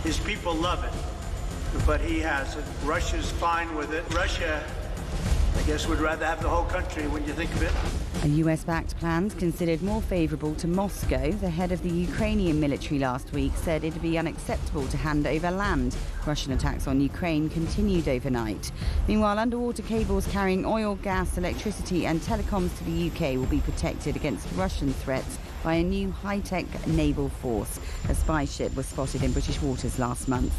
His people love it, but he hasn't. Russia's fine with it. Russia, I guess, would rather have the whole country when you think of it. A US-backed plans considered more favourable to Moscow. The head of the Ukrainian military last week said it'd be unacceptable to hand over land. Russian attacks on Ukraine continued overnight. Meanwhile, underwater cables carrying oil, gas, electricity and telecoms to the UK will be protected against Russian threats by a new high-tech naval force. A spy ship was spotted in British waters last month.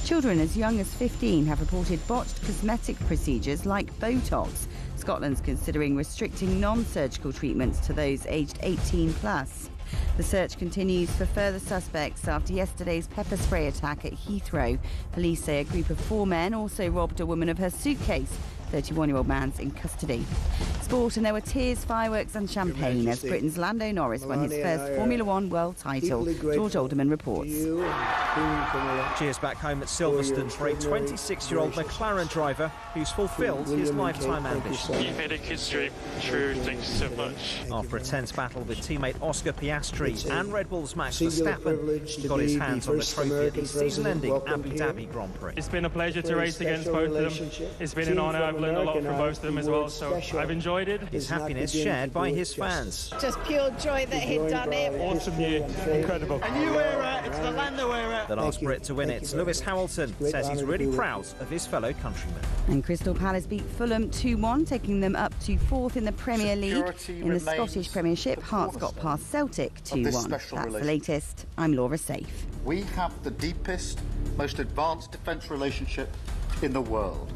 Children as young as 15 have reported botched cosmetic procedures like Botox. Scotland's considering restricting non-surgical treatments to those aged 18 plus. The search continues for further suspects after yesterday's pepper spray attack at Heathrow. Police say a group of 4 men also robbed a woman of her suitcase. 31-year-old man's in custody. Sport, and there were tears, fireworks and champagne as Britain's Lando Norris won his first Formula One world title. George Alderman reports. Cheers back home at Silverstone for a 26-year-old McLaren driver who's fulfilled his lifetime ambition. You made a kid's dream true, thank you so much. After a tense battle with teammate Oscar Piastri and Red Bull's Max Verstappen, he got his hands on the trophy at the season-ending Abu Dhabi Grand Prix. It's been a pleasure to race against both of them. It's been an honour. I've learned a lot from both of them as well, so I've enjoyed it. His happiness shared by his fans. Just pure joy that he'd done it. Awesome year, incredible. A new era, it's the Lando era. The last Brit to win it, Lewis Hamilton, says he's really proud of his fellow countrymen. And Crystal Palace beat Fulham 2-1, taking them up to 4th in the Premier League. In the Scottish Premiership, Hearts got past Celtic 2-1. That's the latest. I'm Laura Safe. We have the deepest, most advanced defence relationship in the world.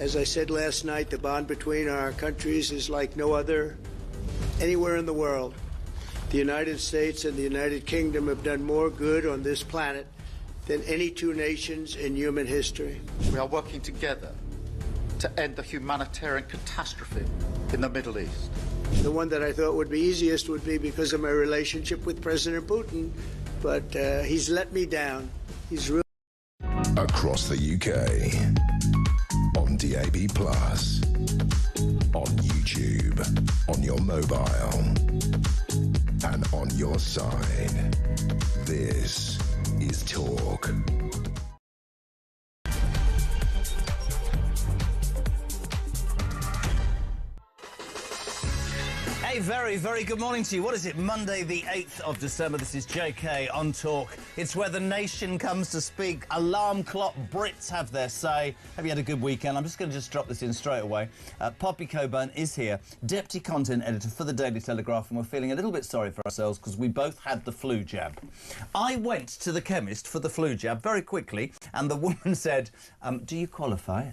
As I said last night, the bond between our countries is like no other anywhere in the world. The United States and the United Kingdom have done more good on this planet than any 2 nations in human history. We are working together to end the humanitarian catastrophe in the Middle East. The one that I thought would be easiest would be because of my relationship with President Putin, but he's let me down. He's really... Across the UK, on DAB+, on YouTube, on your mobile, and on your side. This is Talk. A very, very good morning to you. What is it? Monday the 8th of December. This is JK on Talk. It's where the nation comes to speak. Alarm clock Brits have their say. Have you had a good weekend? I'm just going to drop this in straight away. Poppy Coburn is here, Deputy Content Editor for the Daily Telegraph, and we're feeling a little bit sorry for ourselves because we both had the flu jab. I went to the chemist for the flu jab very quickly, and the woman said, do you qualify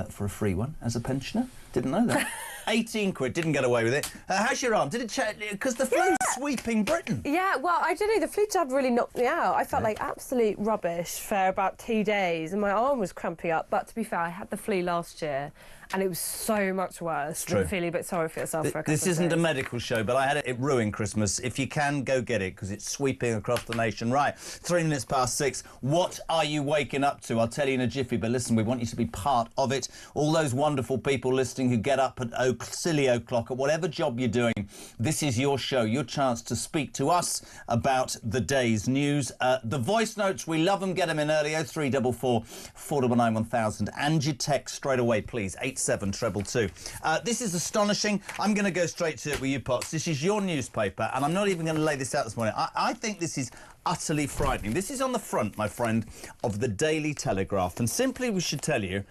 for a free one as a pensioner? Didn't know that. 18 quid, didn't get away with it. How's your arm? Did it check? Because the flu's sweeping Britain. Yeah, well, I don't know, the flu jab really knocked me out. I felt like absolute rubbish for about 2 days and my arm was cramping up. But to be fair, I had the flu last year and it was so much worse than feeling a bit sorry for yourself for a couple of days. This isn't a medical show, but I had it ruined Christmas. If you can, go get it, because it's sweeping across the nation. Right, 3 minutes past 6. What are you waking up to? I'll tell you in a jiffy, but listen, we want you to be part of it. All those wonderful people listening who get up at silly o'clock, at wwhatever job you're doing, this is your show, your chance to speak to us about the day's news. The voice notes, we love them, get them in early, 0344 499 1000. And your text straight away, please, 87222. This is astonishing. I'm going to go straight to it with you, Potts. This is your newspaper, and I'm not even going to lay this out this morning. I think this is utterly frightening. This is on the front, my friend, of the Daily Telegraph, and simply we should tell you,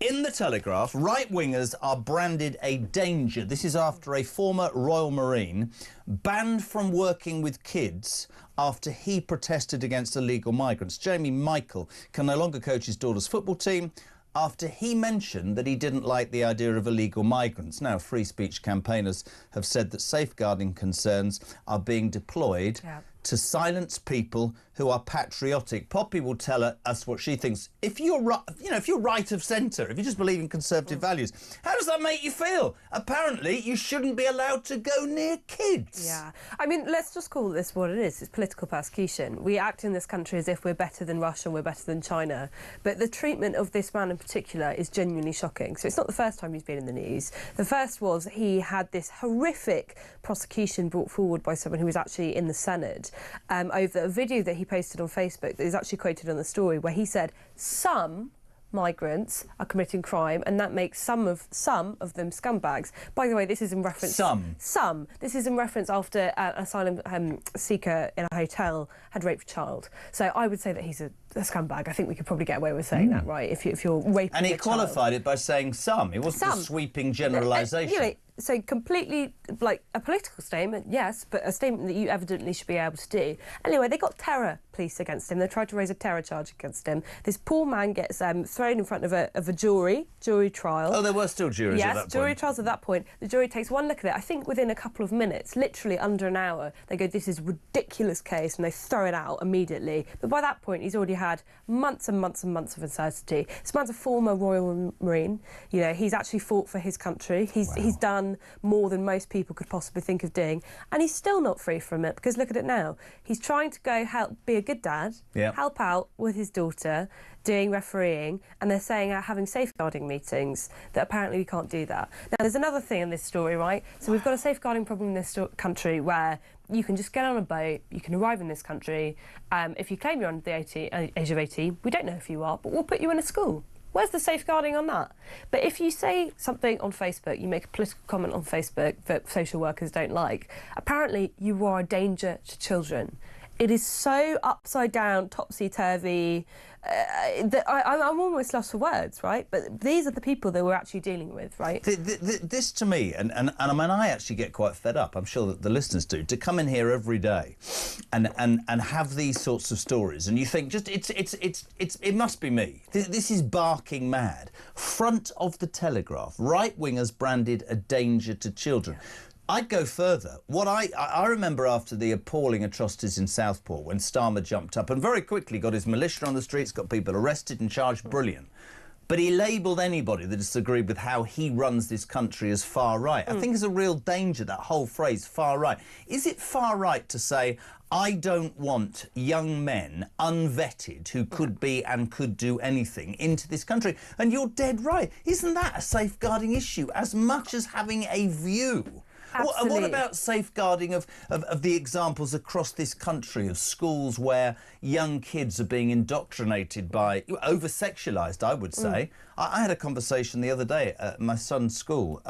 in the Telegraph, right-wingers are branded a danger. This is after a former Royal Marine banned from working with kids after he protested against illegal migrants. Jamie Michael can no longer coach his daughter's football team after he mentioned that he didn't like the idea of illegal migrants. Now, free speech campaigners have said that safeguarding concerns are being deployed to silence people who are patriotic. Poppy will tell us what she thinks. If you're right, if you're right of centre, if you just believe in conservative values, how does that make you feel? Apparently, you shouldn't be allowed to go near kids. Yeah. I mean, let's just call this what it is. It's political persecution. We act in this country as if we're better than Russia, we're better than China. But the treatment of this man in particular is genuinely shocking. So it's not the first time he's been in the news. The first was he had this horrific prosecution brought forward by someone who was actually in the Senate. over a video that he posted on Facebook that is actually quoted on the story, where he said some migrants are committing crime, and that makes some of them scumbags. By the way, this is in reference... Some. This is in reference after an asylum seeker in a hotel had raped a child. So I would say that he's a scumbag. I think we could probably get away with saying that, right? If you're raping And he a qualified child. it by saying some. It wasn't a sweeping generalisation. You know, so completely, like, a political statement, yes, but a statement that you evidently should be able to do. Anyway, they got terror police against him. They tried to raise a terror charge against him. This poor man gets thrown in front of a jury trial. Oh, there were still juries at that point. Yes, jury trials at that point. The jury takes one look at it. I think within a couple of minutes, literally under an hour, they go, this is a ridiculous case, and they throw it out immediately. But by that point, he's already had months and months and months of uncertainty. This man's a former Royal Marine. You know, he's actually fought for his country. He's done more than most people could possibly think of doing, and he's still not free from it, because look at it now. He's trying to go be a good dad, help out with his daughter, doing refereeing, and they're saying having safeguarding meetings, that apparently we can't do that. Now, there's another thing in this story, right? So we've got a safeguarding problem in this country where you can just get on a boat, you can arrive in this country. If you claim you're under the age of 18, we don't know if you are, but we'll put you in a school. Where's the safeguarding on that? But if you say something on Facebook, you make a political comment on Facebook that social workers don't like, apparently you are a danger to children. It is so upside down, topsy-turvy, that I'm almost lost for words, right? But these are the people that we're actually dealing with, right? This to me, and I mean, I actually get quite fed up, I'm sure that the listeners do, to come in here every day and have these sorts of stories, and you think, it must be me. This is barking mad. Front of the Telegraph, right-wingers branded a danger to children. I'd go further. What I remember after the appalling atrocities in Southport, when Starmer jumped up and very quickly got his militia on the streets, got people arrested and charged, brilliant. But he labelled anybody that disagreed with how he runs this country as far right. I think it's a real danger, that whole phrase, far right. Is it far right to say, I don't want young men, unvetted, who could be and could do anything, into this country? And you're dead right. Isn't that a safeguarding issue as much as having a view? What about safeguarding of the examples across this country of schools where young kids are being indoctrinated by, over-sexualised, I would say. I had a conversation the other day at my son's school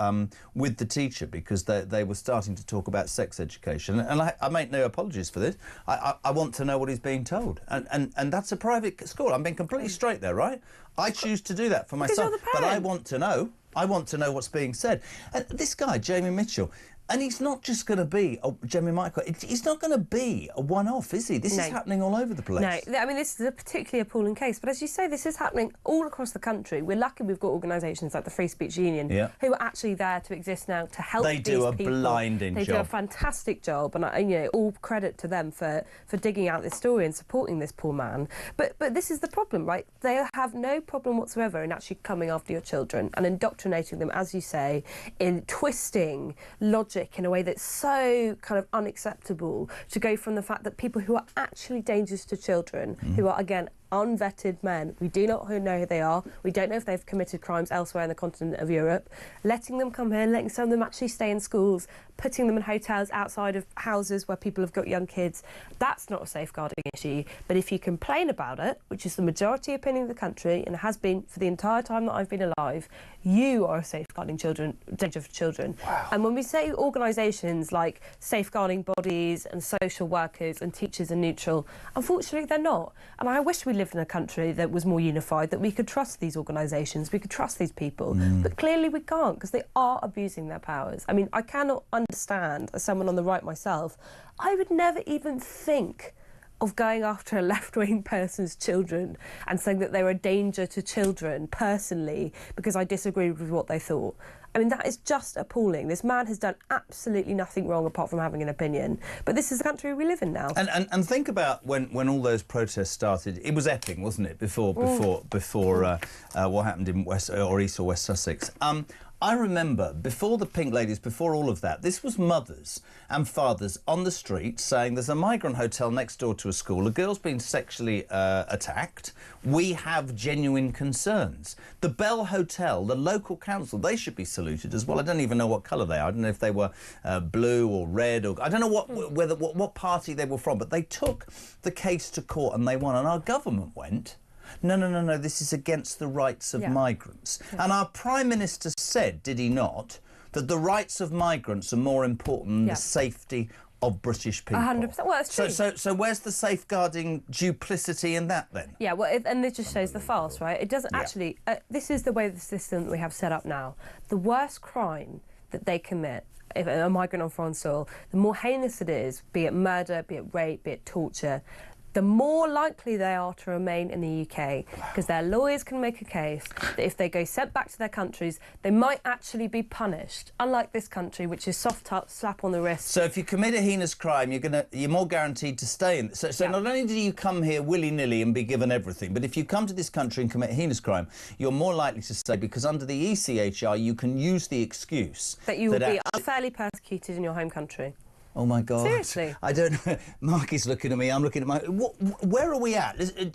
with the teacher, because they were starting to talk about sex education. And I make no apologies for this. I want to know what he's being told. And that's a private school. I'm being completely straight there, right? I choose to do that for my son. But I want to know. I want to know what's being said. And this guy, Jamie Mitchell, and he's not just going to be, Jamie Michael, he's not going to be a one-off, is he? This is happening all over the place. No, I mean, this is a particularly appalling case. But as you say, this is happening all across the country. We're lucky we've got organisations like the Free Speech Union who are actually there to exist now to help these people. They do a blinding job. They do a fantastic job, and you know, all credit to them for digging out this story and supporting this poor man. But this is the problem, right? They have no problem whatsoever in actually coming after your children and indoctrinating them, as you say, in twisting logic in a way that's so kind of unacceptable, to go from the fact that people who are actually dangerous to children, who are, again, unvetted men, we do not know who they are, we don't know if they've committed crimes elsewhere in the continent of Europe, letting them come here, letting some of them actually stay in schools, putting them in hotels outside of houses where people have got young kids, that's not a safeguarding issue. But if you complain about it, which is the majority opinion of the country, and has been for the entire time that I've been alive, you are a safeguarding danger for children. Wow. And when we say organisations like safeguarding bodies and social workers and teachers are neutral, unfortunately they're not. And I wish we lived in a country that was more unified, that we could trust these organisations, we could trust these people. But clearly we can't, because they are abusing their powers. I mean, I cannot understand, as someone on the right myself, I would never even think of going after a left-wing person's children and saying that they're a danger to children personally because I disagreed with what they thought. I mean, that is just appalling. This man has done absolutely nothing wrong apart from having an opinion. But this is the country we live in now. And think about when all those protests started. It was Epping, wasn't it? Before what happened in West or East or West Sussex. I remember, before the Pink Ladies, before all of that, this was mothers and fathers on the street saying there's a migrant hotel next door to a school, a girl's been sexually attacked, we have genuine concerns. The Bell Hotel, the local council, they should be saluted as well. I don't even know what colour they are. I don't know if they were blue or red, or I don't know what party they were from, but they took the case to court and they won, and our government went, no, this is against the rights of migrants. And our Prime Minister said, did he not, that the rights of migrants are more important than the safety of British people. 100%. Well, that's true. So where's the safeguarding duplicity in that then? Yeah, well, and it just shows the farce, right? It doesn't actually... this is the way the system that we have set up now. The worst crime that they commit, if a migrant on foreign soil, the more heinous it is, be it murder, be it rape, be it torture, the more likely they are to remain in the UK, because their lawyers can make a case that if they go sent back to their countries, they might actually be punished, unlike this country, which is soft up, slap on the wrist. So if you commit a heinous crime, you're more guaranteed to stay in. So not only do you come here willy-nilly and be given everything, but if you come to this country and commit a heinous crime, you're more likely to stay, because under the ECHR you can use the excuse that you will be unfairly persecuted in your home country. Oh, my God. Seriously? I don't know. Mark is looking at me, I'm looking at my... Where are we at?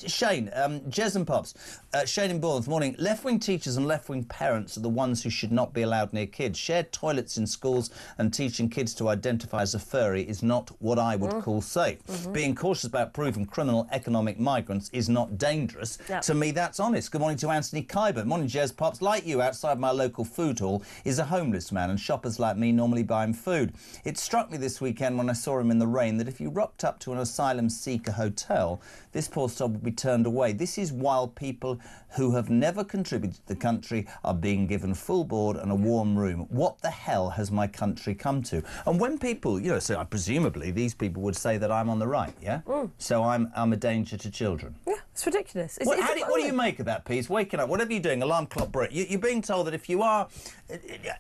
Shane, Jez and Pops, Shane in Bournemouth, morning. Left-wing teachers and left-wing parents are the ones who should not be allowed near kids. Shared toilets in schools and teaching kids to identify as a furry is not what I would call safe. Being cautious about proving criminal economic migrants is not dangerous. To me, that's honest. Good morning to Anthony Khyber. Morning, Jez. Pops. Like you, outside my local food hall is a homeless man, and shoppers like me normally buy him food. It struck me this weekend when I saw him in the rain that if you rocked up to an asylum seeker hotel, this poor soul would be turned away. This is while people who have never contributed to the country are being given full board and a warm room. What the hell has my country come to? And when people, you know, so presumably these people would say that I'm on the right, yeah? So I'm a danger to children. Yeah, it's ridiculous. What do you make of that, Pease? Waking up, whatever you're doing, alarm clock break. You're being told that if you are,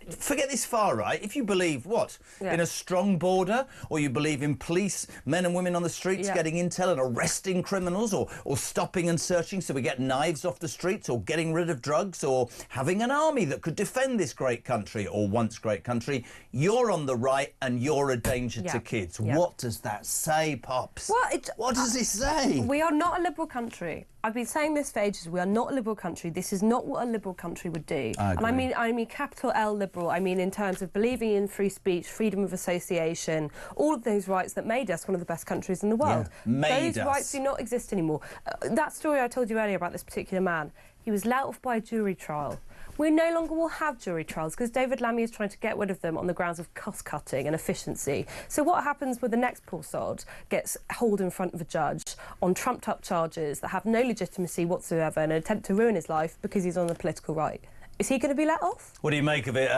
forget this far right, if you believe what? In a strong border, or you believe in police, men and women on the streets getting intel and arresting criminals, or stopping and searching so we get knives off the streets, or getting rid of drugs, or having an army that could defend this great country, or once great country, you're on the right and you're a danger to kids. What does that say, Pops? Well, what does it say? We are not a liberal country. I've been saying this for ages. We are not a liberal country. This is not what a liberal country would do. And I mean capital L liberal. I mean in terms of believing in free speech, freedom of association, all of those rights that made us one of the best countries in the world. Those rights do not exist anymore. That story I told you earlier about this particular man, he was let off by a jury trial. We no longer will have jury trials because David Lammy is trying to get rid of them on the grounds of cost-cutting and efficiency. So what happens when the next poor sod gets hauled in front of a judge on trumped-up charges that have no legitimacy whatsoever and an attempt to ruin his life because he's on the political right? Is he going to be let off? What do you make of it?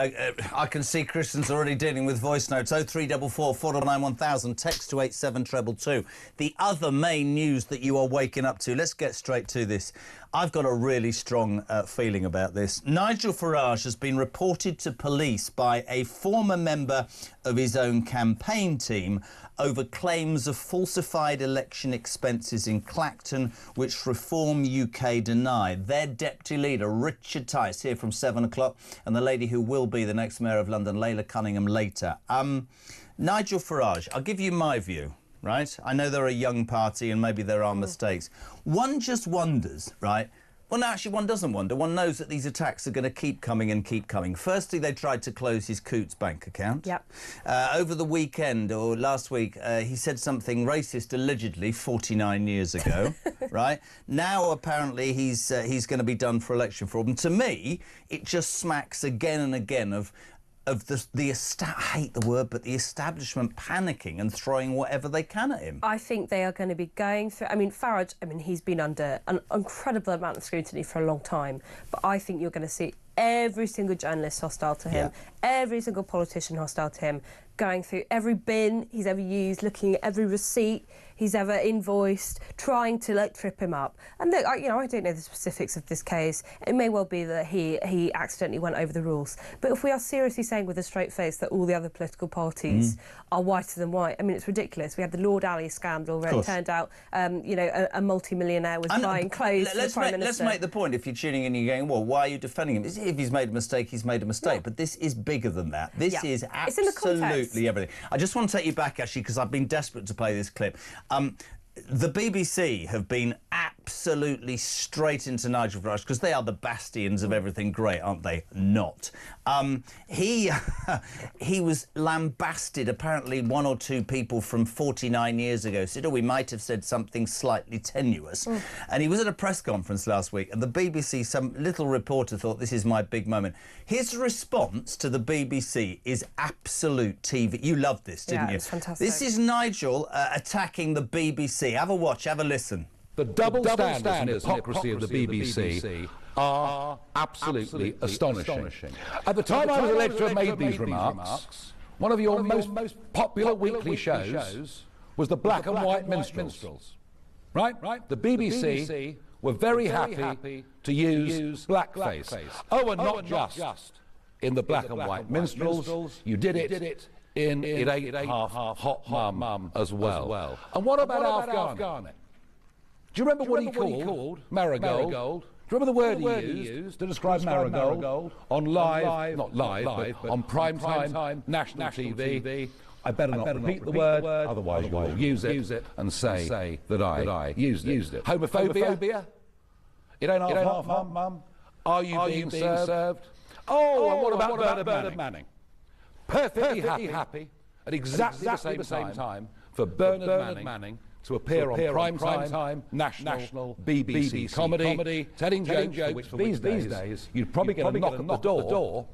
I can see Christian's already dealing with voice notes. 0344 499 1000, text to 87222. The other main news that you are waking up to, let's get straight to this. I've got a really strong feeling about this. Nigel Farage has been reported to police by a former member of his own campaign team over claims of falsified election expenses in Clacton, which Reform UK denied. Their deputy leader, Richard Tice, here from 7 o'clock, and the lady who will be the next Mayor of London, Layla Cunningham, later. Nigel Farage, I'll give you my view. Right? I know they're a young party and maybe there are mistakes. One just wonders, right? Well, no, actually, one doesn't wonder. One knows that these attacks are going to keep coming and keep coming. Firstly, they tried to close his Coots bank account. Over the weekend or last week, he said something racist, allegedly, 49 years ago, right? Now, apparently, he's going to be done for election fraud. And to me, it just smacks again and again of I hate the word, but the establishment panicking and throwing whatever they can at him. I think they are going to be going through... I mean, Farage, he's been under an incredible amount of scrutiny for a long time, but I think you're going to see every single journalist hostile to him, every single politician hostile to him, going through every bin he's ever used, looking at every receipt he's ever invoiced, trying to like trip him up. And look, I don't know the specifics of this case. It may well be that he accidentally went over the rules. But if we are seriously saying with a straight face that all the other political parties are whiter than white, I mean, it's ridiculous. We had the Lord Ali scandal where it turned out, a multi-millionaire was buying clothes for the Prime Minister. Let's make the point. If you're tuning in and you're going, well, why are you defending him? If he's made a mistake, he's made a mistake. But this is bigger than that. This is absolutely everything. I just want to take you back, actually, because I've been desperate to play this clip. The BBC have been absolutely straight into Nigel Farage because they are the bastions of everything great, aren't they? Not. He was lambasted. Apparently, one or two people from 49 years ago said, "Oh, we might have said something slightly tenuous." And he was at a press conference last week, and the BBC, some little reporter thought, "This is my big moment." His response to the BBC is absolute TV. You loved this, didn't you? Yeah, it's fantastic. This is Nigel attacking the BBC. Have a watch, have a listen. The double standards and hypocrisy of the BBC are absolutely astonishing. At the time I was alleged to have made these remarks, one of your most popular weekly shows was the Black and White Minstrels. Right? The BBC were very happy to use blackface. Oh, and not just in the Black and White Minstrels, you did it in It Ain't Half Hot Mum as well. And what about Alf Garnett? Do you remember what he called Marigold? Do you remember the word he used to describe Marigold on not live, but on primetime national TV? I better not repeat the word, otherwise you will use it and say that I used it. Homophobia? It ain't half mum. Are you being served? Oh, and what about Bernard Manning? Perfectly happy at exactly the same time for Bernard Manning to appear on primetime national BBC comedy, telling jokes for which these days you'd probably get a knock at the door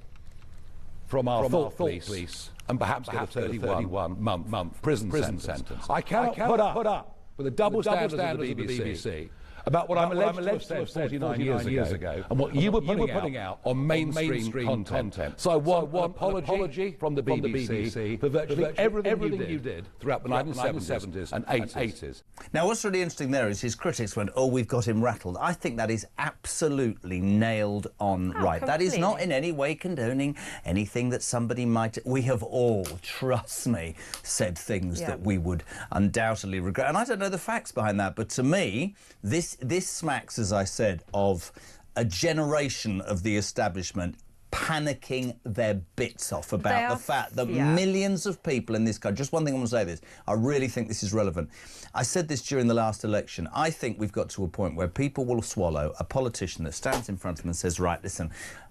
from our thought police and perhaps get a 31-month prison sentence. I cannot put up with the double standards of the BBC about what I'm alleged to have said 49 years ago and what you were putting out on mainstream content. So I want an apology from the BBC for virtually everything you did throughout the 1970s and 80s. Now, what's really interesting there is his critics went, "Oh, we've got him rattled." I think that is absolutely nailed on right. Completely. That is not in any way condoning anything that somebody might... We have all, trust me, said things that we would undoubtedly regret. And I don't know the facts behind that, but to me, this smacks, as I said, of a generation of the establishment panicking their bits off about the fact that millions of people in this country... Just one thing I want to say this. I really think this is relevant. I said this during the last election. I think we've got to a point where people will swallow a politician that stands in front of them and says, "Right, listen,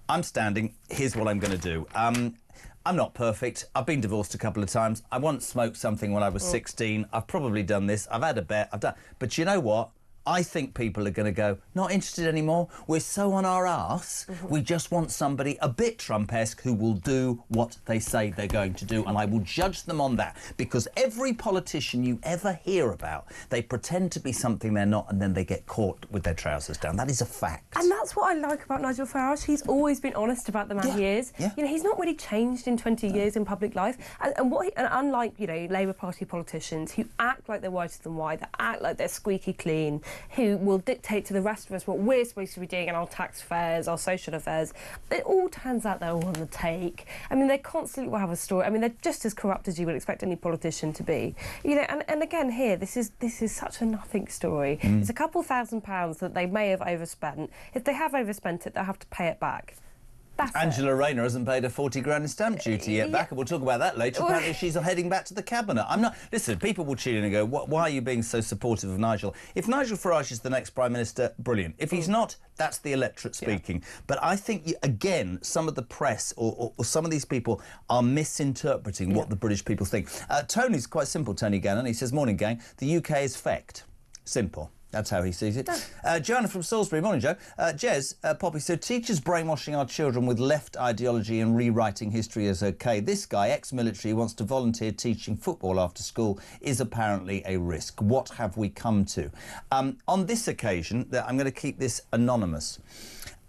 I'm standing, here's what I'm going to do. I'm not perfect. I've been divorced a couple of times. I once smoked something when I was 16. I've probably done this. I've had a bet. I've done... But you know what? I think people are going to go, not interested anymore. We're so on our arse. We just want somebody a bit Trump-esque who will do what they say they're going to do, and I will judge them on that, because every politician you ever hear about, they pretend to be something they're not, and then they get caught with their trousers down. That is a fact. And that's what I like about Nigel Farage. He's always been honest about the man he is. Yeah. You know, he's not really changed in 20 years in public life. And unlike, Labour Party politicians who act like they're whiter than white, that act like they're squeaky clean, who will dictate to the rest of us what we're supposed to be doing in our tax affairs, our social affairs. It all turns out they're all on the take. I mean, they constantly will have a story. I mean, they're just as corrupt as you would expect any politician to be. And again here, this is such a nothing story. It's a couple £1,000 that they may have overspent. If they have overspent it, they'll have to pay it back. Angela Rayner hasn't paid her 40 grand in stamp duty yet back, and we'll talk about that later. Apparently she's heading back to the cabinet. Listen, people will tune in and go, why are you being so supportive of Nigel? If Nigel Farage is the next Prime Minister, brilliant. If he's not, that's the electorate speaking. But I think, again, some of the press or some of these people are misinterpreting what the British people think. Tony's quite simple, Tony Gannon. He says, "Morning, gang. The UK is fecked." Simple. That's how he sees it. Joanna from Salisbury. Morning, Joe. Jez, Poppy, so teachers brainwashing our children with left ideology and rewriting history is OK. This guy, ex-military, wants to volunteer teaching football after school is apparently a risk. What have we come to? On this occasion, I'm going to keep this anonymous.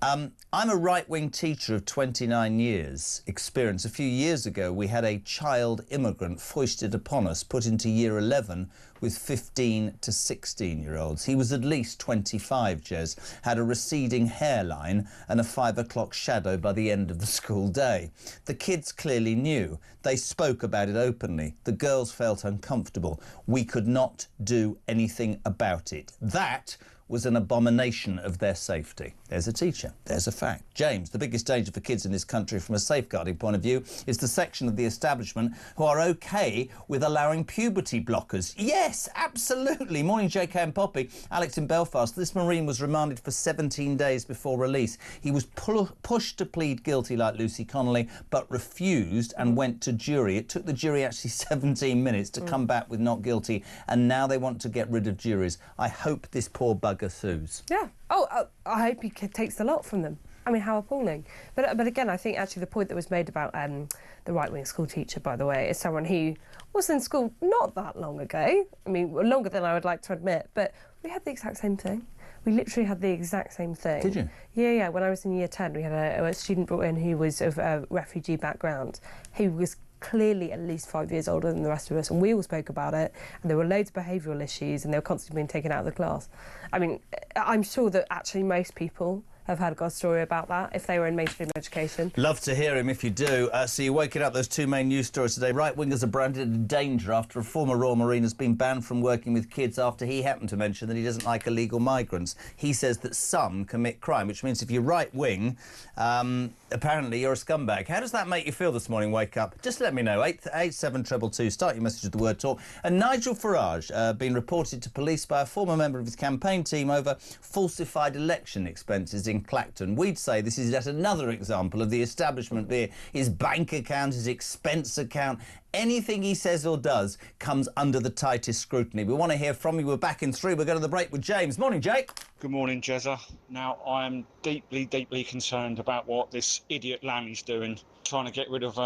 I'm a right-wing teacher of 29 years experience. A few years ago, we had a child immigrant foisted upon us, put into year 11 with 15 to 16-year-olds. He was at least 25, Jez, had a receding hairline and a 5 o'clock shadow by the end of the school day. The kids clearly knew. They spoke about it openly. The girls felt uncomfortable. We could not do anything about it. That was an abomination of their safety. There's a teacher. There's a fact. James, the biggest danger for kids in this country from a safeguarding point of view is the section of the establishment who are OK with allowing puberty blockers. Yes, absolutely. Morning, JK and Poppy. Alex in Belfast. This Marine was remanded for 17 days before release. He was pushed to plead guilty like Lucy Connolly, but refused and went to jury. It took the jury actually 17 minutes to come back with not guilty, and now they want to get rid of juries. I hope this poor bugger sues. Yeah. Oh, I hope he takes the lot from them. I mean, how appalling. But again, I think actually the point that was made about the right-wing school teacher, by the way, is someone who was in school not that long ago. I mean, longer than I would like to admit, but we had the exact same thing. We literally had the exact same thing. Did you? Yeah. When I was in year 10, we had a student brought in who was of a refugee background, who was clearly at least 5 years older than the rest of us, and we all spoke about it, and there were loads of behavioural issues, and they were constantly being taken out of the class. I mean, I'm sure that actually most people have heard God's story about that if they were in mainstream education. Love to hear him if you do. So you're waking up those two main news stories today. Right-wingers are branded in danger after a former Royal Marine has been banned from working with kids after he happened to mention that he doesn't like illegal migrants. He says that some commit crime, which means if you're right-wing, apparently you're a scumbag. How does that make you feel this morning, wake up? Just let me know. 8872222. Start your message with the word talk. And Nigel Farage been reported to police by a former member of his campaign team over falsified election expenses in Clacton. We'd say this is yet another example of the establishment there. His bank account, his expense account, anything he says or does comes under the tightest scrutiny. We want to hear from you. We're back in 3. We're going to the break with James. Morning, Jake. Good morning, Jezza. Now, I am deeply, deeply concerned about what this idiot Lammy's doing, trying to get rid of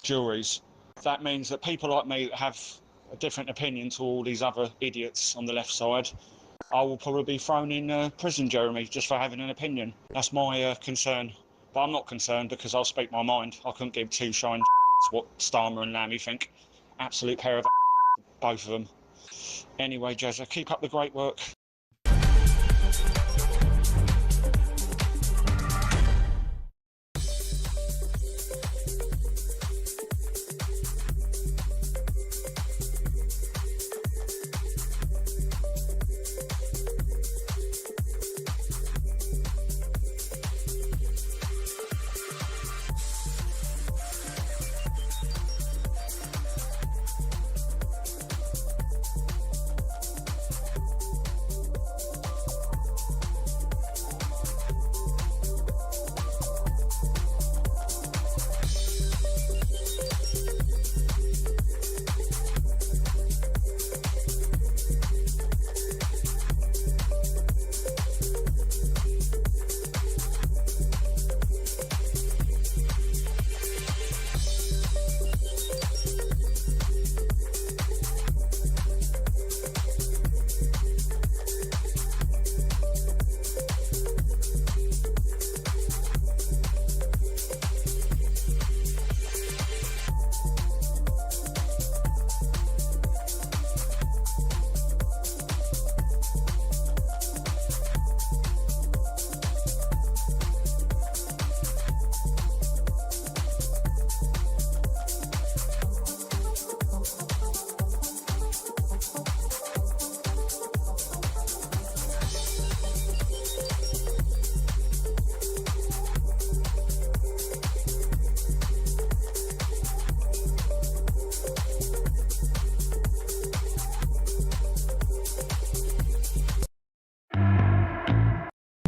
juries. That means that people like me that have a different opinion to all these other idiots on the left side, I will probably be thrown in prison, Jeremy, just for having an opinion. That's my concern. But I'm not concerned because I'll speak my mind. I couldn't give two shine what Starmer and Lammy think. Absolute pair of both of them. Anyway, Jezza, keep up the great work.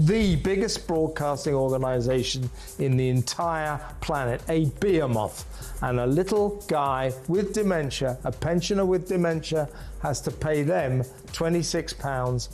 The biggest broadcasting organisation in the entire planet, a behemoth, and a little guy with dementia, a pensioner with dementia, has to pay them £26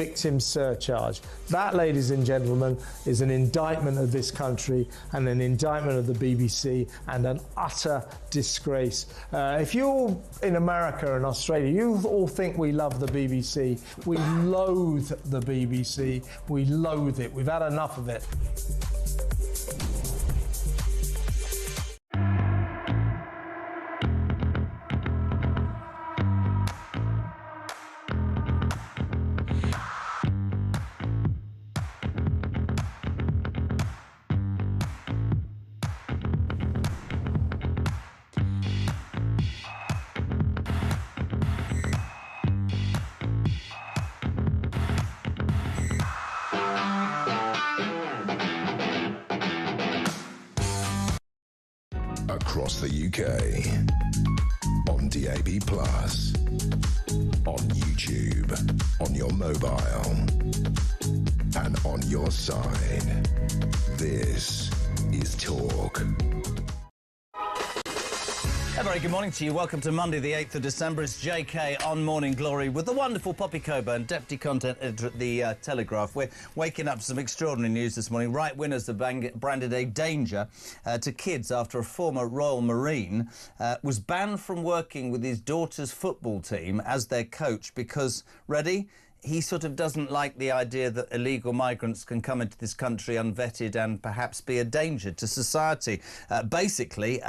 victim surcharge. That, ladies and gentlemen, is an indictment of this country and an indictment of the BBC and an utter disgrace. If you're in America and Australia, you all think we love the BBC. We loathe the BBC. We loathe it. We've had enough of it. Across the UK, on DAB+, on YouTube, on your mobile, and on your side. This is Talk. A very good morning to you. Welcome to Monday, the 8th of December. It's JK on Morning Glory with the wonderful Poppy Coburn, Deputy Content Editor at the Telegraph. We're waking up to some extraordinary news this morning. Right wingers have branded a danger to kids after a former Royal Marine was banned from working with his daughter's football team as their coach because, ready? He sort of doesn't like the idea that illegal migrants can come into this country unvetted and perhaps be a danger to society. Basically,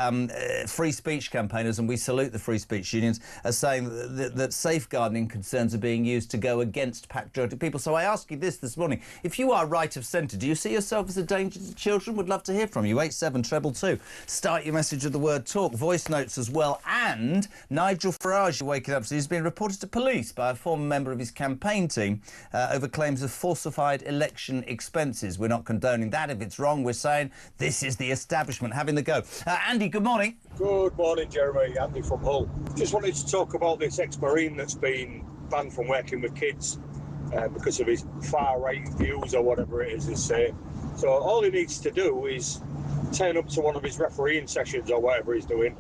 free speech campaigners, and we salute the free speech unions, are saying that safeguarding concerns are being used to go against patriotic people. So I ask you this morning. If you are right of centre, do you see yourself as a danger to children? Would love to hear from you. 87222. Start your message with the word talk. Voice notes as well. And Nigel Farage, you're waking up to, he's been reported to police by a former member of his campaign team over claims of falsified election expenses. We're not condoning that. If it's wrong, we're saying this is the establishment having the go. Andy, good morning. Good morning, Jeremy. Andy from Hull. Just wanted to talk about this ex-Marine that's been banned from working with kids because of his far-right views or whatever it is he's saying. So all he needs to do is turn up to one of his refereeing sessions or whatever he's doing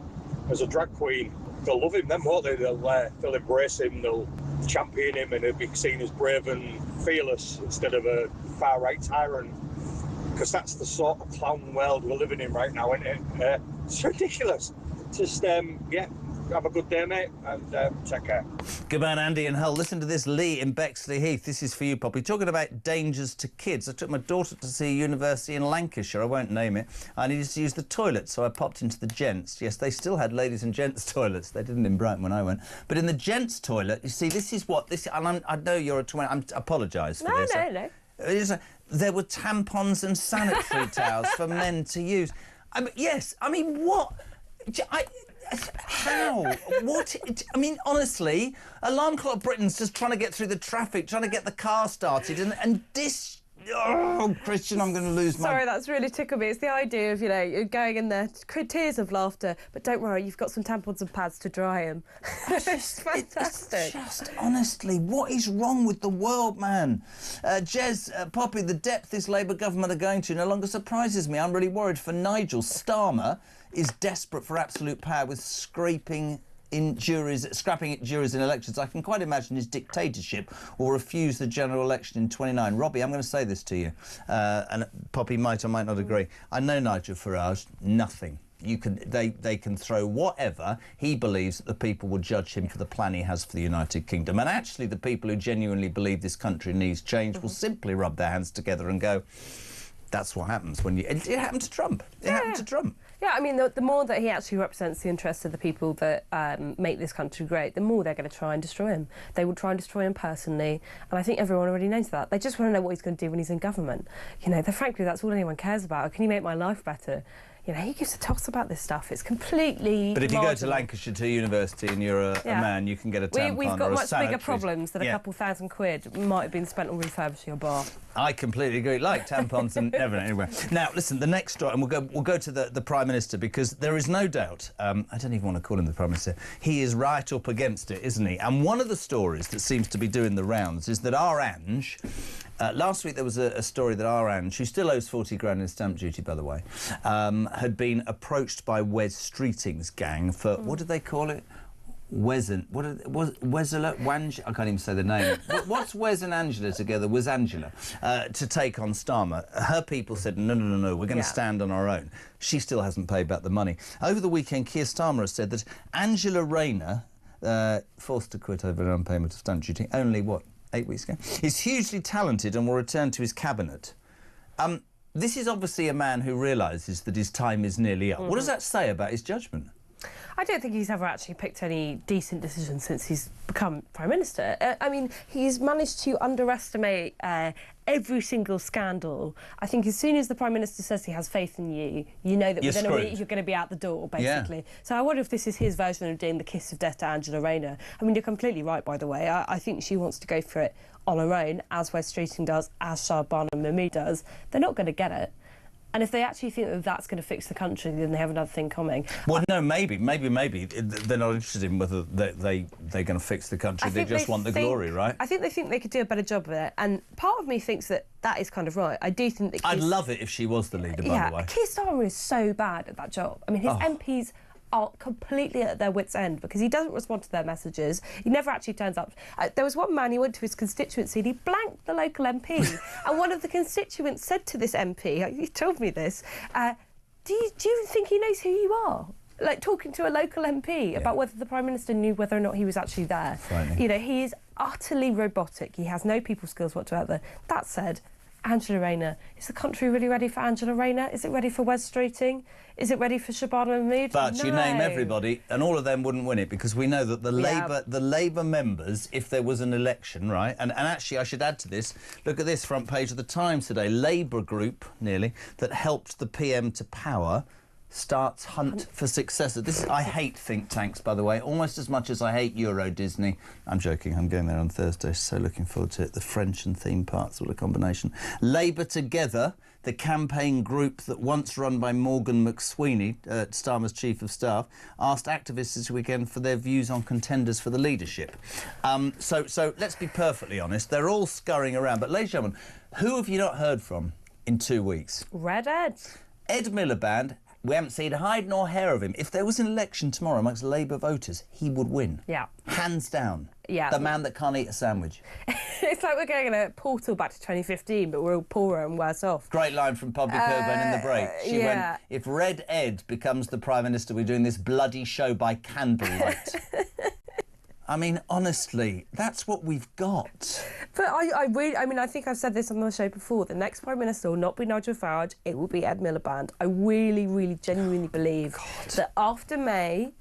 as a drag queen. They'll love him then, won't they? They'll embrace him, they'll champion him, and he'll be seen as brave and fearless instead of a far-right tyrant. Because that's the sort of clown world we're living in right now, isn't it? It's ridiculous. Just, have a good day, mate, and take care. Good man, Andy in Hull. Listen to this, Lee in Bexley Heath. This is for you, Poppy. Talking about dangers to kids. I took my daughter to see a university in Lancashire. I won't name it. I needed to use the toilet, so I popped into the gents. Yes, they still had ladies and gents toilets. They didn't in Brighton when I went. But in the gents toilet, you see, this is what... And I know you're a 20... I apologise for this. No. There were tampons and sanitary towels for men to use. What? How? What? I mean, honestly, Alarm Clock Britain's just trying to get through the traffic, trying to get the car started, and this... Oh, Christian, I'm going to lose my... Sorry, that's really tickled me. It's the idea of, you're going in there, tears of laughter, but don't worry, you've got some tampons and pads to dry them. It's fantastic. It's just, honestly, what is wrong with the world, man? Jez, Poppy, the depth this Labour government are going to no longer surprises me. I'm really worried for Nigel. Starmer is desperate for absolute power with scrapping at juries in elections. I can quite imagine his dictatorship will refuse the general election in 29. Robbie, I'm going to say this to you, and Poppy might or might not agree. I know Nigel Farage, nothing. They can throw whatever. He believes that the people will judge him for the plan he has for the United Kingdom. And actually, the people who genuinely believe this country needs change will simply rub their hands together and go, that's what happens when you... It happened to Trump. It happened to Trump. Yeah, I mean, the more that he actually represents the interests of the people that make this country great, the more they're going to try and destroy him. They will try and destroy him personally, and I think everyone already knows that. They just want to know what he's going to do when he's in government. Frankly, that's all anyone cares about. Can he make my life better? He gives a toss about this stuff. It's completely But if you marginal. go to Lancashire to university and you're a man, you can get a tampon We've got or a much sanitary. bigger problems than a couple £1,000 might have been spent on refurbishing a bar. I completely agree. Like tampons and everything. Anyway, now listen. The next story, and we'll go to the Prime Minister, because there is no doubt. I don't even want to call him the Prime Minister. He is right up against it, isn't he? And one of the stories that seems to be doing the rounds is that our Ange. Last week there was a story that our Ange, who still owes 40 grand in stamp duty, by the way, had been approached by Wes Streeting's gang for what did they call it? I can't even say the name. What's Wes and Angela together? Was Angela to take on Starmer? Her people said no, we're going to stand on our own. She still hasn't paid back the money. Over the weekend, Keir Starmer has said that Angela Rayner, forced to quit over an unpayment of stamp duty, only 8 weeks ago, is hugely talented and will return to his cabinet. This is obviously a man who realises that his time is nearly up. What does that say about his judgment? I don't think he's ever actually picked any decent decisions since he's become Prime Minister. I mean, he's managed to underestimate every single scandal. I think as soon as the Prime Minister says he has faith in you, you know that within a week you're going to be out the door, basically. Yeah. So I wonder if this is his version of doing the kiss of death to Angela Rayner. I mean, you're completely right, by the way. I think she wants to go for it on her own, as Wes Streeting does, as Shahbana Mahmood does. They're not going to get it. And if they actually think that that's going to fix the country, then they have another thing coming. Well, no, maybe. They're not interested in whether they're going to fix the country. They just want the glory, right? I think they think they could do a better job of it. And part of me thinks that is kind of right. I do think that... I'd love it if she was the leader, by the way. Keir Starmer is so bad at that job. I mean, his MPs are completely at their wits' end because he doesn't respond to their messages. He never actually turns up. There was one man, he went to his constituency and he blanked the local MP. And one of the constituents said to this MP, he told me this, do you think he knows who you are? Like talking to a local MP about whether the Prime Minister knew whether or not he was actually there. You know, he is utterly robotic. He has no people skills whatsoever. That said, Angela Rayner. Is the country really ready for Angela Rayner? Is it ready for Wes Streeting? Is it ready for Shahbana Mahmood? But you name everybody, and all of them wouldn't win it because we know that the Labour members, if there was an election, right? And actually, I should add to this. Look at this front page of the Times today. Labour group, nearly, that helped the PM to power, starts hunt for successor. I hate think tanks, by the way, almost as much as I hate Euro Disney. I'm joking, I'm going there on Thursday, so looking forward to it. The French and theme parks, what a combination. Labour Together, the campaign group that once run by Morgan McSweeney, Starmer's chief of staff, asked activists this weekend for their views on contenders for the leadership. So let's be perfectly honest, they're all scurrying around. But ladies and gentlemen, who have you not heard from in 2 weeks? Red Ed. Ed Miliband. We haven't seen hide nor hair of him. If there was an election tomorrow amongst Labour voters, he would win. Yeah. Hands down. Yeah. The man that can't eat a sandwich. It's like we're going in a portal back to 2015, but we're all poorer and worse off. Great line from Poppy Coburn in the break. She went, if Red Ed becomes the Prime Minister, we're doing this bloody show by candlelight. I mean, honestly, that's what we've got. But I think I've said this on the show before. The next Prime Minister will not be Nigel Farage, it will be Ed Miliband. I really, really genuinely believe that after May,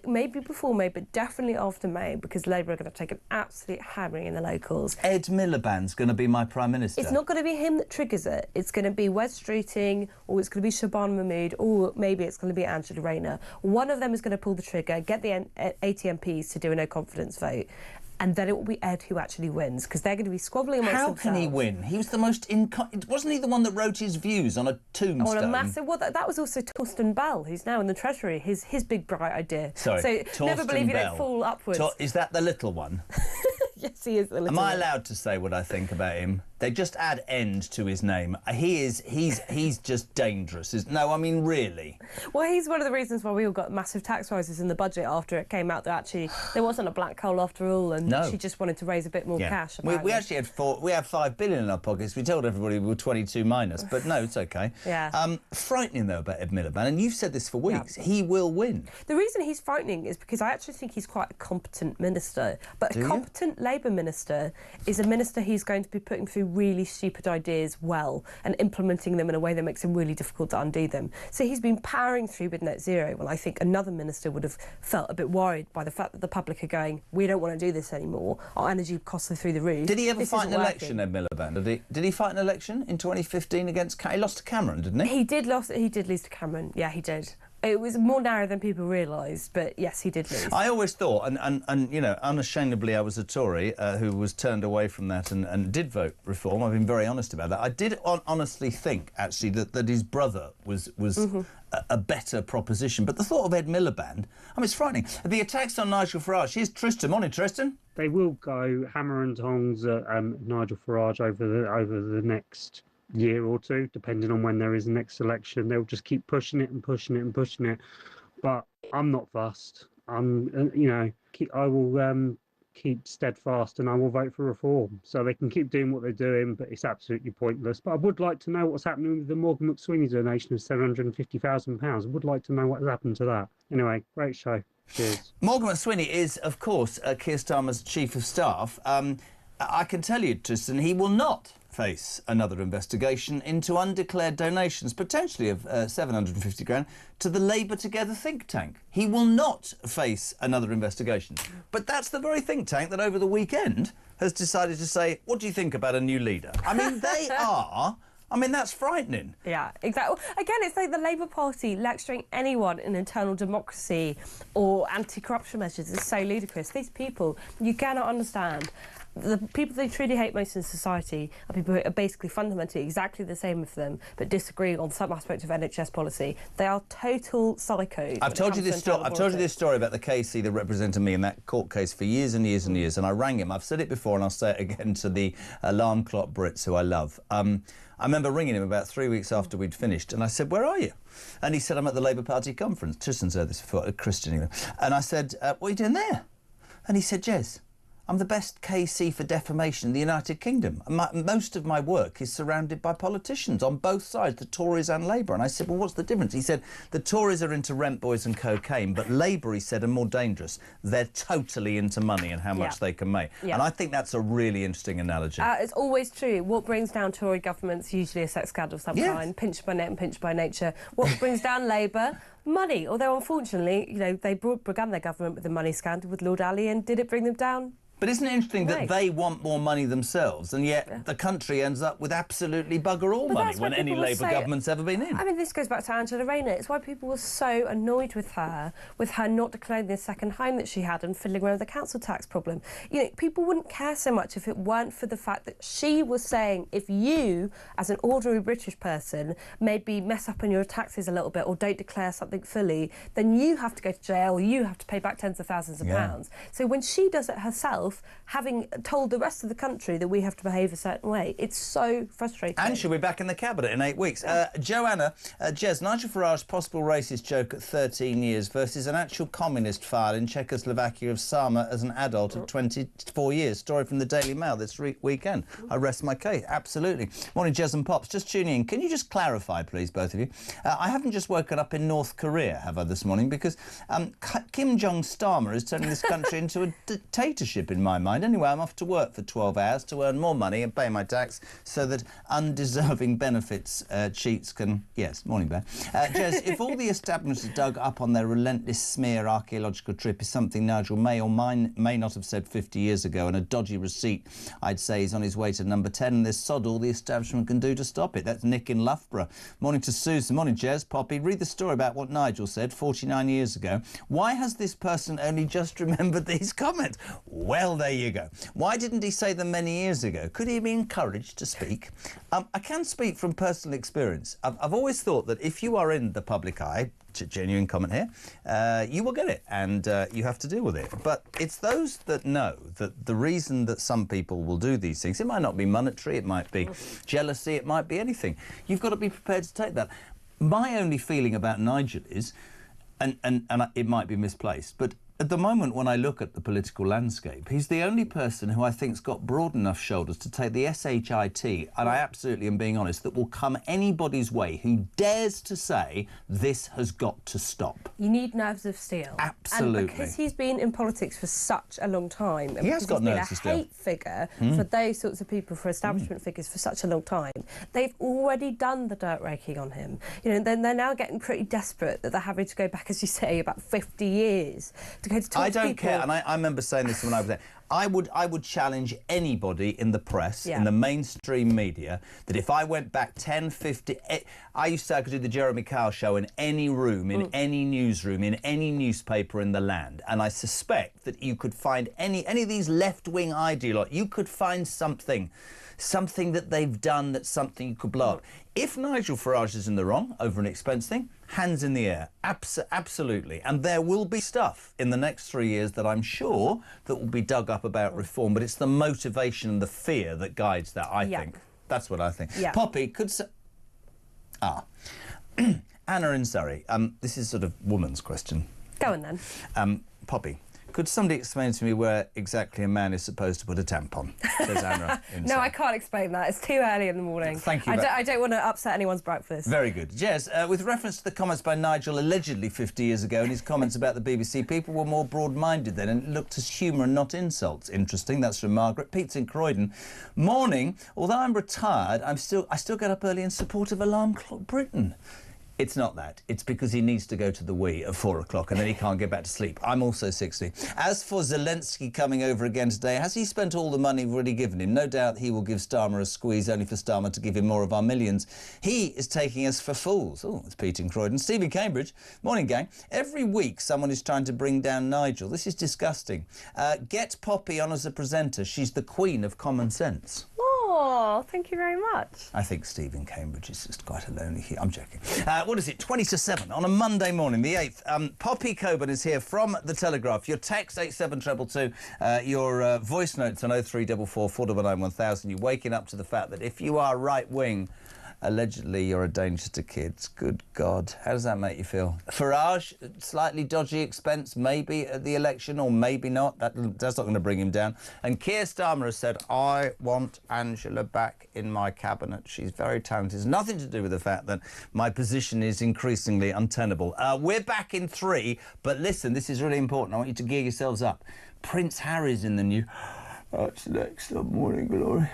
maybe before May, but definitely after May, because Labour are going to take an absolute hammering in the locals. Ed Miliband's going to be my Prime Minister. It's not going to be him that triggers it. It's going to be Wes Streeting, or it's going to be Shahbana Mahmood, or maybe it's going to be Angela Rayner. One of them is going to pull the trigger, get the 80 MPs to do a no-confidence vote, and then it will be Ed who actually wins, because they're going to be squabbling amongst themselves. How can he win? He was the most... Wasn't he the one that wrote his views on a tombstone? On a massive... Well, that was also Torsten Bell, who's now in the Treasury, his big bright idea. Sorry, so Torsten never believe Bell. You don't fall upwards. Is that the little one? Yes, he is the little Am I one. allowed to say what I think about him? They just add end to his name. He's just dangerous. No, I mean, really. Well, he's one of the reasons why we all got massive tax rises in the budget after it came out that actually there wasn't a black hole after all, and she just wanted to raise a bit more cash. We actually had $5 billion in our pockets. We told everybody we were 22 minus, but no, it's okay. Yeah. Frightening though about Ed Miliband, and you've said this for weeks. Yeah. He will win. The reason he's frightening is because I actually think he's quite a competent minister, but a competent Labour minister is a minister who's going to be putting through really stupid ideas well and implementing them in a way that makes them really difficult to undo them. So he's been powering through with net zero. Well, I think another minister would have felt a bit worried by the fact that the public are going, we don't want to do this anymore. Our energy costs are through the roof. Did he ever fight an election, Ed Miliband? Did he fight an election in 2015 against... He lost to Cameron, didn't he? He did lose to Cameron. Yeah, he did. It was more narrow than people realised, but yes, he did lose. I always thought, and you know, unashamedly, I was a Tory who was turned away from that and did vote reform. I've been very honest about that. I did honestly think, actually, that his brother was a better proposition. But the thought of Ed Miliband, I mean, it's frightening. The attacks on Nigel Farage. Here's Tristan. Morning, Tristan. They will go hammer and tongs at Nigel Farage over the next year or two, depending on when there is the next election. They'll just keep pushing it and pushing it and pushing it. But I'm not fussed. I will keep steadfast and I will vote for reform. So they can keep doing what they're doing, but it's absolutely pointless. But I would like to know what's happening with the Morgan McSweeney donation of £750,000. I would like to know what has happened to that. Anyway, great show. Cheers. Morgan McSweeney is, of course, Keir Starmer's Chief of Staff. I can tell you, Tristan, he will not face another investigation into undeclared donations, potentially of 750 grand, to the Labour Together think tank. He will not face another investigation. But that's the very think tank that over the weekend has decided to say, what do you think about a new leader? I mean, they are... I mean, that's frightening. Yeah, exactly. Again, it's like the Labour Party lecturing anyone in internal democracy or anti-corruption measures is so ludicrous. These people, you cannot understand. The people they truly hate most in society are people who are basically fundamentally exactly the same as them, but disagree on some aspect of NHS policy. They are total psychos. I've told you this story about the KC that represented me in that court case for years and years and years, and I rang him. I've said it before, and I'll say it again to the alarm clock Brits who I love. I remember ringing him about 3 weeks after we'd finished, and I said, "Where are you?" And he said, "I'm at the Labour Party conference." Tristan's heard this before, a Christian even. And I said, "What are you doing there?" And he said, "Jez, I'm the best KC for defamation in the United Kingdom. Most of my work is surrounded by politicians on both sides, the Tories and Labour." And I said, "Well, what's the difference?" He said, "The Tories are into rent boys and cocaine, but Labour," he said, "are more dangerous. They're totally into money and how much they can make." And I think that's a really interesting analogy. It's always true. What brings down Tory governments, usually a sex scandal of some kind, pinched by net and pinched by nature. What brings down Labour? Money. Although, unfortunately, they began their government with the money scandal with Lord Ali, and did it bring them down? But isn't it interesting that they want more money themselves, and yet the country ends up with absolutely bugger all money when any Labour government's ever been in? I mean, this goes back to Angela Rayner. It's why people were so annoyed with her not declaring the second home that she had and fiddling around with the council tax problem. You know, people wouldn't care so much if it weren't for the fact that she was saying, if you, as an ordinary British person, maybe mess up on your taxes a little bit or don't declare something fully, then you have to go to jail, you have to pay back tens of thousands of pounds. So when she does it herself, having told the rest of the country that we have to behave a certain way, it's so frustrating. And she'll be back in the cabinet in 8 weeks. Joanna, Jez, Nigel Farage's possible racist joke at 13 years versus an actual communist file in Czechoslovakia of Sama as an adult at 24 years. Story from the Daily Mail this weekend. I rest my case. Absolutely. Morning, Jez and Pops. Just tuning in. Can you just clarify, please, both of you? I haven't just woken up in North Korea, have I, this morning? Because Kim Jong-Starmer is turning this country into a dictatorship in my mind. Anyway, I'm off to work for 12 hours to earn more money and pay my tax so that undeserving benefits cheats can... Yes, morning, Bear. Jez, if all the establishments dug up on their relentless smear archaeological trip is something Nigel may or may not have said 50 years ago, and a dodgy receipt, I'd say, is on his way to number 10, and there's sod all the establishment can do to stop it. That's Nick in Loughborough. Morning to Susan. Morning, Jez. Poppy, read the story about what Nigel said 49 years ago. Why has this person only just remembered these comments? Well, there you go. Why didn't he say them many years ago? Could he be encouraged to speak? I can speak from personal experience. I've always thought that if you are in the public eye, genuine comment here, you will get it, and you have to deal with it. But it's those that know that the reason that some people will do these things, it might not be monetary, it might be jealousy, it might be anything. You've got to be prepared to take that. My only feeling about Nigel is, and it might be misplaced, but at the moment, when I look at the political landscape, he's the only person who I think's got broad enough shoulders to take the SHIT, and I absolutely am being honest, that will come anybody's way who dares to say this has got to stop. You need nerves of steel. Absolutely. And because he's been in politics for such a long time, and he has got nerves of steel. He's been a hate figure for those sorts of people, for establishment figures for such a long time, they've already done the dirt raking on him. You know, then they're now getting pretty desperate that they're having to go back, as you say, about 50 years. I don't care, and I remember saying this when I was there. I would challenge anybody in the press, in the mainstream media, that if I went back 10, 50... I used to say I could do the Jeremy Kyle show in any room, in any newsroom, in any newspaper in the land, and I suspect that you could find any of these left-wing ideologues, you could find something that they've done that's something you could blow up. If Nigel Farage is in the wrong over an expense thing, hands in the air, absolutely. And there will be stuff in the next 3 years that I'm sure that will be dug up about reform, but it's the motivation and the fear that guides that, I think. That's what I think. Poppy, could... Anna in Surrey, this is sort of woman's question. Go on then. Poppy, could somebody explain to me where exactly a man is supposed to put a tampon? Says Anna. No, I can't explain that. It's too early in the morning. Thank you. I don't want to upset anyone's breakfast. Very good. Jez, with reference to the comments by Nigel allegedly 50 years ago and his comments about the BBC, people were more broad-minded then and it looked as humour and not insults. Interesting. That's from Margaret. Pete's in Croydon. Morning. Although I'm retired, I still get up early in support of Alarm Clock Britain. It's not that. It's because he needs to go to the wee at 4 o'clock and then he can't get back to sleep. I'm also 60. As for Zelensky coming over again today, has he spent all the money we've already given him? No doubt he will give Starmer a squeeze, only for Starmer to give him more of our millions. He is taking us for fools. Oh, it's Pete in Croydon. Steve in Cambridge. Morning, gang. Every week someone is trying to bring down Nigel. This is disgusting. Get Poppy on as a presenter. She's the queen of common sense. Oh, thank you very much. I think Steve in Cambridge is just quite a lonely here. I'm joking. What is it? 20 to 7 on a Monday morning, the 8th. Poppy Coburn is here from The Telegraph. Your text 87222, your voice notes on 0344 499 1000. You're waking up to the fact that if you are right-wing, allegedly you're a danger to kids. Good God. How does that make you feel? Farage, slightly dodgy expense, maybe at the election, or maybe not. That's not going to bring him down. And Keir Starmer has said, I want Angela back in my cabinet. She's very talented. It's nothing to do with the fact that my position is increasingly untenable. We're back in 3, but listen, this is really important. I want you to gear yourselves up. Prince Harry's in the new... That's next on Morning Glory.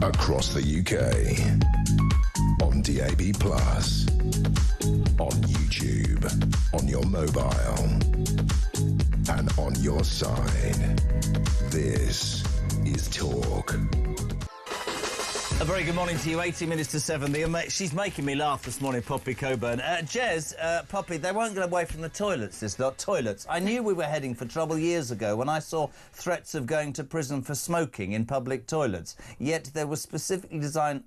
Across the UK, on DAB+, on YouTube, on your mobile, and on your side. This is Talk. A very good morning to you. 18 minutes to 7. She's making me laugh this morning, Poppy Coburn. Jez, Poppy, they won't get away from the toilets, this lot. Toilets. I knew we were heading for trouble years ago when I saw threats of going to prison for smoking in public toilets. Yet there was specifically designed...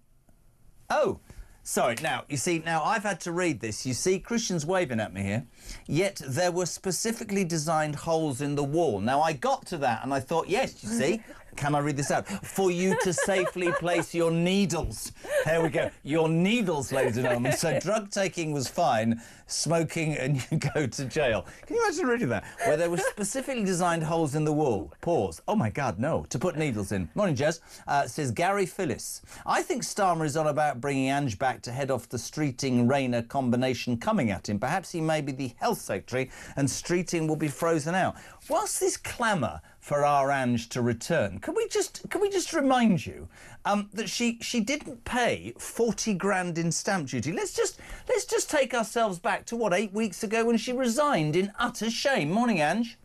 Oh, sorry. Now, you see, now I've had to read this. You see, Christian's waving at me here. Yet there were specifically designed holes in the wall. Now, I got to that and I thought, yes, you see... Can I read this out? For you to safely place your needles. There we go. Your needles, ladies and gentlemen. So drug taking was fine, smoking and you go to jail. Can you imagine reading that? Where there were specifically designed holes in the wall. Pause. Oh, my God, no. To put needles in. Morning, Jez. Says Gary Phyllis. I think Starmer is on about bringing Ange back to head off the Streeting-Rayner combination coming at him. Perhaps he may be the health secretary and Streeting will be frozen out. Whilst this clamour for our Ange to return. Can we just remind you that she didn't pay 40 grand in stamp duty? Let's just take ourselves back to what, 8 weeks ago when she resigned in utter shame. Morning, Ange.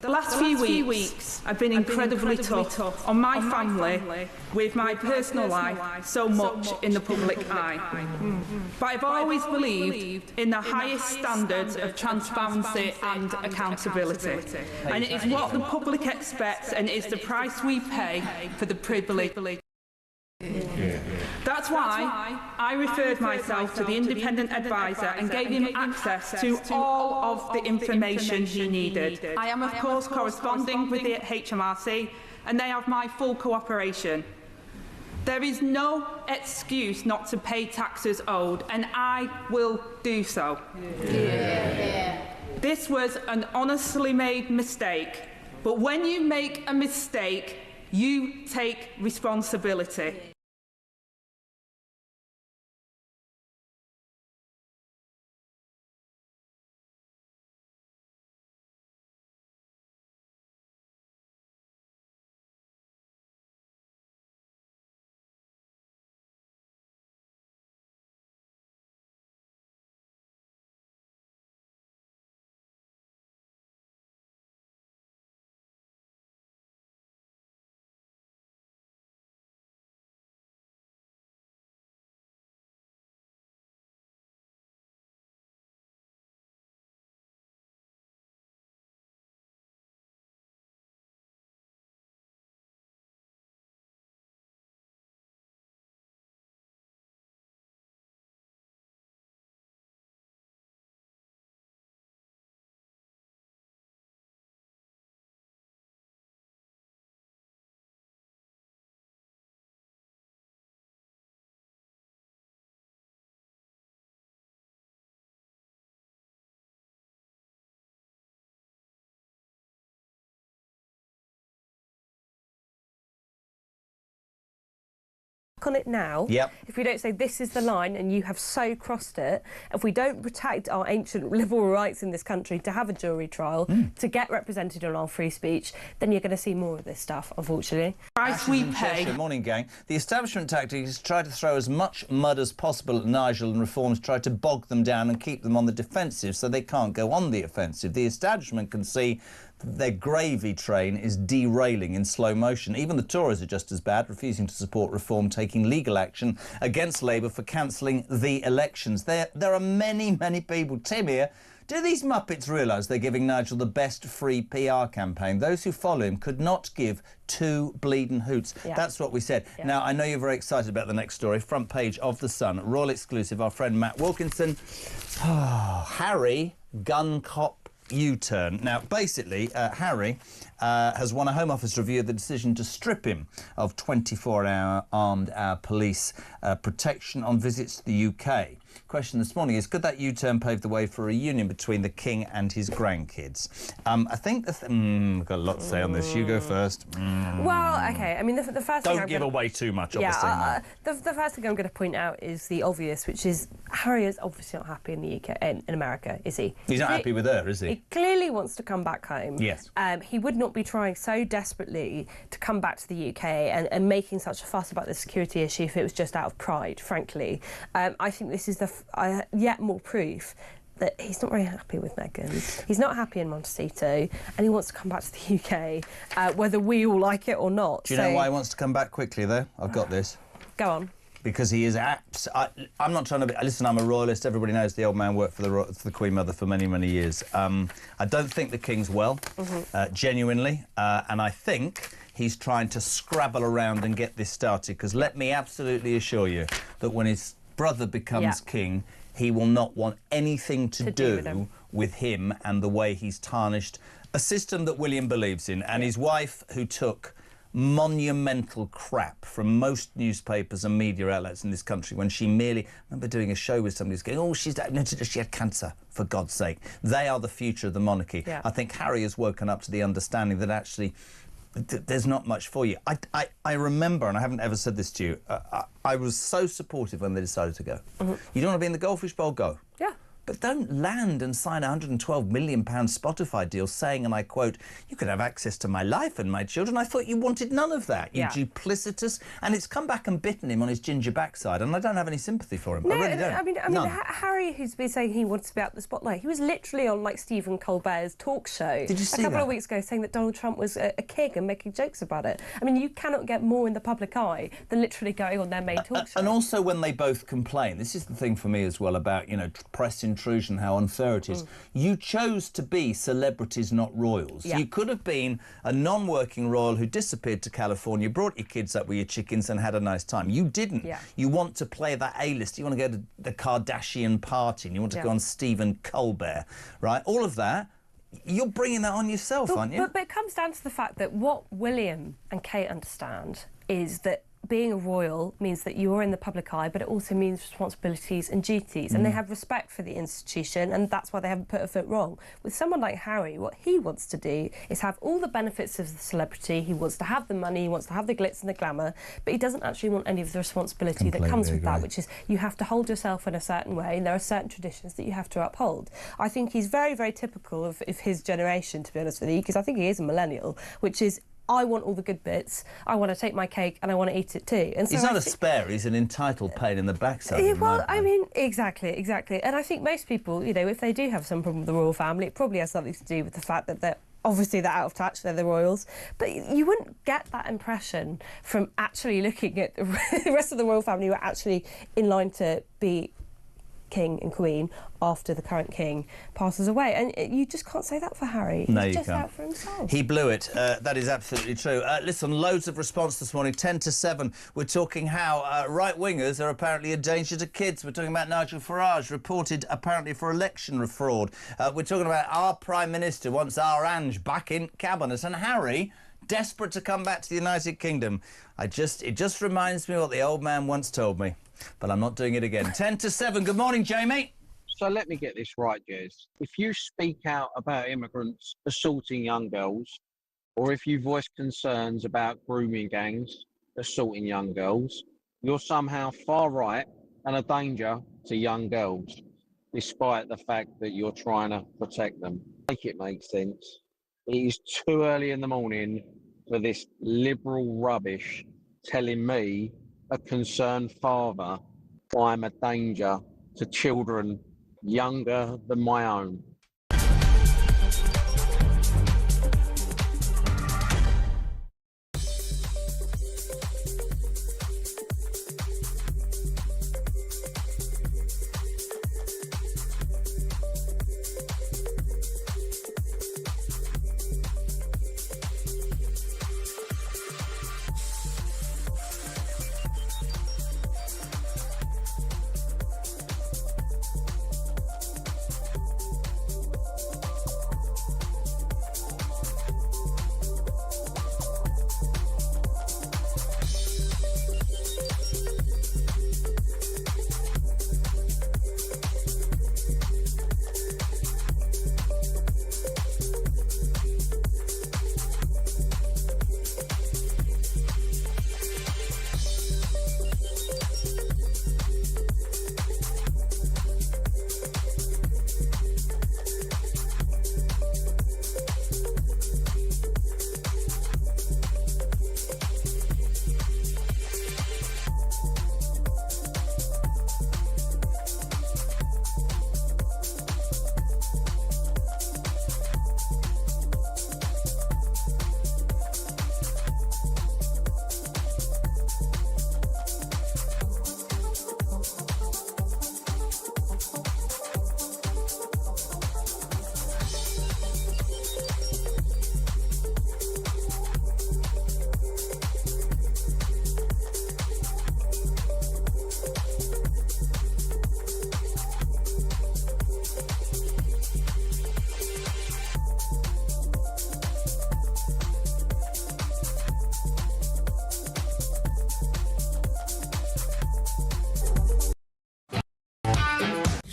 The last few weeks have been incredibly tough on my family, with my personal life so much in the public eye. But I've always believed in the highest standards of transparency and accountability. And it is what the public expects, and it is the price we pay for the privilege. That's why I referred myself to the independent advisor and gave him access to all of the information he needed. I am, of course, corresponding with the HMRC, and they have my full cooperation. There is no excuse not to pay taxes owed, and I will do so. This was an honestly made mistake, but when you make a mistake, you take responsibility. On it now, if we don't say this is the line and you have so crossed it, if we don't protect our ancient liberal rights in this country to have a jury trial, to get represented on our free speech, then you're going to see more of this stuff, unfortunately. Price we pay. Morning, gang. The establishment tactic is to try to throw as much mud as possible at Nigel, and Reform's try to bog them down and keep them on the defensive so they can't go on the offensive. The establishment can see their gravy train is derailing in slow motion. Even the Tories are just as bad, refusing to support Reform, taking legal action against Labour for cancelling the elections. There are many, many people. Tim here. Do these Muppets realise they're giving Nigel the best free PR campaign? Those who follow him could not give two bleeding hoots. That's what we said. Now, I know you're very excited about the next story. Front page of The Sun, royal exclusive, our friend Matt Wilkinson. Harry, gun cop U-turn. Now, basically, Harry has won a Home Office review of the decision to strip him of 24-hour armed police protection on visits to the UK. Question this morning is, could that U-turn pave the way for a reunion between the King and his grandkids? I think I've got a lot to say on this. You go first. Well, OK, I mean, the first thing... Don't give away too much, obviously. The first thing I'm going to point out is the obvious, which is Harry is obviously not happy in the UK, in America, is he? He's not happy with her, is he? He clearly wants to come back home. Yes. He would not be trying so desperately to come back to the UK and making such a fuss about the security issue if it was just out of pride, frankly. I think this is yet more proof that he's not very happy with Meghan. He's not happy in Montecito, and he wants to come back to the UK, whether we all like it or not. Do you know why he wants to come back quickly, though? I've got this. Go on. Because he is I'm not trying to be... Listen, I'm a royalist. Everybody knows the old man worked for the Queen Mother for many, many years. I don't think the King's well, genuinely, and I think he's trying to scrabble around and get this started, because let me absolutely assure you that when his brother becomes king, he will not want anything to do with him and the way he's tarnished a system that William believes in. And his wife, who took monumental crap from most newspapers and media outlets in this country when she merely... I remember doing a show with somebody who's going, oh, she had cancer, for God's sake. They are the future of the monarchy. I think Harry has woken up to the understanding that actually there's not much for you. I remember, and I haven't ever said this to you, I was so supportive when they decided to go. You don't want to be in the Goldfish Bowl? Go. but don't land and sign a £112 million Spotify deal saying, and I quote, "You could have access to my life and my children." I thought you wanted none of that. You duplicitous. And it's come back and bitten him on his ginger backside, and I don't have any sympathy for him. No, I really don't. I mean, Harry, who's been saying he wants to be out the spotlight, he was literally on, like, Stephen Colbert's talk show Did you see a couple that? of weeks ago, saying that Donald Trump was a king and making jokes about it. I mean, you cannot get more in the public eye than literally going on their main talk show. And also when they both complain, this is the thing for me as well about, you know, press intrusion, how unfair it is. You chose to be celebrities, not royals. You could have been a non-working royal who disappeared to California, brought your kids up with your chickens and had a nice time. You didn't. You want to play that A-list. You want to go to the Kardashian party and you want to go on Stephen Colbert, right? All of that. You're bringing that on yourself, aren't you? But it comes down to the fact that what William and Kate understand is that being a royal means that you are in the public eye, but it also means responsibilities and duties, and they have respect for the institution, and that's why they haven't put a foot wrong. With someone like Harry, what he wants to do is have all the benefits of the celebrity. He wants to have the money, he wants to have the glitz and the glamour, but he doesn't actually want any of the responsibility that comes with that, which is you have to hold yourself in a certain way, and there are certain traditions that you have to uphold. I think he's very, very typical of his generation, to be honest with you, because I think he is a millennial, which is, I want all the good bits, I want to take my cake and I want to eat it too. And so he's not a spare, he's an entitled pain in the backside. Well, I mean, exactly. And I think most people, you know, if they do have some problem with the royal family, it probably has something to do with the fact that they're out of touch, they're the royals. But you wouldn't get that impression from actually looking at the rest of the royal family who are actually in line to be king and queen after the current king passes away, and you just can't say that for Harry. No, He's you just can't. out for himself. He blew it. That is absolutely true. Listen, loads of response this morning. 10 to 7. We're talking how right-wingers are apparently a danger to kids. We're talking about Nigel Farage, reported apparently for election fraud. We're talking about our Prime Minister wants our Ange back in Cabinet, and Harry, desperate to come back to the United Kingdom. It just reminds me of what the old man once told me. But I'm not doing it again. 10 to 7. Good morning, Jamie. So let me get this right, Jez. If you speak out about immigrants assaulting young girls, or if you voice concerns about grooming gangs assaulting young girls, you're somehow far right and a danger to young girls, despite the fact that you're trying to protect them. Make it make sense. It is too early in the morning for this liberal rubbish telling me, a concerned father, I'm a danger to children younger than my own.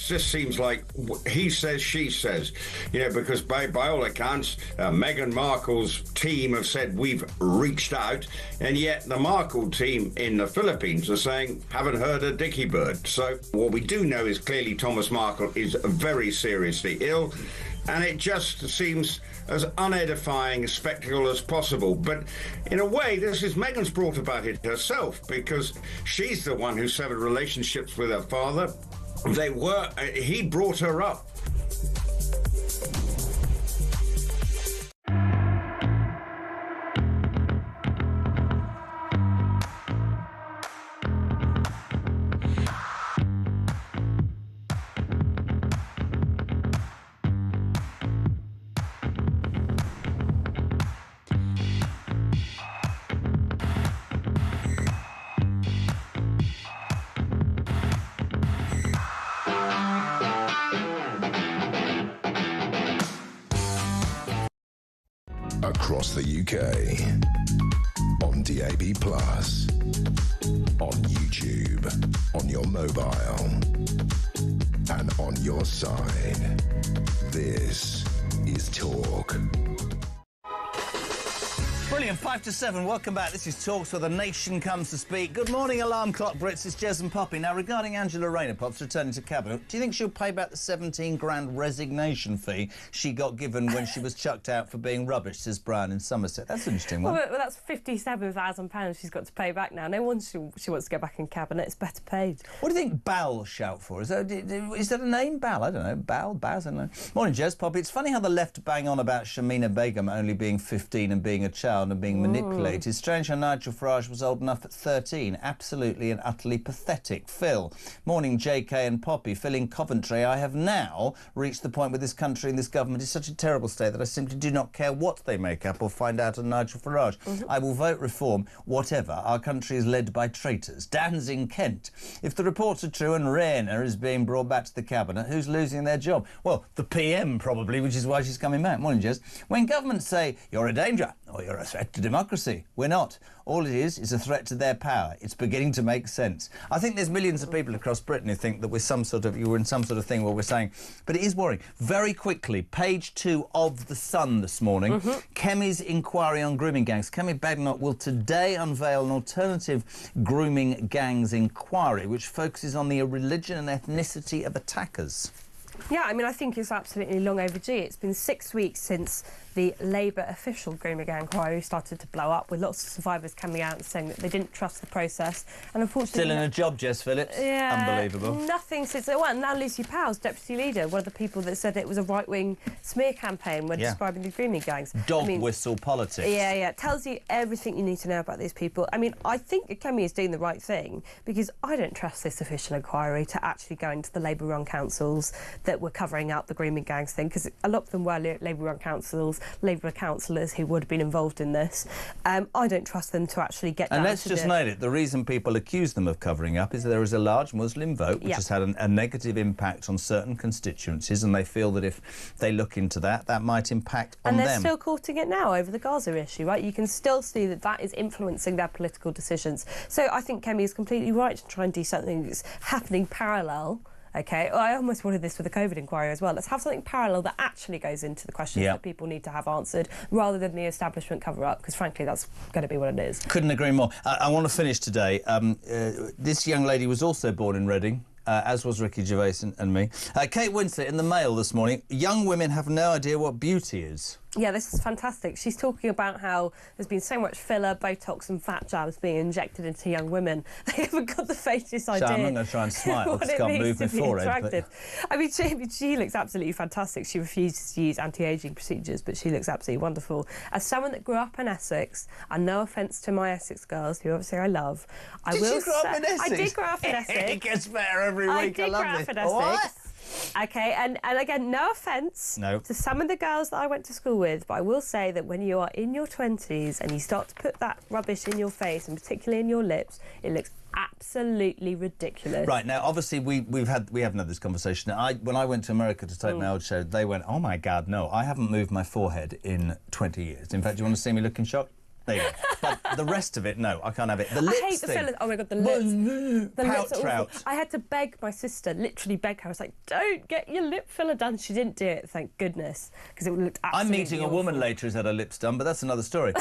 just seems like he says, she says. You know, because by all accounts, Meghan Markle's team have said we've reached out, and yet the Markle team in the Philippines are saying haven't heard a dicky bird. So what we do know is clearly Thomas Markle is very seriously ill, and it just seems as unedifying a spectacle as possible. But in a way, Meghan's brought about it herself, because she's the one who severed relationships with her father. He brought her up. Across the UK, on DAB+, on YouTube, on your mobile, and on your side. This is Talk. Brilliant, 5 to 7. Welcome back. This is Talks, where the nation comes to speak. Good morning, alarm clock Brits. It's Jez and Poppy. Now, regarding Angela Rayner Pops returning to Cabinet, do you think she'll pay back the 17 grand resignation fee she got given when she was chucked out for being rubbish, says Brian in Somerset? That's an interesting one. Well, that's £57,000 she's got to pay back now. No wonder she wants to go back in Cabinet. It's better paid. What do you think Bal shout for? Is that a name, Bal? I don't know. Baz, I don't know. Morning, Jez, Poppy. It's funny how the left bang on about Shamina Begum only being 15 and being a child and being manipulated. Strange how Nigel Farage was old enough at 13. Absolutely and utterly pathetic. Phil. Morning, JK and Poppy. Phil in Coventry. I have now reached the point where this country and this government is such a terrible state that I simply do not care what they make up or find out on Nigel Farage. I will vote reform, whatever. Our country is led by traitors. Dan's in Kent. If the reports are true and Rayner is being brought back to the Cabinet, who's losing their job? Well, the PM probably, which is why she's coming back. Morning, Jez. When governments say you're a danger or you're a threat to democracy, we're not. All it is a threat to their power. It's beginning to make sense. I think there's millions of people across Britain who think that we're you were in some sort of thing where we're saying, but it is worrying. Very quickly, page 2 of The Sun this morning, Kemi's inquiry on grooming gangs. Kemi Badenoch will today unveil an alternative grooming gangs inquiry, which focuses on the religion and ethnicity of attackers. Yeah, I mean, I think it's absolutely long overdue. It's been 6 weeks since the Labour official grooming gang inquiry started to blow up, with lots of survivors coming out and saying that they didn't trust the process. And unfortunately... Still in a job, Jess Phillips. Yeah. Unbelievable. Nothing since... Well, now Lucy Powell's deputy leader, one of the people that said it was a right-wing smear campaign when describing the grooming gangs. Whistle politics. Yeah, it tells you everything you need to know about these people. I mean, I think Kemi is doing the right thing, because I don't trust this official inquiry to actually go into the Labour-run councils that were covering up the grooming gangs thing, because a lot of them were Labour-run councils, Labour councillors who would have been involved in this. I don't trust them to actually get down to And let's just note it, the reason people accuse them of covering up is that there is a large Muslim vote which has had a negative impact on certain constituencies, and they feel that if they look into that, that might impact on them. And they're still courting it now over the Gaza issue, right? You can still see that that is influencing their political decisions. So I think Kemi is completely right to try and do something that's happening parallel. OK, well, I almost wanted this with the COVID inquiry as well. Let's have something parallel that actually goes into the questions that people need to have answered, rather than the establishment cover-up, because frankly that's going to be what it is. Couldn't agree more. I want to finish today. This young lady was also born in Reading, as was Ricky Gervais and me. Kate Winslet in the Mail this morning. Young women have no idea what beauty is. Yeah, this is fantastic. She's talking about how there's been so much filler, Botox and fat jabs being injected into young women. They haven't got the faintest idea. So I'm not going to try and smile because I can't move my forehead. But... I mean, she looks absolutely fantastic. She refuses to use anti-ageing procedures, but she looks absolutely wonderful. As someone that grew up in Essex, and no offence to my Essex girls, who obviously I love, I did will you grow up in Essex? I did grow up in Essex. It gets better every week. I love it. What? OK, and again, no offence to some of the girls that I went to school with, but I will say that when you are in your 20s and you start to put that rubbish in your face, and particularly in your lips, it looks absolutely ridiculous. Right, now, obviously, we haven't had this conversation. When I went to America to take my old show, they went, oh, my God, no, I haven't moved my forehead in 20 years. In fact, do you want to see me looking shocked? There you go. But the rest of it, no, I can't have it. The I lips hate the thing. fillers. Oh my God, the lips. The Pout lips are trout. awful. I had to beg my sister, literally beg her. I was like, don't get your lip filler done. She didn't do it, thank goodness, because it would look absolutely I'm meeting a woman awful. later who's had her lips done, but that's another story.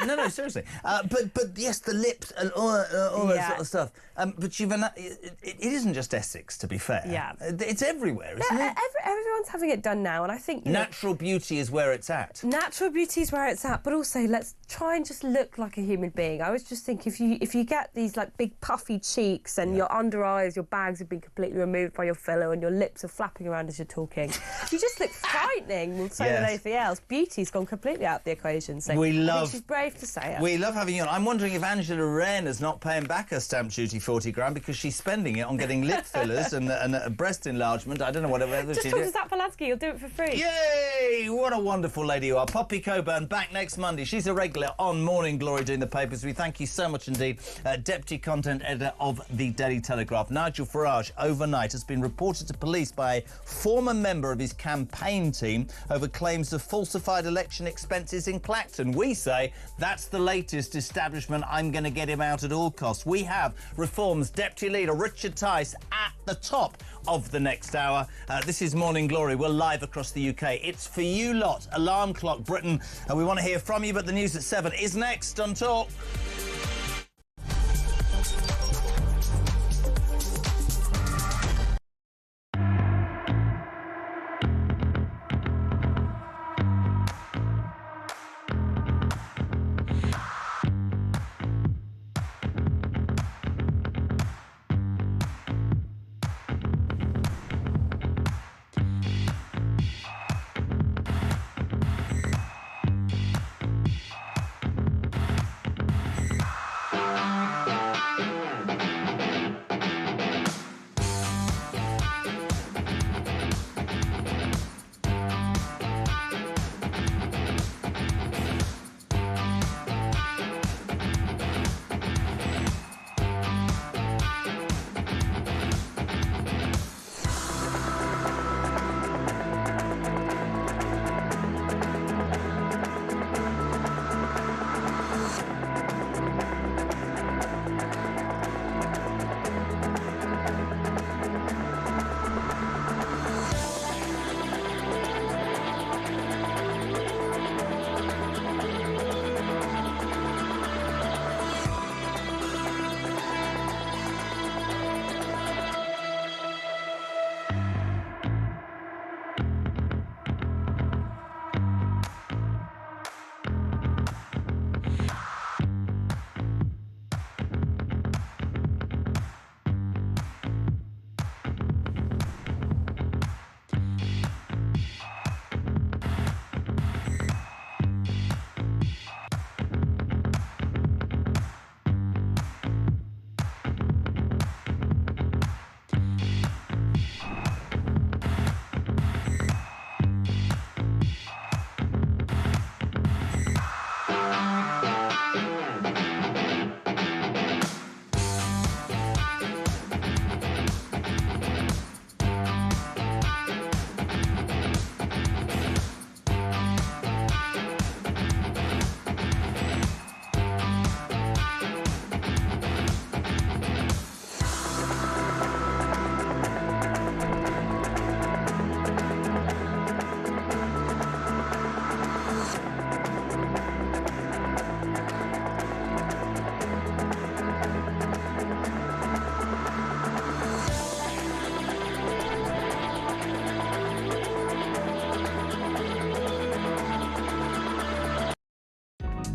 No, seriously. But yes, the lips and all that sort of stuff. But it isn't just Essex, to be fair. Yeah. It's everywhere, isn't it? Everyone's having it done now, and I think... Natural beauty is where it's at. Natural beauty is where it's at, but also let's try and just look like a human being. I was just thinking, if you get these like big puffy cheeks and your under eyes, your bags have been completely removed by your filler and your lips are flapping around as you're talking, you just look frightening more so than anything else. Beauty's gone completely out the equation. So I think she's brave to say it. We love having you on. I'm wondering if Angela Rayner's not paying back her stamp duty 40 grand because she's spending it on getting lip fillers and breast enlargement. I don't know whatever just she talk did. to Zach Polanski, you'll do it for free. Yay! What a wonderful lady you are. Poppy Coburn back next Monday. She's a regular on Morning Glory doing the papers. We thank you so much indeed. Deputy Content Editor of the Daily Telegraph. Nigel Farage, overnight, has been reported to police by a former member of his campaign team over claims of falsified election expenses in Clacton. We say that's the latest establishment. I'm going to get him out at all costs. We have Reform's Deputy Leader Richard Tice at the top of the next hour. This is Morning Glory. We're live across the UK. It's for you lot. Alarm Clock Britain. We want to hear from you, but the news at 7 is next on Talk.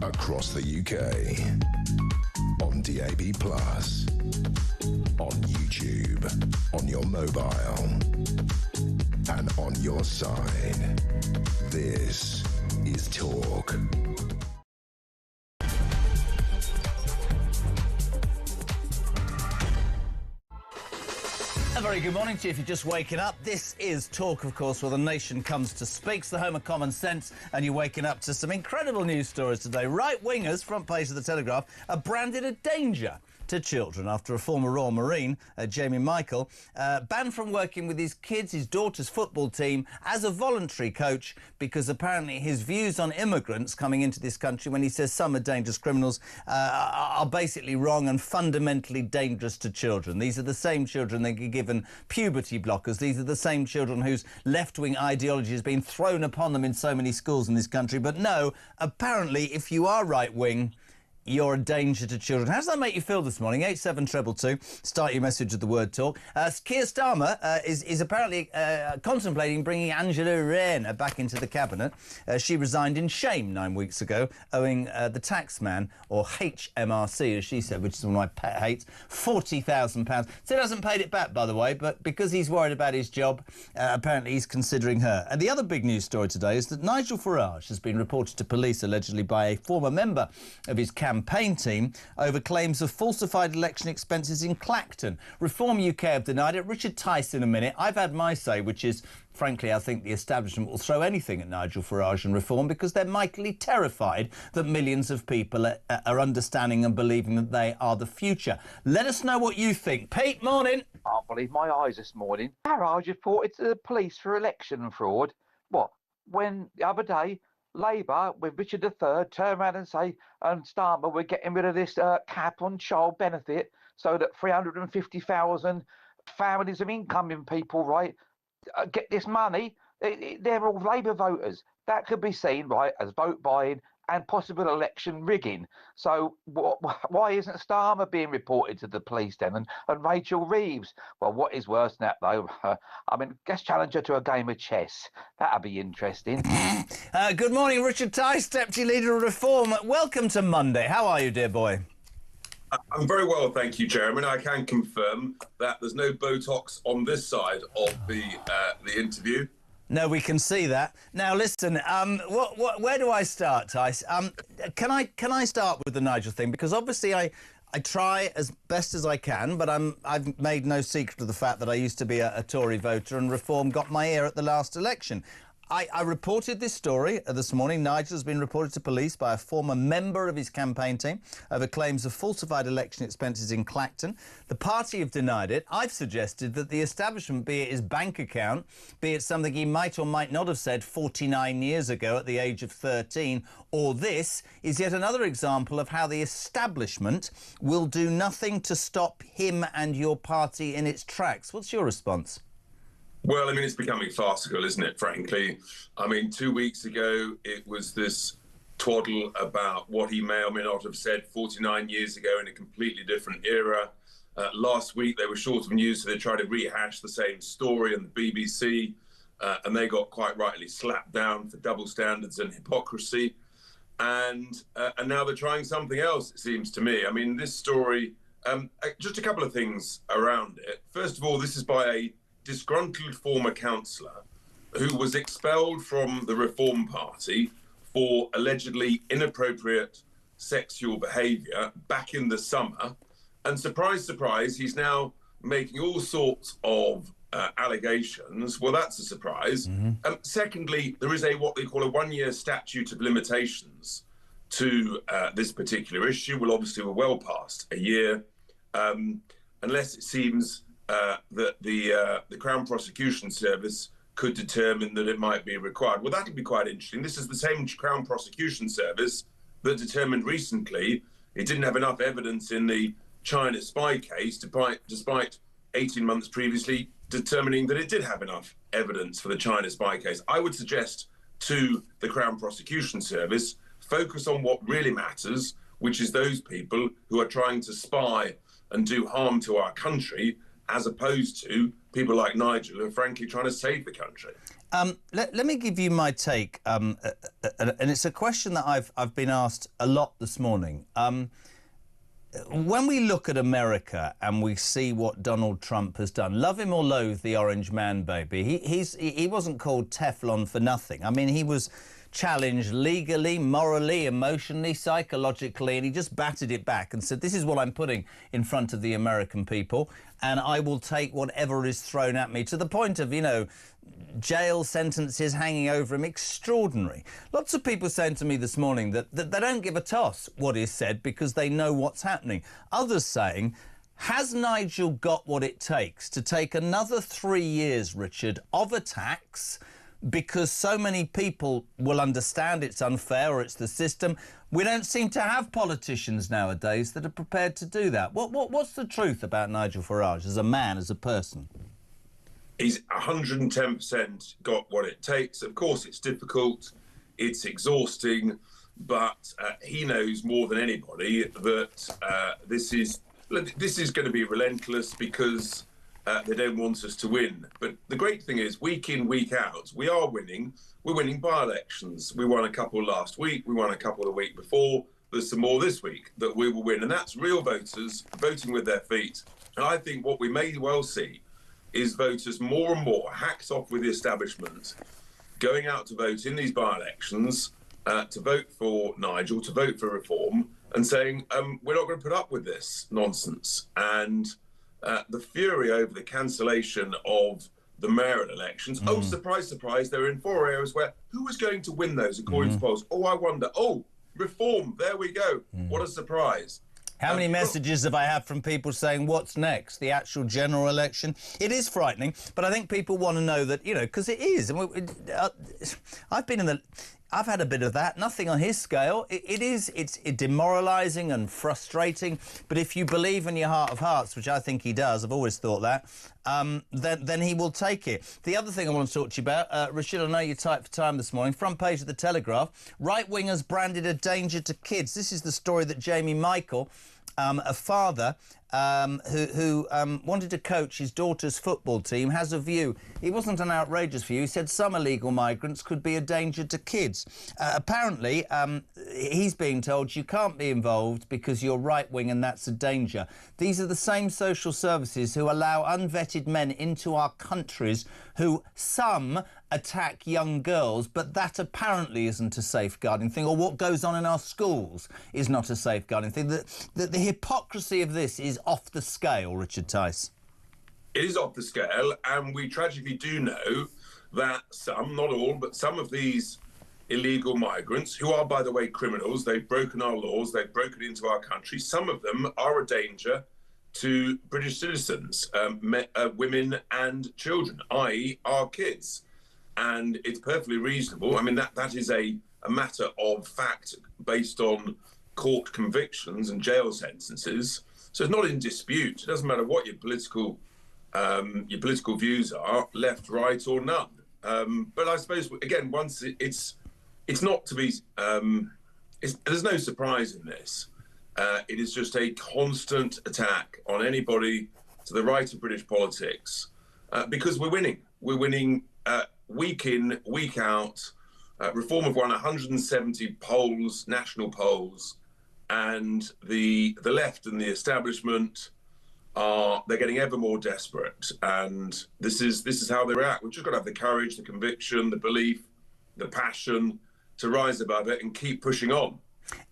Across the UK, on DAB+, on YouTube, on your mobile, and on your side. This is Talk. Very good morning to you if you're just waking up. This is Talk, of course, where the nation comes to speak. It's the home of common sense, and you're waking up to some incredible news stories today. Right-wingers, front page of the Telegraph, are branded a danger to children after a former Royal Marine, Jamie Michael, banned from working with his kids, his daughter's football team, as a voluntary coach because apparently his views on immigrants coming into this country, when he says some are dangerous criminals, are basically wrong and fundamentally dangerous to children. These are the same children that get given puberty blockers. These are the same children whose left-wing ideology has been thrown upon them in so many schools in this country. But no, apparently, if you are right-wing, you're a danger to children. How does that make you feel this morning? 87222. Start your message with the word talk. Keir Starmer is apparently contemplating bringing Angela Rayner back into the cabinet. She resigned in shame 9 weeks ago, owing the taxman, or HMRC, as she said, which is one of my pet hates, £40,000. Still hasn't paid it back, by the way, but because he's worried about his job, apparently he's considering her. And the other big news story today is that Nigel Farage has been reported to police, allegedly by a former member of his campaign team, over claims of falsified election expenses in Clacton. Reform UK have denied it. Richard Tice in a minute. I've had my say, which is, frankly, I think the establishment will throw anything at Nigel Farage and Reform because they're mightily terrified that millions of people are understanding and believing that they are the future. Let us know what you think. Pete, morning. I can't believe my eyes this morning. Farage reported to the police for election fraud. What? When the other day, Labour, with Richard III, turn around and say, and Starmer, we're getting rid of this cap on child benefit so that 350,000 families of incoming people, right, get this money. They're all Labour voters. That could be seen, right, as vote buying and possible election rigging. So why isn't Starmer being reported to the police then, and Rachel Reeves? Well, what is worse than that, though? I mean, guest challenger to a game of chess. That'd be interesting. Good morning, Richard Tice, Deputy Leader of Reform. Welcome to Monday. How are you, dear boy? I'm very well, thank you, Chairman. I can confirm that there's no Botox on this side of the interview. No, we can see that. Now, listen, where do I start, Tice? Can I start with the Nigel thing? Because obviously I try as best as I can, but I've made no secret of the fact that I used to be a Tory voter, and Reform got my ear at the last election. I reported this story this morning. Nigel has been reported to police by a former member of his campaign team over claims of falsified election expenses in Clacton. The party have denied it. I've suggested that the establishment, be it his bank account, be it something he might or might not have said 49 years ago at the age of 13, or this, is yet another example of how the establishment will do nothing to stop him and your party in its tracks. What's your response? Well, I mean, it's becoming farcical, isn't it, frankly? I mean, 2 weeks ago, it was this twaddle about what he may or may not have said 49 years ago in a completely different era. Last week, they were short of news, so they tried to rehash the same story on the BBC, and they got quite rightly slapped down for double standards and hypocrisy. And now they're trying something else, it seems to me. I mean, this story, just a couple of things around it. First of all, this is by a disgruntled former councillor who was expelled from the Reform Party for allegedly inappropriate sexual behaviour back in the summer. And surprise, surprise, he's now making all sorts of allegations. Well, that's a surprise. Secondly, there is what they call a one-year statute of limitations to this particular issue. Well, obviously, we're well past a year, unless it seems that the Crown Prosecution Service could determine that it might be required. Well, that could be quite interesting. This is the same Crown Prosecution Service that determined recently it didn't have enough evidence in the China spy case, despite 18 months previously determining that it did have enough evidence for the China spy case. I would suggest to the Crown Prosecution Service, focus on what really matters, which is those people who are trying to spy and do harm to our country, as opposed to people like Nigel who are frankly trying to save the country. Let me give you my take, and it's a question that I've been asked a lot this morning. When we look at America and we see what Donald Trump has done, love him or loathe the orange man, baby, he wasn't called Teflon for nothing. I mean, he was challenge legally, morally, emotionally, psychologically, and he just batted it back and said, this is what I'm putting in front of the American people, and I will take whatever is thrown at me, to the point of, you know, jail sentences hanging over him. Extraordinary. Lots of people saying to me this morning that they don't give a toss what is said because they know what's happening. Others saying, has Nigel got what it takes to take another 3 years, Richard, of attacks, because so many people will understand it's unfair or it's the system? We don't seem to have politicians nowadays that are prepared to do that. What's the truth about Nigel Farage as a man, as a person? He's 110% got what it takes. Of course, it's difficult, it's exhausting, but he knows more than anybody that this is going to be relentless because they don't want us to win. But the great thing is, week in, week out, we are winning. We're winning by-elections. We won a couple last week. We won a couple the week before. There's some more this week that we will win. And that's real voters voting with their feet. And I think what we may well see is voters more and more hacked off with the establishment, going out to vote in these by-elections, to vote for Nigel, to vote for reform, and saying, we're not going to put up with this nonsense. And the fury over the cancellation of the mayoral elections, oh, surprise, surprise, they're in 4 areas where who was going to win those according to polls? Oh, I wonder. Oh, reform, there we go. What a surprise. How many messages have I had from people saying, what's next? The actual general election? It is frightening, but I think people want to know that, you know, because it is. And I've had a bit of that, nothing on his scale. It's demoralising and frustrating, but if you believe in your heart of hearts, which I think he does, I've always thought that, then he will take it. The other thing I want to talk to you about, Richard, I know you're tight for time this morning, front page of the Telegraph, right-wingers branded a danger to kids. This is the story that Jamie Michael, a father who wanted to coach his daughter's football team, has a view. It wasn't an outrageous view. He said some illegal migrants could be a danger to kids. Apparently, he's being told you can't be involved because you're right-wing and that's a danger. These are the same social services who allow unvetted men into our countries who some attack young girls, but that apparently isn't a safeguarding thing, or what goes on in our schools is not a safeguarding thing. The hypocrisy of this is off the scale, Richard Tice. It is off the scale, and we tragically do know that some, not all, but some of these illegal migrants, who are, by the way, criminals, they've broken our laws, they've broken into our country, some of them are a danger to British citizens, women and children, i.e. our kids. And it's perfectly reasonable. I mean, that is a matter of fact based on court convictions and jail sentences. So it's not in dispute. It doesn't matter what your political views are, left, right, or none. But I suppose, again, once it's not to be, there's no surprise in this. It is just a constant attack on anybody to the right of British politics because we're winning. We're winning week in, week out. Reform have won 170 polls, national polls, and the left and the establishment they're getting ever more desperate. And this is how they react. We've just got to have the courage, the conviction, the belief, the passion to rise above it and keep pushing on.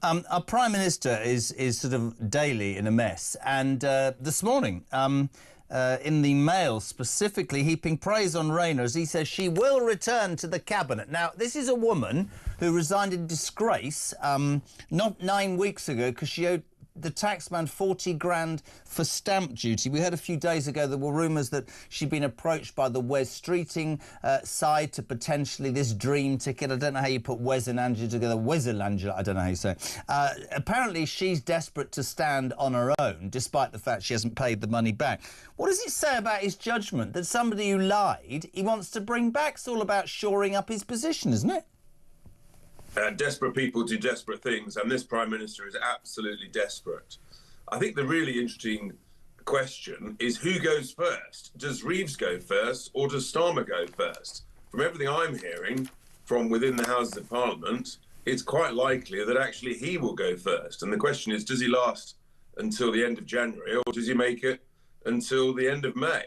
Our Prime Minister is sort of daily in a mess, and this morning in the Mail specifically heaping praise on Rayner as he says she will return to the Cabinet. Now, this is a woman who resigned in disgrace not 9 weeks ago because she owed the taxman 40 grand for stamp duty. We heard a few days ago there were rumours that she'd been approached by the Wes Streeting side to potentially this dream ticket. I don't know how you put Wes and Angela together. Wes and Angela, I don't know how you say it. Apparently she's desperate to stand on her own, despite the fact she hasn't paid the money back. What does it say about his judgment that somebody who lied he wants to bring back? It's all about shoring up his position, isn't it? Desperate people do desperate things, and this Prime Minister is absolutely desperate. I think the really interesting question is who goes first? Does Reeves go first, or does Starmer go first? From everything I'm hearing from within the Houses of Parliament, it's quite likely that actually he will go first. And the question is, does he last until the end of January, or does he make it until the end of May?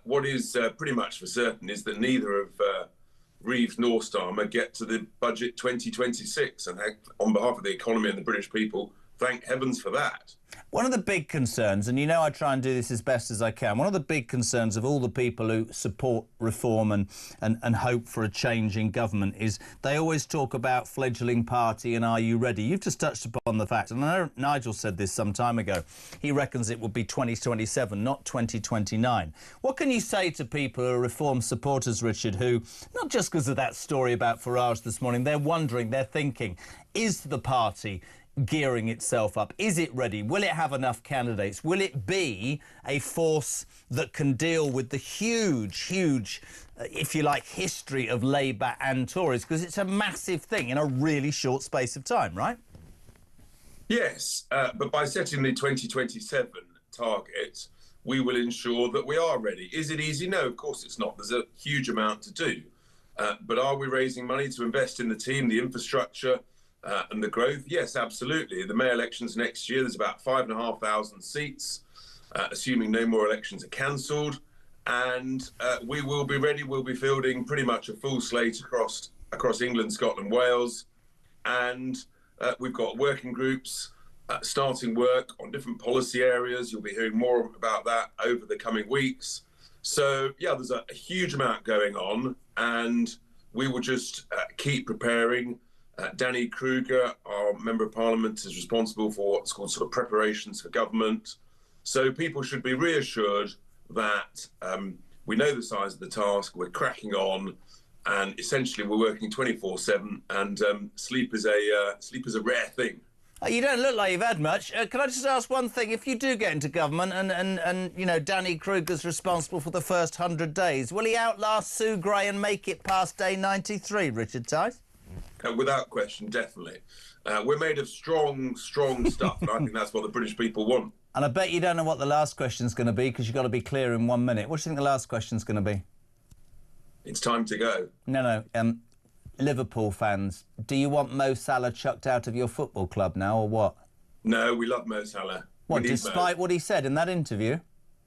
What is pretty much for certain is that neither Reeves Northstarmer get to the budget 2026. And on behalf of the economy and the British people, thank heavens for that. One of the big concerns, and you know I try and do this as best as I can, one of the big concerns of all the people who support reform and hope for a change in government is they always talk about fledgling party and are you ready? You've just touched upon the fact, and I know Nigel said this some time ago, he reckons it would be 2027, not 2029. What can you say to people who are reform supporters, Richard, who, not just because of that story about Farage this morning, they're wondering, they're thinking, is the party gearing itself up? Is it ready? Will it have enough candidates? Will it be a force that can deal with the huge, if you like, history of Labour and Tories? Because it's a massive thing in a really short space of time, right? Yes, but by setting the 2027 target, we will ensure that we are ready. Is it easy? No, of course it's not. There's a huge amount to do. But are we raising money to invest in the team, the infrastructure, and the growth? Yes, absolutely. The mayor elections next year, there's about 5,500 seats, assuming no more elections are cancelled. And we will be ready. We'll be fielding pretty much a full slate across England, Scotland, Wales. And we've got working groups starting work on different policy areas. You'll be hearing more about that over the coming weeks. So, yeah, there's a huge amount going on. And we will just keep preparing. Danny Kruger, our Member of Parliament, is responsible for what's called sort of preparations for government. So people should be reassured that we know the size of the task, we're cracking on, and essentially we're working 24/7. And sleep is a rare thing. You don't look like you've had much. Can I just ask one thing? If you do get into government and you know, Danny Kruger's responsible for the first 100 days, will he outlast Sue Gray and make it past day 93, Richard Tice? Without question, definitely. We're made of strong stuff, and I think that's what the British people want. And I bet you don't know what the last question's going to be, because you've got to be clear in 1 minute. What do you think the last question's going to be? It's time to go. No. Liverpool fans, do you want Mo Salah chucked out of your football club now, or what? No, we love Mo Salah. What, despite what he said in that interview?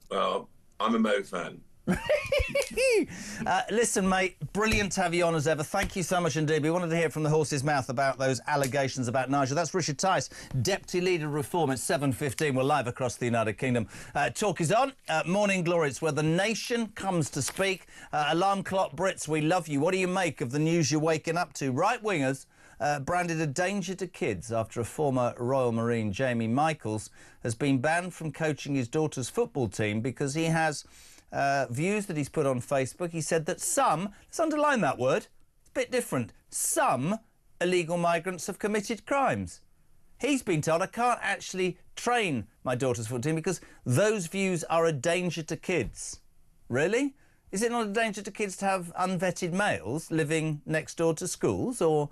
Well, I'm a Mo fan. Listen, mate, brilliant to have you on as ever. Thank you so much indeed. We wanted to hear from the horse's mouth about those allegations about Nigel. That's Richard Tice, Deputy Leader of Reform at 7:15. We're live across the United Kingdom. Talk is on. Morning Glory. It's where the nation comes to speak. Alarm clock Brits, we love you. What do you make of the news you're waking up to? Right-wingers branded a danger to kids after a former Royal Marine, Jamie Michaels, has been banned from coaching his daughter's football team because he has views that he's put on Facebook. He said that some, let's underline that word, it's a bit different, some illegal migrants have committed crimes. He's been told, I can't actually train my daughter's football team because those views are a danger to kids. Really? Is it not a danger to kids to have unvetted males living next door to schools, or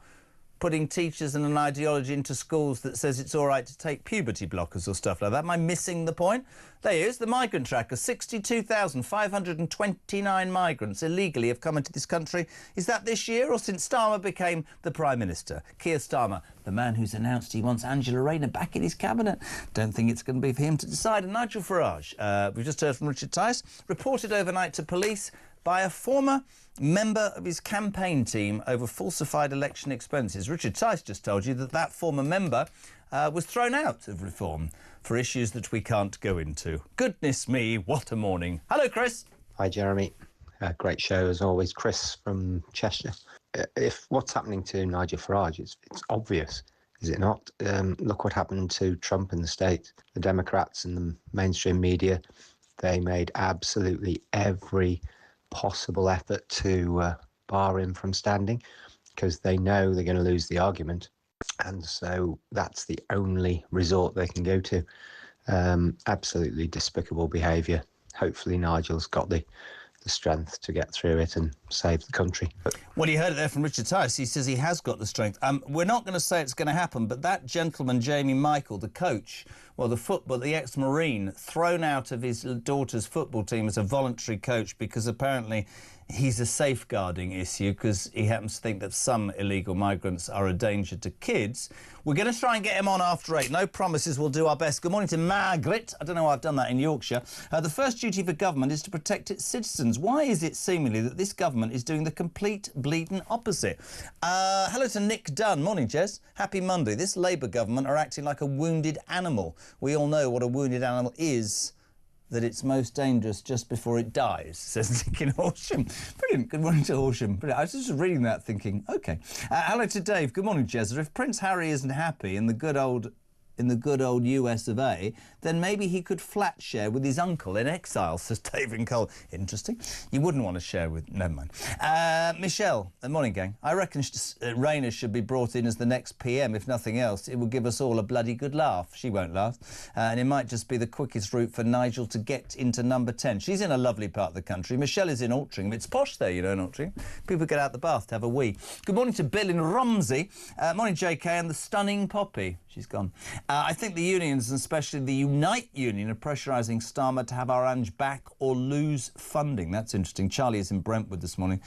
putting teachers and an ideology into schools that says it's all right to take puberty blockers or stuff like that? Am I missing the point? There he is, the migrant tracker. 62,529 migrants illegally have come into this country. Is that this year or since Starmer became the Prime Minister? Keir Starmer, the man who's announced he wants Angela Rayner back in his cabinet. Don't think it's going to be for him to decide. And Nigel Farage, we've just heard from Richard Tice, reported overnight to police by a former member of his campaign team over falsified election expenses. Richard Tice just told you that that former member was thrown out of Reform for issues that we can't go into. Goodness me, what a morning. Hello, Chris. Hi, Jeremy. Great show, as always. Chris from Cheshire. If what's happening to Nigel Farage, it's obvious, is it not? Look what happened to Trump in the States. The Democrats and the mainstream media, they made absolutely every possible effort to bar him from standing because they know they're going to lose the argument, and so that's the only resort they can go to. Absolutely despicable behaviour. Hopefully Nigel's got the strength to get through it and save the country. Well, you heard it there from Richard Tice. He says he has got the strength. We're not going to say it's going to happen, but that gentleman, Jamie Michael, the coach, well, the ex-Marine, thrown out of his daughter's football team as a voluntary coach because apparently he's a safeguarding issue because he happens to think that some illegal migrants are a danger to kids. We're going to try and get him on after 8. No promises, we'll do our best. Good morning to Margaret. I don't know why I've done that in Yorkshire. The first duty for government is to protect its citizens. Why is it seemingly that this government is doing the complete bleeding opposite? Hello to Nick Dunn. Morning, Jez. Happy Monday. This Labour government are acting like a wounded animal. We all know what a wounded animal is, that it's most dangerous just before it dies, says Nick in Horsham. Brilliant. Good morning to Horsham. Brilliant. I was just reading that thinking, OK. Hello to Dave. Good morning, Jezza. If Prince Harry isn't happy in the good old US of A, then maybe he could flat share with his uncle in exile, says Dave in Cole. Interesting. You wouldn't want to share with... Never mind. Michelle. Morning, gang. I reckon Rayner should be brought in as the next PM, if nothing else. It will give us all a bloody good laugh. She won't laugh. And it might just be the quickest route for Nigel to get into number 10. She's in a lovely part of the country. Michelle is in Altrincham. It's posh there, you know, in Altrincham. People get out the bath to have a wee. Good morning to Bill in Romsey. Morning, JK, and the stunning Poppy. She's gone. I think the unions, and especially the Unite Union, are pressurising Starmer to have Orange back or lose funding. That's interesting. Charlie is in Brentwood this morning.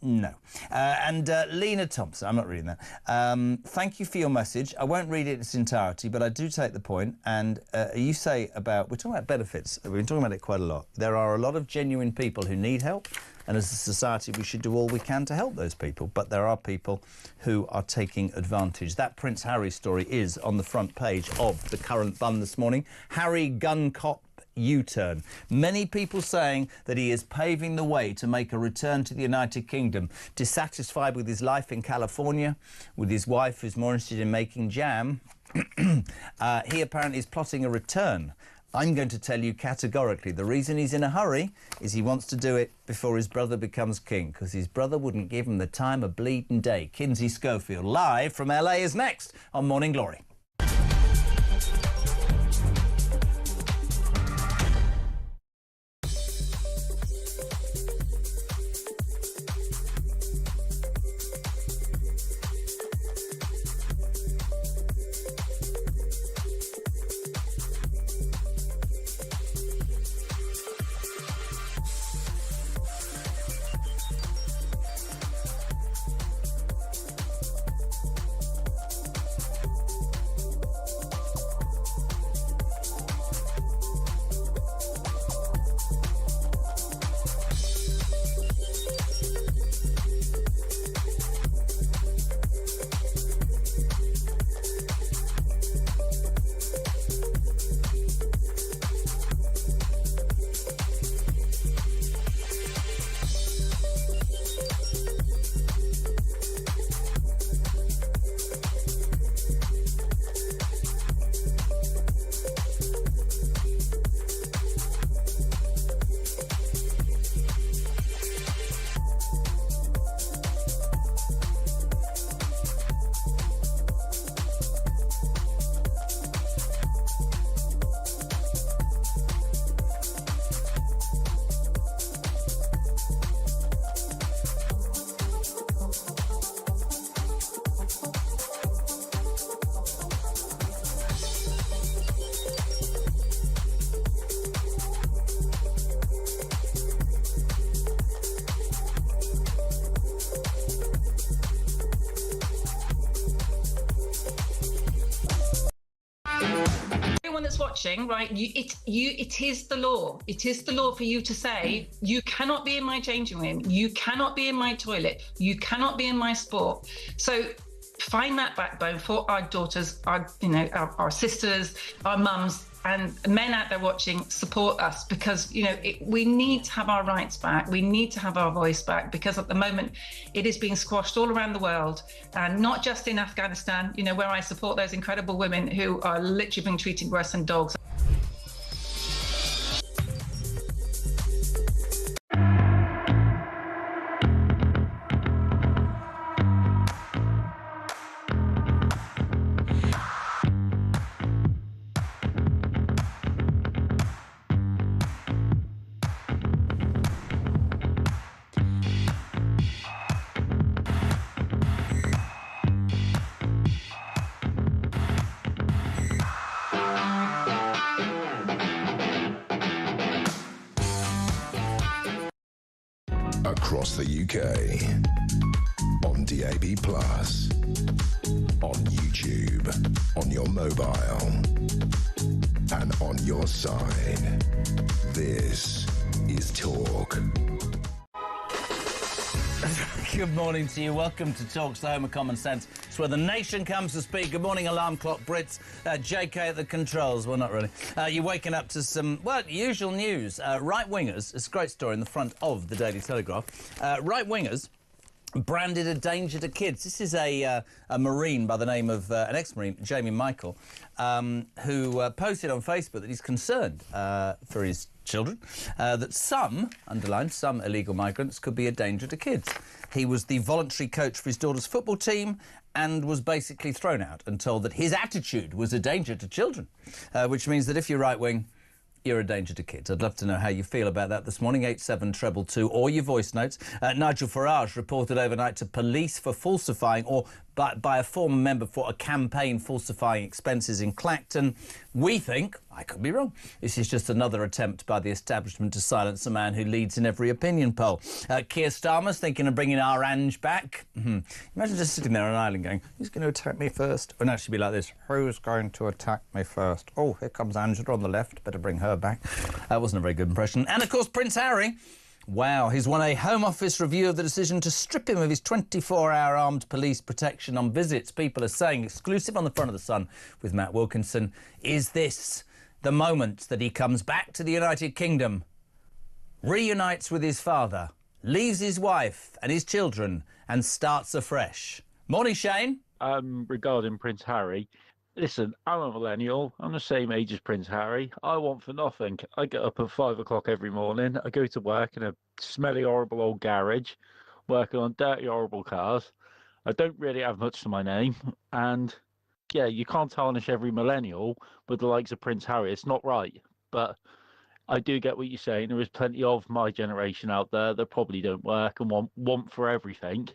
No. And Lena Thompson, I'm not reading that. Thank you for your message. I won't read it in its entirety, but I do take the point. And you say about, we're talking about benefits. We've been talking about it quite a lot. There are a lot of genuine people who need help. And as a society, we should do all we can to help those people. But there are people who are taking advantage. That Prince Harry story is on the front page of the Current Bun this morning. Harry gun cop U-turn. Many people saying that he is paving the way to make a return to the United Kingdom. Dissatisfied with his life in California, with his wife who's more interested in making jam, he apparently is plotting a return. I'm going to tell you categorically the reason he's in a hurry is he wants to do it before his brother becomes king, because his brother wouldn't give him the time of bleeding day. Kinsey Schofield, live from LA, is next on Morning Glory. That's watching, right? It is the law. It is the law for you to say you cannot be in my changing room, you cannot be in my toilet, you cannot be in my sport. So find that backbone for our daughters, our sisters, our mums, and men out there watching. Support us, because we need to have our rights back. We need to have our voice back, because at the moment it is being squashed all around the world, and not just in Afghanistan, where I support those incredible women who are literally being treated worse than dogs. across the UK. On DAB+, on YouTube, on your mobile, and on your side. This is Talk. Good morning to you. Welcome to Talk's the home of common sense. It's where the nation comes to speak. Good morning, alarm clock Brits. JK at the controls. Well, not really. You're waking up to some, well, usual news. Right-wingers, it's a great story in the front of the Daily Telegraph. Right-wingers branded a danger to kids. This is a Marine by the name of, an ex-Marine, Jamie Michael, who posted on Facebook that he's concerned for his children, that some, underlined, some illegal migrants could be a danger to kids. He was the voluntary coach for his daughter's football team and was basically thrown out and told that his attitude was a danger to children, which means that if you're right-wing, you're a danger to kids. I'd love to know how you feel about that this morning, 87222, or your voice notes. Nigel Farage reported overnight to police for falsifying, or by a former member for a campaign falsifying expenses in Clacton. We think, I could be wrong, this is just another attempt by the establishment to silence a man who leads in every opinion poll. Keir Starmer's thinking of bringing our Ange back. Imagine just sitting there on an island going, who's going to attack me first? Or no, it should be like this, who's going to attack me first? Oh, here comes Angela on the left, better bring her back. That wasn't a very good impression. And of course, Prince Harry. Wow, he's won a Home Office review of the decision to strip him of his 24-hour armed police protection on visits. People are saying, exclusive on the front of the Sun with Matt Wilkinson, is this the moment that he comes back to the United Kingdom, reunites with his father, leaves his wife and his children and starts afresh? Morning, Shane. Regarding Prince Harry, listen, I'm a millennial. I'm the same age as Prince Harry. I want for nothing. I get up at 5 o'clock every morning. I go to work in a smelly, horrible old garage, working on dirty, horrible cars. I don't really have much to my name. And, yeah, you can't tarnish every millennial with the likes of Prince Harry. It's not right. But I do get what you're saying. There is plenty of my generation out there that probably don't work and want for everything,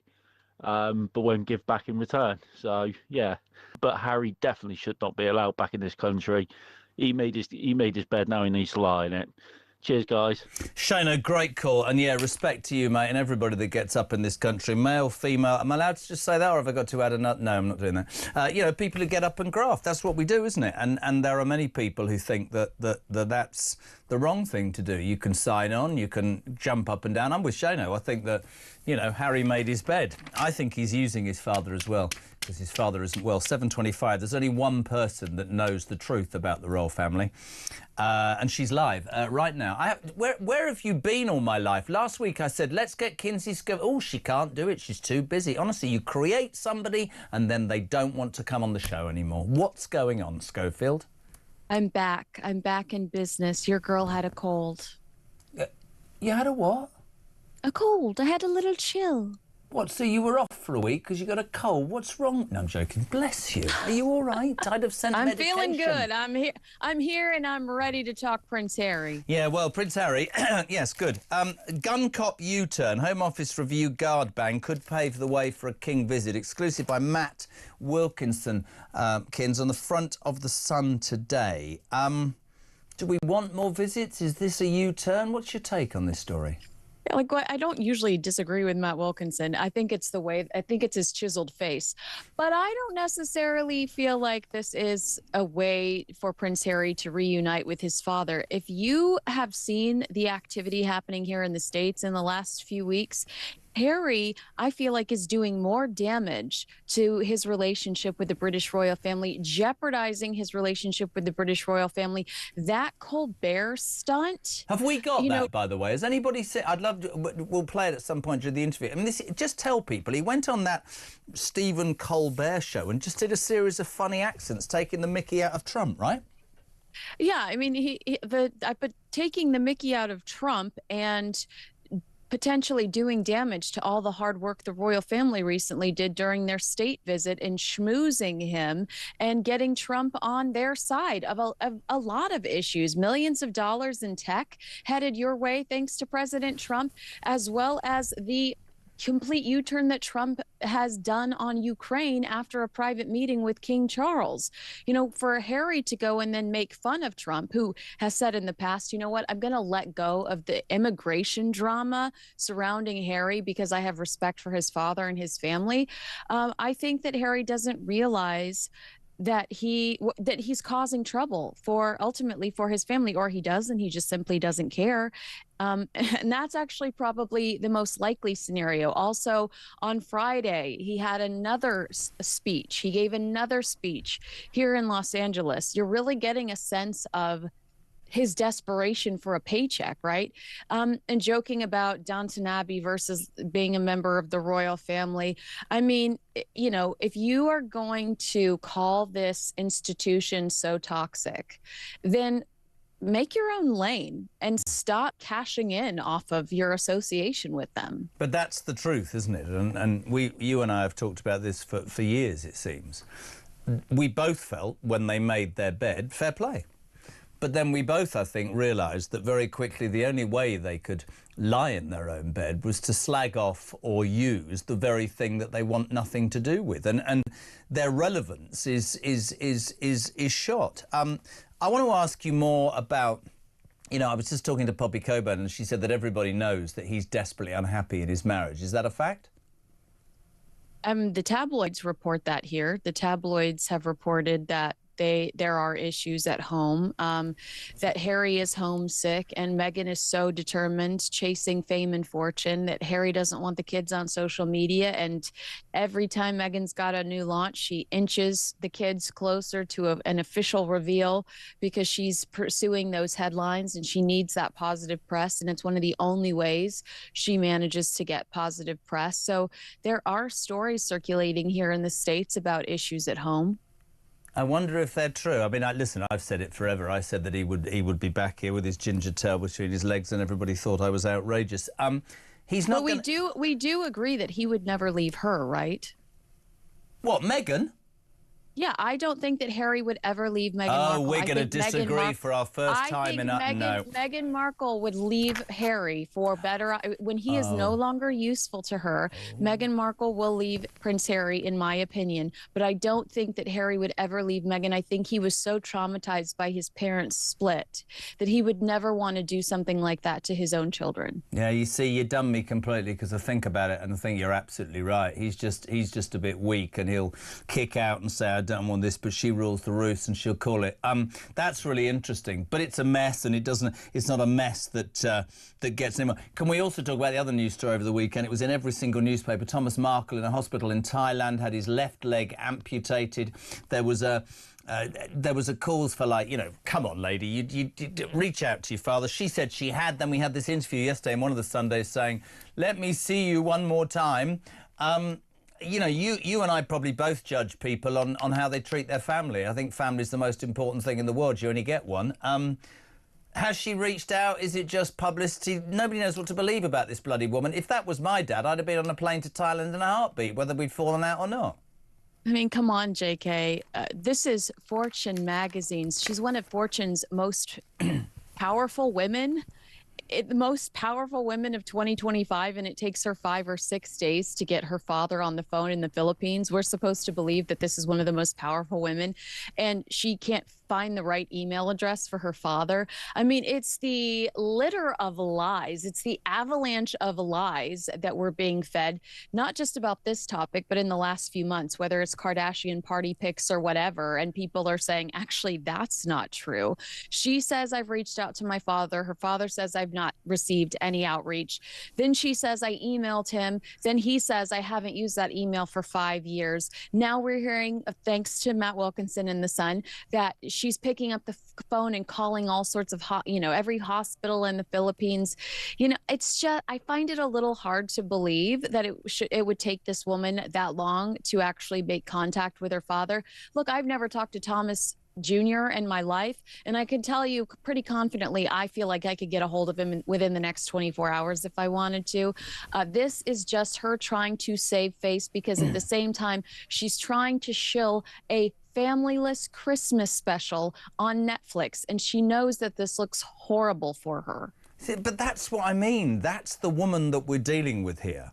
but won't give back in return. So, yeah. But Harry definitely should not be allowed back in this country. He made his bed, now he needs to lie in it. Cheers, guys. Shane, a great call. And, yeah, respect to you, mate, and everybody that gets up in this country, male, female. Am I allowed to just say that, or have I got to add another? No, I'm not doing that. People who get up and graft, that's what we do, isn't it? And there are many people who think that's the wrong thing to do. You can sign on, you can jump up and down. I'm with Shano. I think that, Harry made his bed. I think he's using his father as well, because his father isn't well. 7:25. There's only one person that knows the truth about the royal family, and she's live right now. Where have you been all my life? Last week I said, let's get Kinsey Schofield. Oh, she can't do it. She's too busy. Honestly, you create somebody and then they don't want to come on the show anymore. What's going on, Schofield? I'm back. I'm back in business. Your girl had a cold. You had a what? A cold. I had a little chill. What, so you were off for a week because you got a cold? What's wrong? No, I'm joking. Bless you. Are you all right? I'd have sent medication. I'm feeling good. I'm here and I'm ready to talk Prince Harry. Yeah, well, Prince Harry, yes, good. Gun cop U-turn, Home Office review guard ban could pave the way for a King visit. Exclusive by Matt Wilkinson, Kins, on the front of the Sun today. Do we want more visits? Is this a U-turn? What's your take on this story? I don't usually disagree with Matt Wilkinson. I think it's his chiseled face. But I don't necessarily feel like this is a way for Prince Harry to reunite with his father. If you have seen the activity happening here in the States in the last few weeks, Harry, I feel like, is doing more damage to his relationship with the British royal family, jeopardizing his relationship with the British royal family. That Colbert stunt. Have we got that, by the way? Has anybody said? I'd love to. We'll play it at some point during the interview. I mean, just tell people he went on that Stephen Colbert show and just did a series of funny accents, taking the mickey out of Trump, right? Yeah, I mean, but taking the mickey out of Trump and potentially doing damage to all the hard work the royal family recently did during their state visit and schmoozing him and getting Trump on their side of a lot of issues. Millions of dollars in tech headed your way thanks to President Trump, as well as the complete U-turn that Trump has done on Ukraine after a private meeting with King Charles. You know, for Harry to go and then make fun of Trump, who has said in the past, you know what, I'm going to let go of the immigration drama surrounding Harry because I have respect for his father and his family. I think that Harry doesn't realize that he's causing trouble ultimately for his family, or he does, and he just simply doesn't care. And that's actually probably the most likely scenario. Also, on Friday, he had another speech. He gave another speech here in Los Angeles. You're really getting a sense of his desperation for a paycheck, right? And joking about Downton Abbey versus being a member of the royal family. I mean, you know, if you are going to call this institution so toxic, then make your own lane and stop cashing in off of your association with them. But that's the truth, isn't it? And you and I have talked about this for years, it seems. We both felt when they made their bed, fair play. But then we both, I think, realised that very quickly the only way they could lie in their own bed was to slag off or use the very thing that they want nothing to do with. And their relevance is shot. I want to ask you more about, you know, I was just talking to Poppy Coburn and she said that everybody knows that he's desperately unhappy in his marriage. Is that a fact? The tabloids report that here. The tabloids have reported that there are issues at home, that Harry is homesick and Meghan is so determined chasing fame and fortune that Harry doesn't want the kids on social media. And every time Meghan's got a new launch, she inches the kids closer to an official reveal because she's pursuing those headlines and she needs that positive press. And it's one of the only ways she manages to get positive press. So there are stories circulating here in the States about issues at home. I wonder if they're true. I mean, listen, I've said it forever. I said that he would be back here with his ginger tail between his legs, and everybody thought I was outrageous. He's not. But we do agree that he would never leave her, right? What, Meghan? Yeah, I don't think that Harry would ever leave Meghan Markle. We're going to disagree for our first time in Meghan Markle would leave Harry for better. When he is no longer useful to her, Meghan Markle will leave Prince Harry, in my opinion. But I don't think that Harry would ever leave Meghan. I think he was so traumatized by his parents' split that he would never want to do something like that to his own children. Yeah, you see, you done me completely because I think about it and I think you're absolutely right. He's just a bit weak and he'll kick out and say, I don't want this, but she rules the roost, and she'll call it. That's really interesting, but it's a mess, and it's not a mess that gets anyone. Can we also talk about the other news story over the weekend? It was in every single newspaper. Thomas Markle in a hospital in Thailand had his left leg amputated. There was a cause for, like, you know, come on, lady, you reach out to your father. She said she had. Then we had this interview yesterday in one of the Sundays saying, let me see you one more time. You know, you and I probably both judge people on how they treat their family. I think family's the most important thing in the world. You only get one. Has she reached out? Is it just publicity? Nobody knows what to believe about this bloody woman. If that was my dad, I'd have been on a plane to Thailand in a heartbeat, whether we'd fallen out or not. I mean, come on, JK. This is Fortune magazines. She's one of Fortune's most powerful women. The most powerful women of 2025, and it takes her 5 or 6 days to get her father on the phone in the Philippines. We're supposed to believe that this is one of the most powerful women, and she can't find the right email address for her father. I mean, it's the litter of lies. It's the avalanche of lies that we're being fed, not just about this topic, but in the last few months, whether it's Kardashian party pics or whatever. And people are saying, actually, that's not true. She says, I've reached out to my father. Her father says, I've not received any outreach. Then she says, I emailed him. Then he says, I haven't used that email for 5 years. Now we're hearing, thanks to Matt Wilkinson in The Sun, that she's picking up the phone and calling all sorts of, every hospital in the Philippines. You know, it's just, I find it a little hard to believe that it would take this woman that long to actually make contact with her father. Look, I've never talked to Thomas Jr. in my life, and I can tell you pretty confidently, I feel like I could get a hold of him within the next 24 hours if I wanted to. This is just her trying to save face, because at the same time, she's trying to shill a familyless Christmas special on Netflix, and she knows that this looks horrible for her. See, but that's what I mean. That's the woman that we're dealing with here.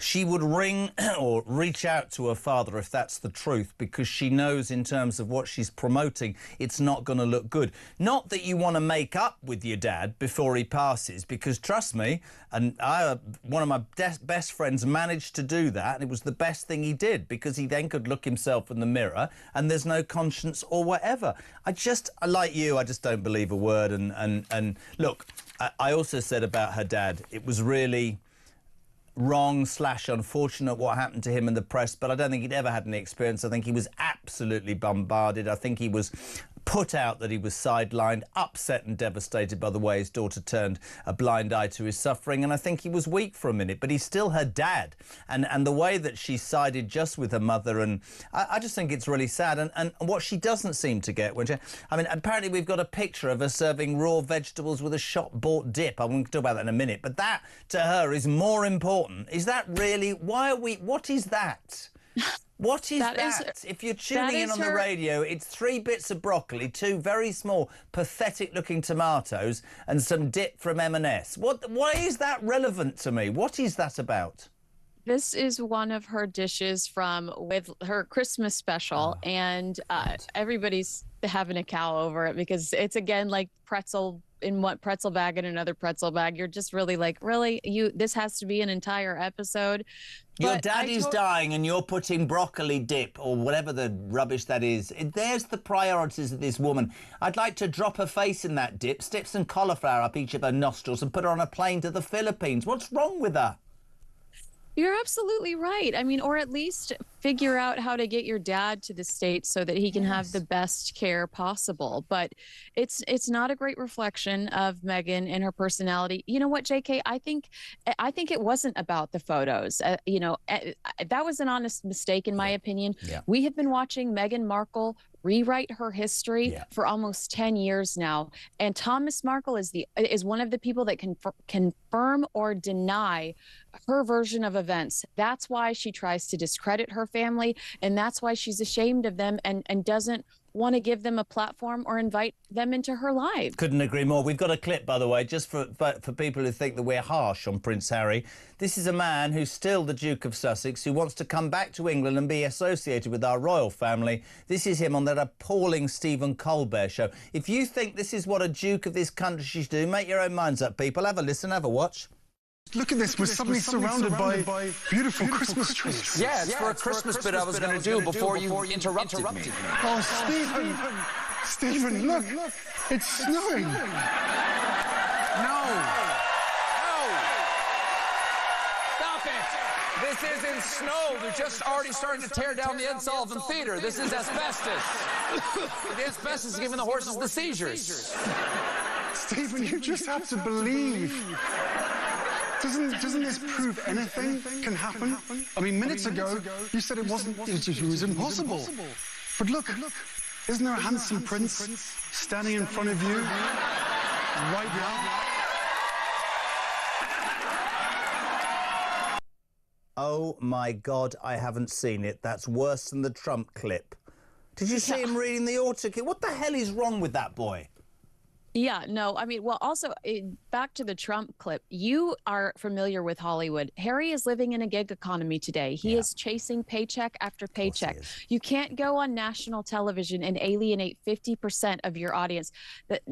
she would ring or reach out to her father if that's the truth, because she knows in terms of what she's promoting, it's not going to look good. Not that you want to make up with your dad before he passes, because trust me, and one of my best friends managed to do that, and it was the best thing he did, because he then could look himself in the mirror and there's no conscience or whatever. Like you, I just don't believe a word. And look, I also said about her dad, it was really wrong / unfortunate what happened to him in the press, but I don't think he'd ever had any experience. I think he was absolutely bombarded. I think he was put out, that he was sidelined, upset and devastated by the way his daughter turned a blind eye to his suffering, and I think he was weak for a minute, but he's still her dad, and the way that she sided just with her mother, and I just think it's really sad. And what she doesn't seem to get, apparently we've got a picture of her serving raw vegetables with a shop-bought dip. I won't talk about that in a minute, but that to her is more important. Is that really, what is that? What is that? If you're tuning in on the radio, it's 3 bits of broccoli, 2 very small, pathetic-looking tomatoes, and some dip from M&S. Why is that relevant to me? What is that about? This is one of her dishes with her Christmas special, and everybody's having a cow over it, because it's, again, like pretzel in one pretzel bag and another pretzel bag. You're just really like, really? This has to be an entire episode? Your daddy's dying and you're putting broccoli dip or whatever the rubbish that is. There's the priorities of this woman. I'd like to drop her face in that dip, stick some cauliflower up each of her nostrils and put her on a plane to the Philippines. What's wrong with her? You're absolutely right. I mean, or at least figure out how to get your dad to the States so that he can have the best care possible. But it's not a great reflection of Meghan and her personality. You know what, JK? I think it wasn't about the photos. That was an honest mistake, in my opinion. Yeah. We have been watching Meghan Markle rewrite her history for almost 10 years now, and Thomas Markle is one of the people that can confirm or deny her version of events. That's why she tries to discredit her family, and that's why she's ashamed of them and doesn't want to give them a platform or invite them into her life. Couldn't agree more. We've got a clip, by the way, just for people who think that we're harsh on Prince Harry. This is a man who's still the Duke of Sussex, who wants to come back to England and be associated with our royal family. This is him on that appalling Stephen Colbert show. If you think this is what a Duke of this country should do, make your own minds up, people. Have a listen, have a watch. Look at this, we're suddenly surrounded by beautiful Christmas trees. Yeah, it's for a Christmas bit I was going to do before you interrupted me. Oh, Stephen, look, it's snowing. No. Stop it. This isn't snow. They're just already starting to tear down the Ed Sullivan Theater. This is asbestos. The asbestos is giving the horses the seizures. Stephen, you just have to believe. Doesn't this prove anything can happen? I mean, minutes ago, you said it was impossible. But look, isn't there a handsome prince standing in front of you right now? Oh, my God, I haven't seen it. That's worse than the Trump clip. Did you see him reading the autocue? What the hell is wrong with that boy? Yeah, no, I mean, well, also, back to the Trump clip, you are familiar with Hollywood. Harry is living in a gig economy today. He is chasing paycheck after paycheck. You can't go on national television and alienate 50% of your audience.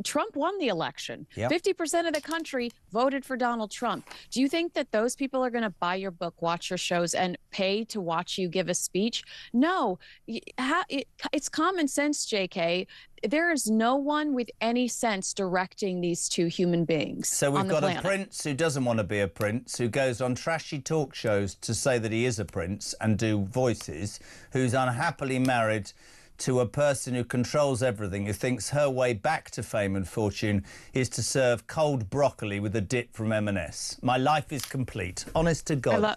Trump won the election. 50% of the country voted for Donald Trump. Do you think that those people are going to buy your book, watch your shows, and pay to watch you give a speech? No. It's common sense, JK. There is no one with any sense directing these two human beings. So we've got a prince who doesn't want to be a prince, who goes on trashy talk shows to say that he is a prince and do voices, who's unhappily married to a person who controls everything, who thinks her way back to fame and fortune is to serve cold broccoli with a dip from M&S. My life is complete. Honest to God.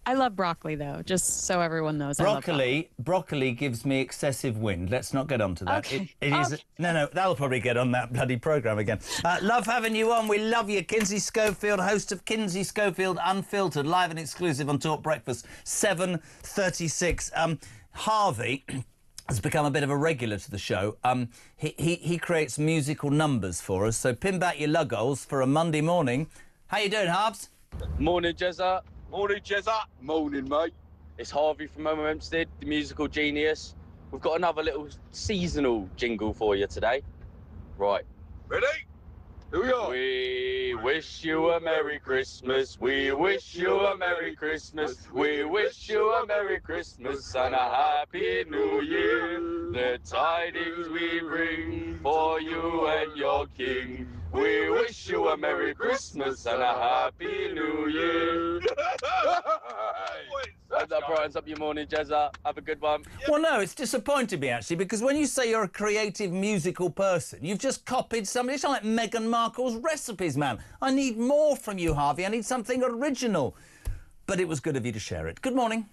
I love broccoli, though, just so everyone knows. Broccoli gives me excessive wind. Let's not get onto that. Okay. It is. No, that'll probably get on that bloody programme again. Love having you on. We love you. Kinsey Schofield, host of Kinsey Schofield Unfiltered, live and exclusive on Talk Breakfast, 7:36. Harvey has become a bit of a regular to the show. He creates musical numbers for us. So pin back your luggols for a Monday morning. How you doing, Harbs? Morning, Jezza. Morning, Jezza. Morning, mate. It's Harvey from Home Hempstead, the musical genius. We've got another little seasonal jingle for you today. Right. Ready? Here we are. We wish you a Merry Christmas. We wish you a Merry Christmas. We wish you a Merry Christmas and a Happy New Year. The tidings we bring for you and your king. We wish you a Merry Christmas and a Happy New Year. Hope that brightens up your morning, Jezza. Have a good one. Well, no, it's disappointed me, actually, because when you say you're a creative musical person, you've just copied somebody. It's like Meghan Markle's recipes, man. I need more from you, Harvey. I need something original. But it was good of you to share it. Good morning.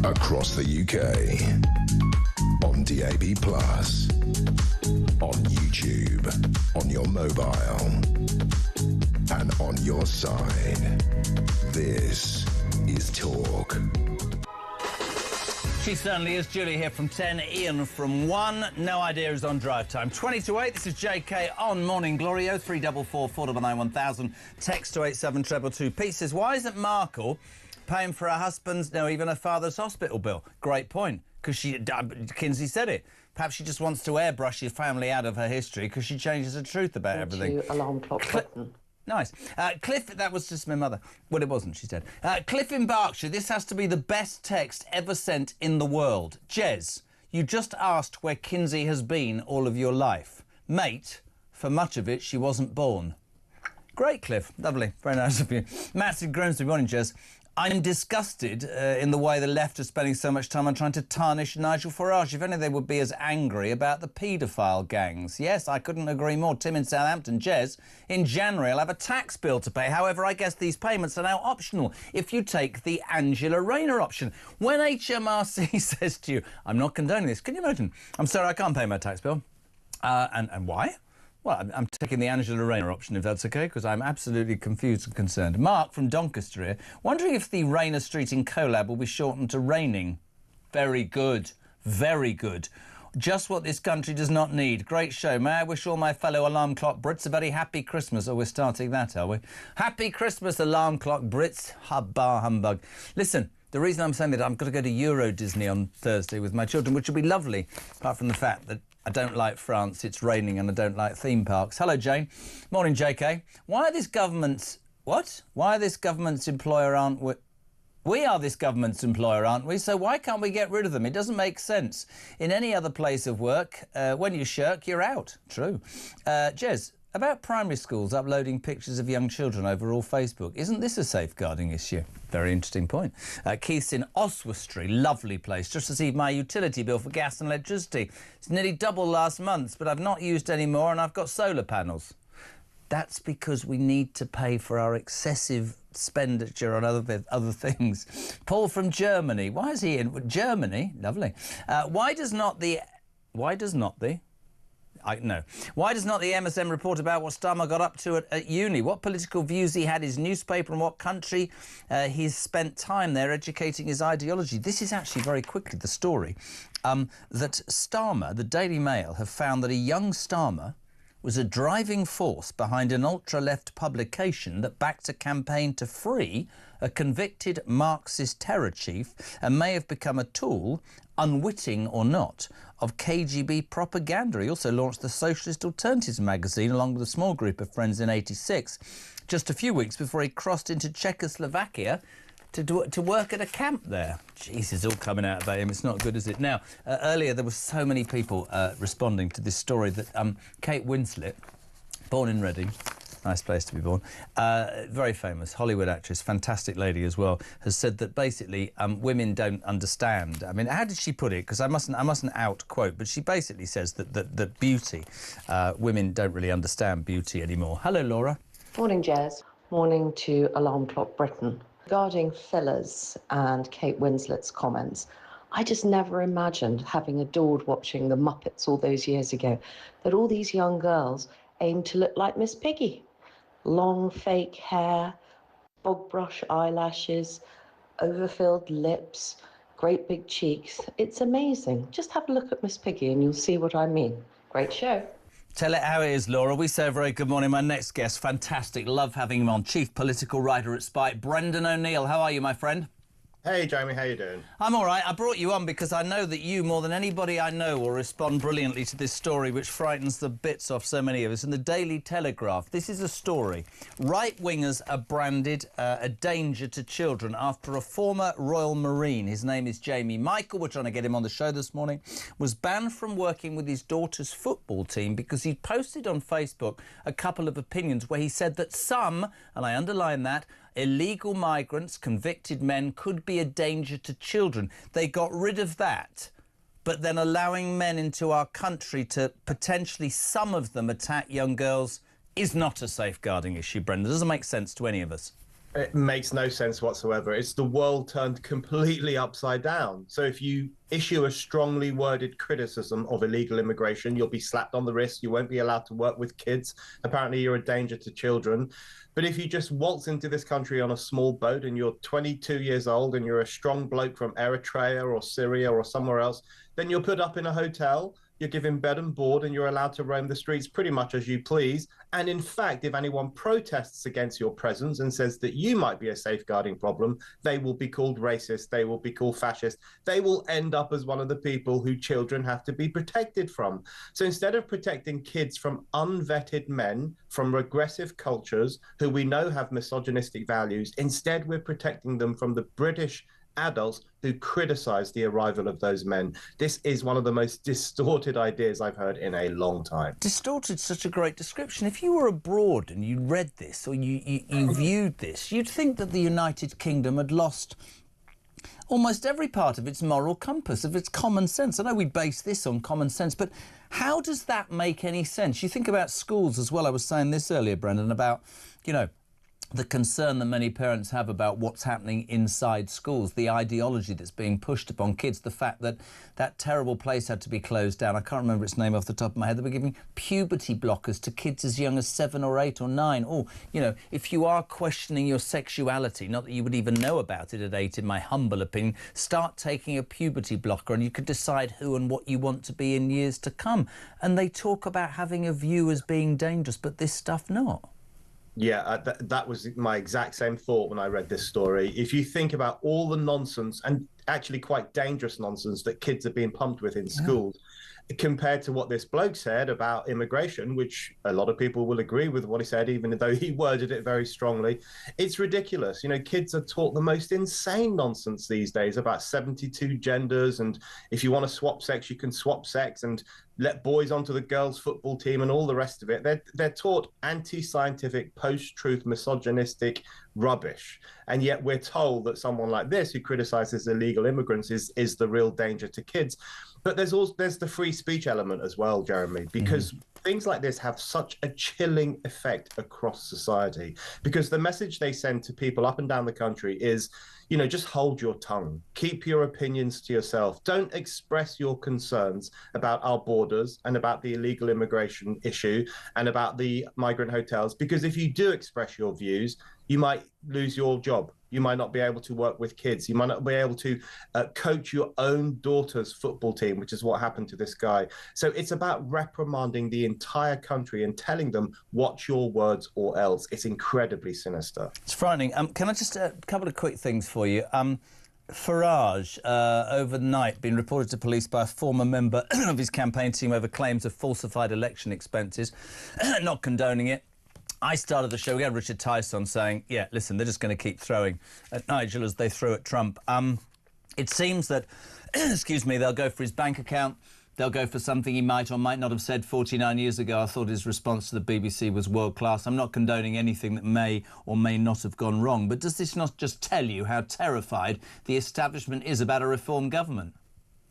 Across the UK, on DAB+, on YouTube, on your mobile, and on your side. This is Talk. She certainly is. Julie here from 10, Ian from 1. No idea is on drive time. 20 to 8, this is JK on Morning Glory. 0344 499 1000. Text to 87222. Pete says, why isn't Markle paying for her husband's, no, even her father's hospital bill? Great point, because Kinsey said it. Perhaps she just wants to airbrush your family out of her history because she changes the truth about everything. Alarm clock button. Nice. Cliff, that was just my mother. Well, it wasn't, she said. Cliff in Berkshire, this has to be the best text ever sent in the world. Jez, you just asked where Kinsey has been all of your life. Mate, for much of it, she wasn't born. Great, Cliff. Lovely. Very nice of you. Matt in Grimsby, morning, Jez. I'm disgusted in the way the left are spending so much time on trying to tarnish Nigel Farage. If only they would be as angry about the paedophile gangs. Yes, I couldn't agree more. Tim in Southampton. Jez, in January I'll have a tax bill to pay. However, I guess these payments are now optional if you take the Angela Rayner option. When HMRC says to you, I'm not condoning this, can you imagine? I'm sorry, I can't pay my tax bill. And why? Well, I'm taking the Angela Rayner option, if that's OK, because I'm absolutely confused and concerned. Mark from Doncaster here, wondering if the Rayner Street in Collab will be shortened to Raining. Very good. Very good. Just what this country does not need. Great show. May I wish all my fellow alarm clock Brits a very happy Christmas? Oh, we're starting that, are we? Happy Christmas, alarm clock Brits. Bar humbug. Listen, the reason I'm saying that, I'm going to go to Euro Disney on Thursday with my children, which will be lovely, apart from the fact that I don't like France, it's raining, and I don't like theme parks. Hello, Jane. Morning, JK. Why are this government's... What? Why are this government's employer, aren't we? We are this government's employer, aren't we? So why can't we get rid of them? It doesn't make sense. In any other place of work, when you shirk, you're out. True. Jez, About primary schools uploading pictures of young children over all Facebook. Isn't this a safeguarding issue? Very interesting point. Keith's in Oswestry, lovely place. Just received my utility bill for gas and electricity. It's nearly double last month's, but I've not used any more and I've got solar panels. That's because we need to pay for our excessive expenditure on other things. Paul from Germany. Why is he in Germany? Lovely. Why does not the MSM report about what Starmer got up to at uni? What political views he had, his newspaper, and what country he's spent time there educating his ideology? This is actually very quickly the story that Starmer, the Daily Mail, have found that a young Starmer was a driving force behind an ultra-left publication that backed a campaign to free a convicted Marxist terror chief and may have become a tool, unwitting or not, of KGB propaganda. He also launched the Socialist Alternatives magazine along with a small group of friends in '86, just a few weeks before he crossed into Czechoslovakia to work at a camp there. Jeez, it's all coming out about him. It's not good, is it? Now, earlier there were so many people responding to this story that Kate Winslet, born in Reading, nice place to be born, very famous Hollywood actress, fantastic lady as well, has said that basically women don't understand. I mean, how did she put it? Because I mustn't out quote, but she basically says that beauty, women don't really understand beauty anymore. Hello, Laura. Morning, Jez. Morning to Alarm Clock Britain. Regarding fillers and Kate Winslet's comments, I just never imagined, having adored watching the Muppets all those years ago, that all these young girls aim to look like Miss Piggy. Long fake hair, bog brush eyelashes, overfilled lips, great big cheeks. It's amazing. Just have a look at Miss Piggy and you'll see what I mean. Great show. Tell it how it is, Laura. We say a very good morning. My next guest, fantastic. Love having him on. Chief political writer at Spike, Brendan O'Neill. How are you, my friend? Hey, Jamie, how you doing? I'm all right. I brought you on because I know that you, more than anybody I know, will respond brilliantly to this story which frightens the bits off so many of us. In the Daily Telegraph, this is a story. Right-wingers are branded a danger to children after a former Royal Marine, his name is Jamie Michael, we're trying to get him on the show this morning, was banned from working with his daughter's football team because he posted on Facebook a couple of opinions where he said that some, and I underline that, illegal migrants, convicted men, could be a danger to children. They got rid of that, but then allowing men into our country to potentially, some of them, attack young girls is not a safeguarding issue, Brendan. It doesn't make sense to any of us. It makes no sense whatsoever. It's the world turned completely upside down. So if you issue a strongly worded criticism of illegal immigration, you'll be slapped on the wrist. You won't be allowed to work with kids. Apparently, you're a danger to children. But if you just waltz into this country on a small boat and you're 22 years old and you're a strong bloke from Eritrea or Syria or somewhere else, then you're put up in a hotel, you're given bed and board, and you're allowed to roam the streets pretty much as you please. And in fact, if anyone protests against your presence and says that you might be a safeguarding problem, they will be called racist, they will be called fascist. They will end up as one of the people who children have to be protected from. So instead of protecting kids from unvetted men, from regressive cultures who we know have misogynistic values, instead we're protecting them from the British adults who criticize the arrival of those men. This is one of the most distorted ideas I've heard in a long time. Distorted, such a great description. If you were abroad and you read this or you viewed this, you'd think that the United Kingdom had lost almost every part of its moral compass, of its common sense. I know we base this on common sense, but how does that make any sense? You think about schools as well. I was saying this earlier, Brendan, about, you know, the concern that many parents have about what's happening inside schools, the ideology that's being pushed upon kids, the fact that that terrible place had to be closed down. I can't remember its name off the top of my head. They were giving puberty blockers to kids as young as 7 or 8 or 9. Or, you know, if you are questioning your sexuality, not that you would even know about it at 8, in my humble opinion, start taking a puberty blocker and you could decide who and what you want to be in years to come. And they talk about having a view as being dangerous, but this stuff not. Yeah, that was my exact same thought when I read this story. If you think about all the nonsense, and actually quite dangerous nonsense that kids are being pumped with in schools, compared to what this bloke said about immigration, which a lot of people will agree with what he said, even though he worded it very strongly. It's ridiculous. You know, kids are taught the most insane nonsense these days about 72 genders, and if you want to swap sex, you can swap sex, and let boys onto the girls' football team and all the rest of it. They're taught anti-scientific, post-truth, misogynistic rubbish. And yet we're told that someone like this, who criticizes illegal immigrants, is the real danger to kids. But there's the free speech element as well, Jeremy, because things like this have such a chilling effect across society, because the message they send to people up and down the country is, you know, just hold your tongue. Keep your opinions to yourself. Don't express your concerns about our borders and about the illegal immigration issue and about the migrant hotels, because if you do express your views, you might lose your job. You might not be able to work with kids. You might not be able to coach your own daughter's football team, which is what happened to this guy. So it's about reprimanding the entire country and telling them, watch your words or else. It's incredibly sinister. It's frightening. Can I just a couple of quick things for you? Farage, overnight, been reported to police by a former member of his campaign team over claims of falsified election expenses. Not condoning it. I started the show, we had Richard Tice on saying, yeah, listen, they're just going to keep throwing at Nigel as they threw at Trump. It seems that, excuse me, they'll go for his bank account, they'll go for something he might or might not have said 49 years ago. I thought his response to the BBC was world-class. I'm not condoning anything that may or may not have gone wrong, but does this not just tell you how terrified the establishment is about a reform government?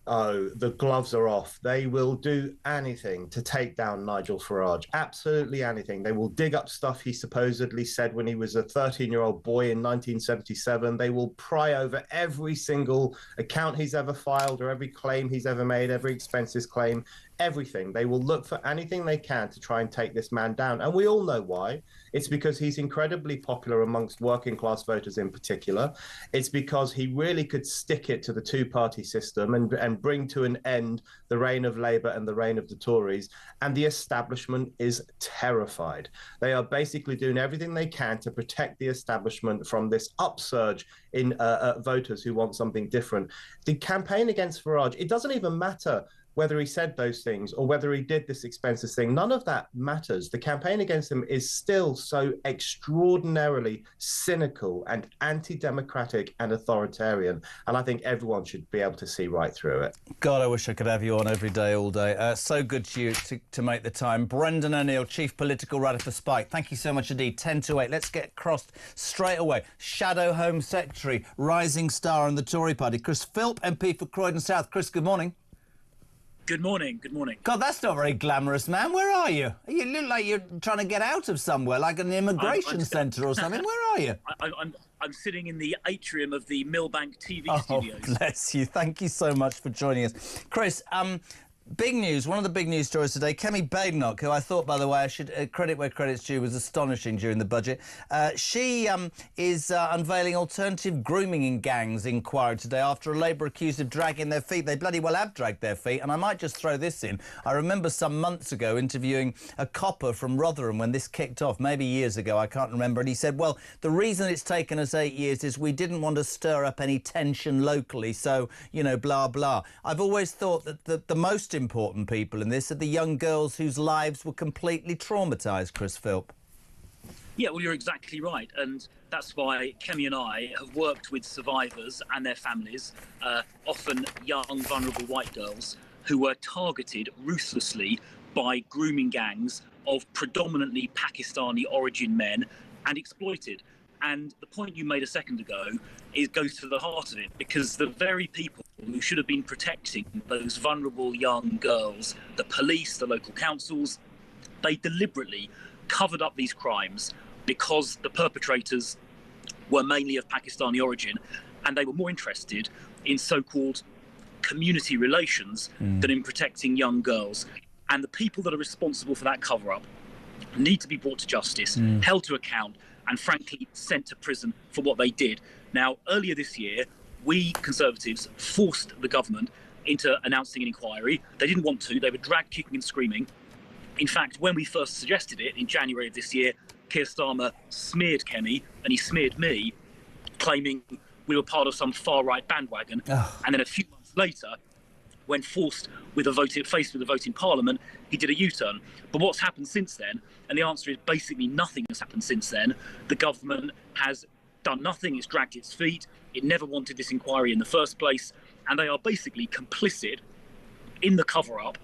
Oh, the gloves are off. They will do anything to take down Nigel Farage. Absolutely anything. They will dig up stuff he supposedly said when he was a 13-year-old boy in 1977. They will pry over every single account he's ever filed or every claim he's ever made, every expenses claim, everything. They will look for anything they can to try and take this man down. And we all know why. It's because he's incredibly popular amongst working class voters in particular. It's because he really could stick it to the two-party system and bring to an end the reign of Labour and the reign of the Tories. And the establishment is terrified. They are basically doing everything they can to protect the establishment from this upsurge in voters who want something different. The campaign against Farage, it doesn't even matter whether he said those things or whether he did this expenses thing. None of that matters. The campaign against him is still so extraordinarily cynical and anti-democratic and authoritarian. And I think everyone should be able to see right through it. God, I wish I could have you on every day, all day. So good to you to make the time. Brendan O'Neill, Chief Political Writer for Spike. Thank you so much indeed. 10 to 8. Let's get crossed straight away. Shadow Home Secretary, rising star in the Tory party, Chris Philp, MP for Croydon South. Chris, good morning. Good morning, good morning. God, that's not very glamorous, man. Where are you? You look like you're trying to get out of somewhere, like an immigration centre or something. Where are you? I'm sitting in the atrium of the Millbank TV studios. Oh, bless you. Thank you so much for joining us. Chris, big news, one of the big news stories today, Kemi Badenoch, who I thought, by the way, I should credit where credit's due, was astonishing during the budget. She is unveiling alternative grooming in gangs inquiry today after a Labour accused of dragging their feet. They bloody well have dragged their feet, and I might just throw this in. I remember some months ago interviewing a copper from Rotherham when this kicked off, maybe years ago, I can't remember, and he said, well, the reason it's taken us 8 years is we didn't want to stir up any tension locally, so, you know, blah, blah. I've always thought that the most important people in this are the young girls whose lives were completely traumatised, Chris Philp. Yeah, well, you're exactly right. And that's why Kemi and I have worked with survivors and their families, often young, vulnerable white girls, who were targeted ruthlessly by grooming gangs of predominantly Pakistani origin men and exploited. And the point you made a second ago goes to the heart of it, because the very people who should have been protecting those vulnerable young girls, the police, the local councils, they deliberately covered up these crimes because the perpetrators were mainly of Pakistani origin, and they were more interested in so-called community relations than in protecting young girls. And the people that are responsible for that cover-up need to be brought to justice, held to account, and frankly sent to prison for what they did. Now, earlier this year, we Conservatives forced the government into announcing an inquiry. They didn't want to. They were dragged kicking and screaming. In fact, when we first suggested it in January of this year, Keir Starmer smeared Kemi and he smeared me, claiming we were part of some far-right bandwagon. And then a few months later, when faced with a vote in Parliament, he did a U-turn. But what's happened since then? And the answer is basically nothing has happened since then. The government has done nothing. It's dragged its feet. It never wanted this inquiry in the first place. And they are basically complicit in the cover-up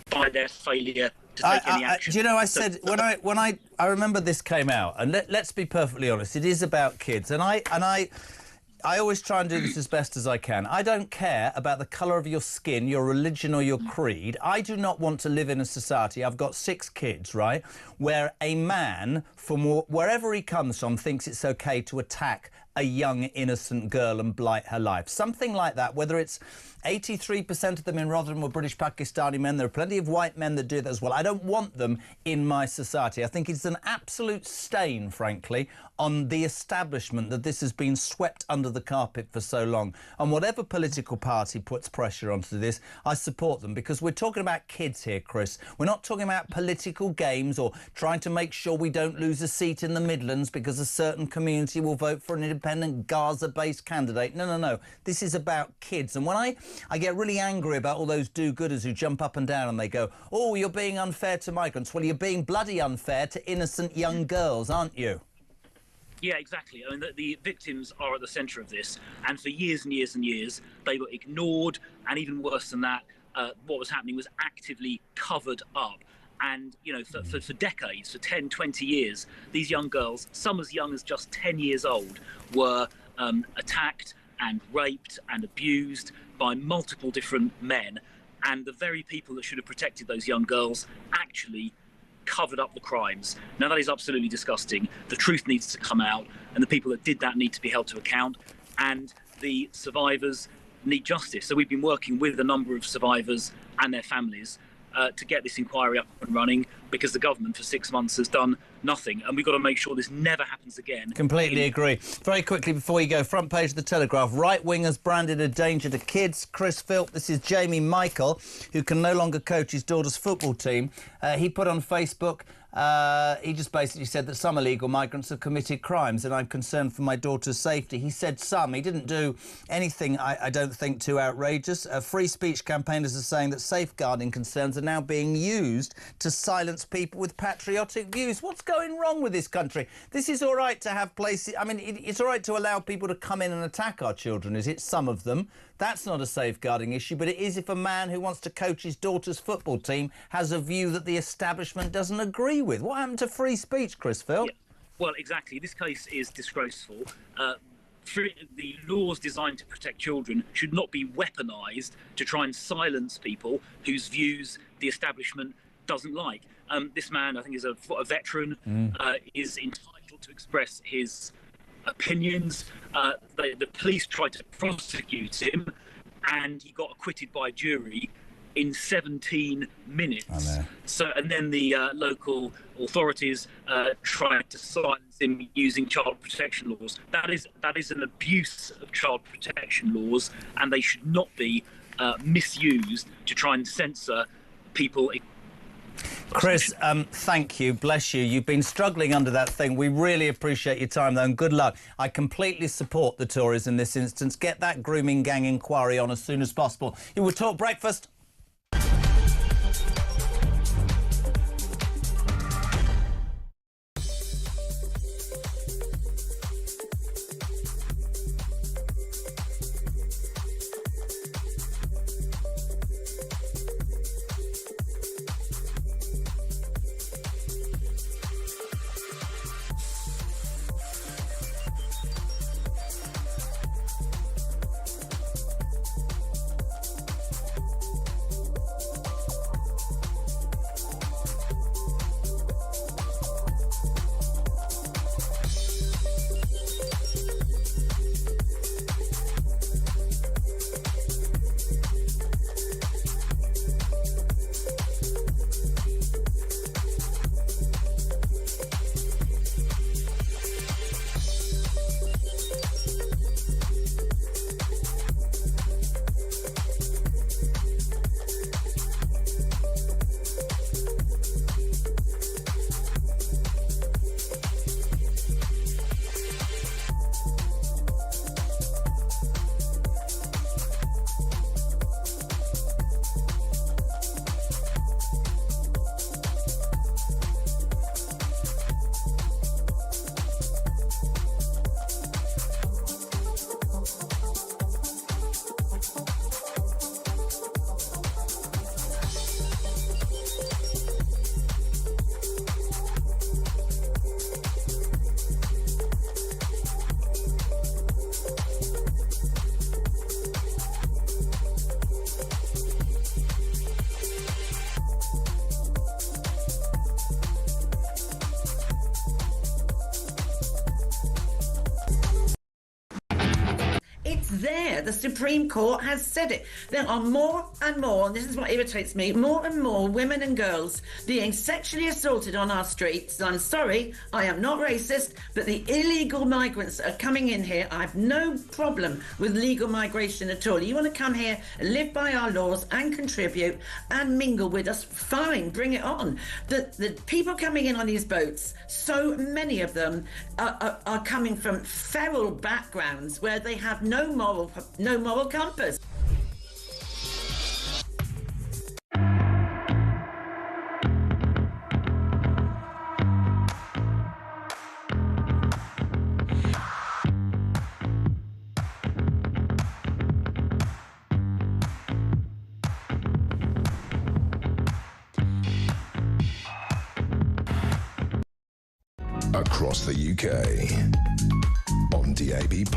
by their failure to take any action. Do you know, I said, when I remember this came out, and let's be perfectly honest, it is about kids. And I always try and do this as best as I can. I don't care about the colour of your skin, your religion or your creed. I do not want to live in a society, I've got 6 kids, right, where a man from wherever he comes from thinks it's OK to attack a young, innocent girl and blight her life. Something like that, whether it's 83% of them in Rotherham were British Pakistani men. There are plenty of white men that do that as well. I don't want them in my society. I think it's an absolute stain, frankly, on the establishment that this has been swept under the carpet for so long. And whatever political party puts pressure onto this, I support them, because we're talking about kids here, Chris. We're not talking about political games or trying to make sure we don't lose a seat in the Midlands because a certain community will vote for an independent Gaza-based candidate. No, no, no. This is about kids. And when I get really angry about all those do-gooders who jump up and down and they go, oh, you're being unfair to migrants. Well, you're being bloody unfair to innocent young girls, aren't you? Yeah, exactly. I mean, the victims are at the centre of this, and for years and years and years, they were ignored, and even worse than that, what was happening was actively covered up. And, you know, for decades, for 10, 20 years, these young girls, some as young as just 10 years old, were attacked and raped and abused by multiple different men. And the very people that should have protected those young girls actually covered up the crimes. Now, that is absolutely disgusting. The truth needs to come out, and the people that did that need to be held to account, and the survivors need justice. So we've been working with a number of survivors and their families to get this inquiry up and running, because the government for 6 months has done nothing, and we've got to make sure this never happens again. Completely agree. Very quickly before you go, front page of the Telegraph, right-wingers branded a danger to kids. Chris Philp, this is Jamie Michael, who can no longer coach his daughter's football team. He put on Facebook, he just basically said that some illegal migrants have committed crimes and I'm concerned for my daughter's safety. He said some. He didn't do anything, I don't think, too outrageous. Free speech campaigners are saying that safeguarding concerns are now being used to silence people with patriotic views. What's going wrong with this country? This is all right to have places... I mean, it's all right to allow people to come in and attack our children, is it? Some of them. That's not a safeguarding issue, but it is if a man who wants to coach his daughter's football team has a view that the establishment doesn't agree with. What happened to free speech, Chris Phil? Yeah, well, exactly. This case is disgraceful. The laws designed to protect children should not be weaponised to try and silence people whose views the establishment doesn't like. This man, I think, is a veteran, is entitled to express his opinions. The police tried to prosecute him, and he got acquitted by a jury in 17 minutes. So, and then the local authorities tried to silence him using child protection laws. That is an abuse of child protection laws, and they should not be misused to try and censor people. Chris, thank you, bless you. You've been struggling under that thing. We really appreciate your time, though, and good luck. I completely support the Tories in this instance. Get that grooming gang inquiry on as soon as possible. You will talk breakfast. there. The Supreme Court has said it. There are more and more, and this is what irritates me, more and more women and girls being sexually assaulted on our streets. I'm sorry, I am not racist, but the illegal migrants that are coming in here, I have no problem with legal migration at all. You want to come here, live by our laws and contribute and mingle with us, fine, bring it on. The people coming in on these boats, so many of them are coming from feral backgrounds where they have no moral compass. Across the UK, on DAB+,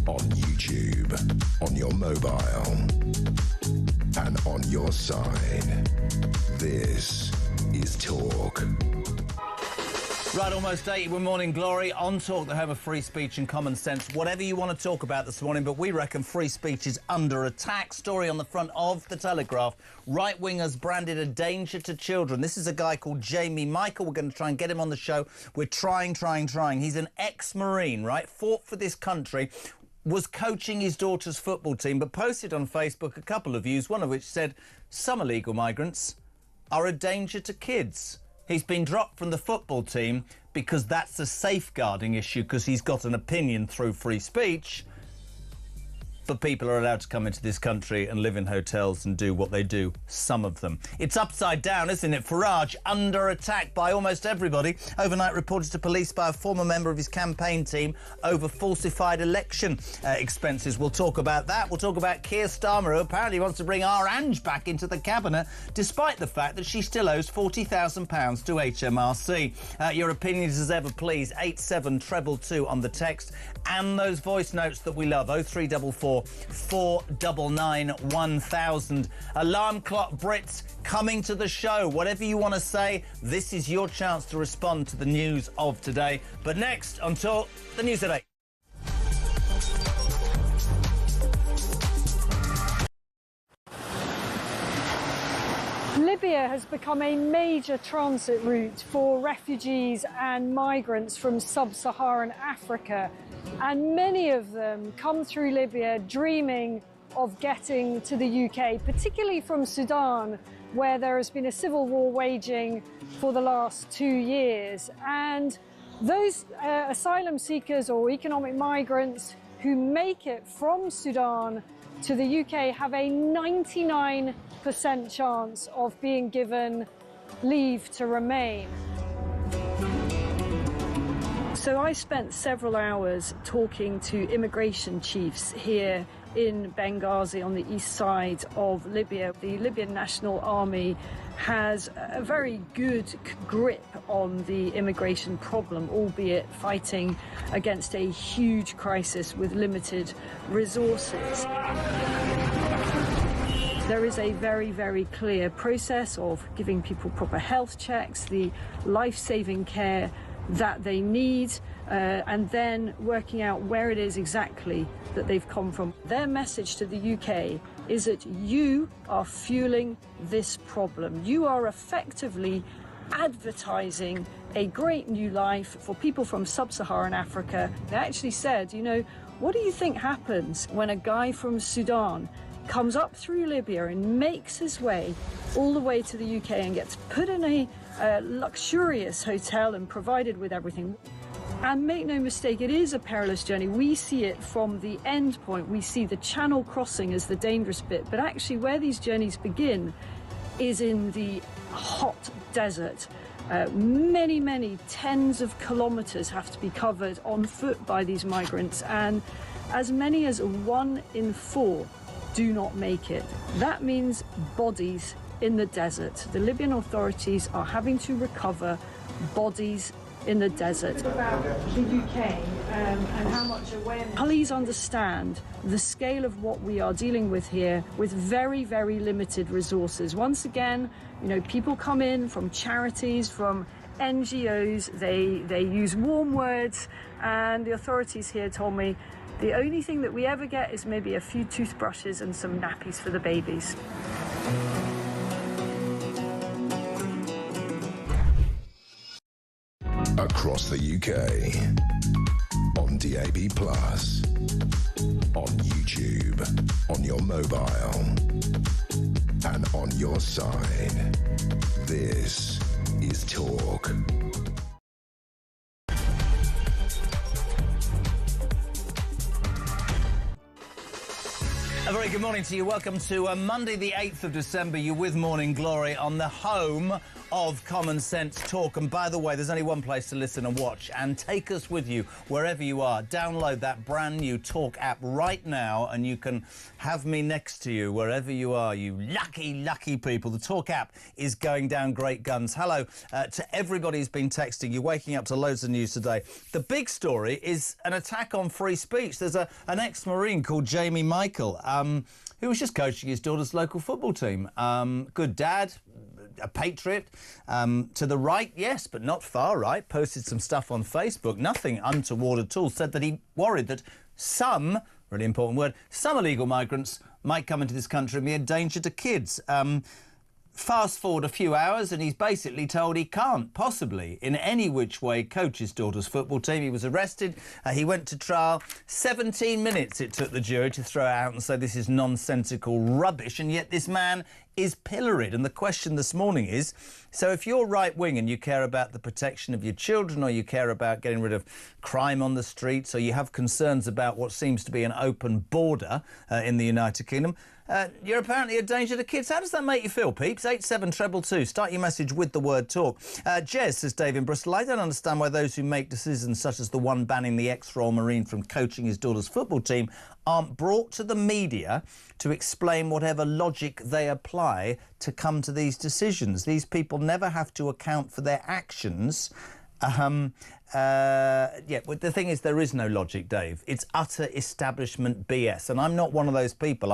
on YouTube, on your mobile, and on your side. This is Talk. Right, almost 8, we're Morning Glory on Talk, the home of free speech and common sense. Whatever you want to talk about this morning, but we reckon free speech is under attack. Story on the front of The Telegraph. Right-wingers branded a danger to children. This is a guy called Jamie Michael. We're going to try and get him on the show. We're trying. He's an ex-Marine, right? Fought for this country. Was coaching his daughter's football team, but posted on Facebook a couple of views, one of which said, some illegal migrants are a danger to kids. He's been dropped from the football team because that's a safeguarding issue, because he's got an opinion through free speech. But people are allowed to come into this country and live in hotels and do what they do, some of them. It's upside down, isn't it? Farage under attack by almost everybody. Overnight reported to police by a former member of his campaign team over falsified election expenses. We'll talk about that. We'll talk about Keir Starmer, who apparently wants to bring our Ange back into the cabinet, despite the fact that she still owes £40,000 to HMRC. Your opinions as ever, please. 87222 on the text, and those voice notes that we love. 0344 499 1000. Alarm clock Brits coming to the show. Whatever you want to say, this is your chance to respond to the news of today. But next on Talk, the news at 8. Libya has become a major transit route for refugees and migrants from sub-Saharan Africa. And many of them come through Libya dreaming of getting to the UK, particularly from Sudan, where there has been a civil war waging for the last 2 years. And those asylum seekers or economic migrants who make it from Sudan to the UK have a 99% chance of being given leave to remain. So I spent several hours talking to immigration chiefs here in Benghazi on the east side of Libya. The Libyan National Army has a very good grip on the immigration problem, albeit fighting against a huge crisis with limited resources. There is a very, very clear process of giving people proper health checks, the life-saving care that they need, and then working out where it is exactly that they've come from. Their message to the UK is that you are fueling this problem. You are effectively advertising a great new life for people from sub-Saharan Africa. They actually said, you know, what do you think happens when a guy from Sudan comes up through Libya and makes his way all the way to the UK and gets put in a luxurious hotel and provided with everything? And make no mistake, it is a perilous journey. We see it from the end point. We see the channel crossing as the dangerous bit. But actually where these journeys begin is in the hot desert. Many, many tens of kilometres have to be covered on foot by these migrants. And as many as 1 in 4 do not make it. That means bodies in the desert. The Libyan authorities are having to recover bodies in the desert. About the UK and how much awareness. Please understand the scale of what we are dealing with here with very, very limited resources. Once again, you know, people come in from charities, from NGOs, they use warm words, and the authorities here told me The only thing that we ever get is maybe a few toothbrushes and some nappies for the babies. Across the UK, on DAB+, on YouTube, on your mobile, and on your side. This is Talk. A very good morning to you. Welcome to Monday the 8th of December. You're with Morning Glory on the home of Common Sense Talk. And by the way, there's only one place to listen and watch, and take us with you wherever you are. Download that brand new Talk app right now and you can have me next to you wherever you are, you lucky people. The Talk app is going down great guns. Hello to everybody who's been texting. You're waking up to loads of news today. The big story is an attack on free speech. There's an ex-Marine called Jamie Michael who was just coaching his daughter's local football team. Good dad, a patriot, to the right, yes, but not far right, posted some stuff on Facebook, nothing untoward at all, said that he worried that some, really important word, some illegal migrants might come into this country and be a danger to kids. Fast forward a few hours and he's basically told he can't possibly in any which way coach his daughter's football team. He was arrested. He went to trial. 17 minutes it took the jury to throw out and say this is nonsensical rubbish, and yet this man is pilloried. And the question this morning is, so if you're right-wing and you care about the protection of your children, or you care about getting rid of crime on the streets, or you have concerns about what seems to be an open border in the United Kingdom, you're apparently a danger to kids. How does that make you feel, peeps? 87222. Start your message with the word talk. Jez, says Dave in Bristol, I don't understand why those who make decisions such as the one banning the ex-Royal Marine from coaching his daughter's football team aren't brought to the media to explain whatever logic they apply to come to these decisions. These people never have to account for their actions. Yeah, but the thing is, there is no logic, Dave. It's utter establishment BS. And I'm not one of those people.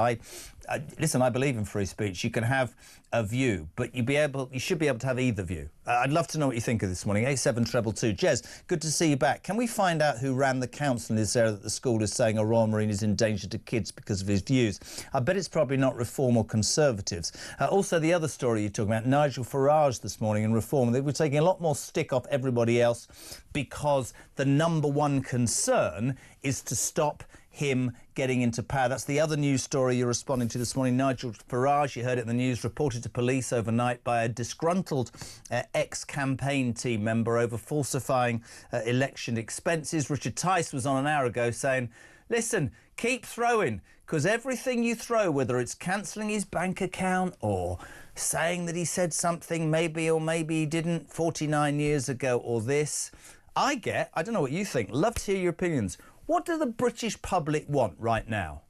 Listen, I believe in free speech. You can have a view, but you should be able to have either view. I'd love to know what you think of this morning. 87222. Jez, good to see you back. Can we find out who ran the council in this area that the school is saying a Royal Marine is in danger to kids because of his views? I bet it's probably not Reform or Conservatives. Also, the other story you're talking about, Nigel Farage this morning in Reform. They were taking a lot more stick off everybody else because the number one concern is to stop him getting into power. That's the other news story you're responding to this morning. Nigel Farage, you heard it in the news, reported to police overnight by a disgruntled ex-campaign team member over falsifying election expenses. Richard Tice was on an hour ago saying, listen, keep throwing, because everything you throw, whether it's cancelling his bank account or saying that he said something maybe or maybe he didn't 49 years ago, or this, I don't know what you think, love to hear your opinions. What do the British public want right now?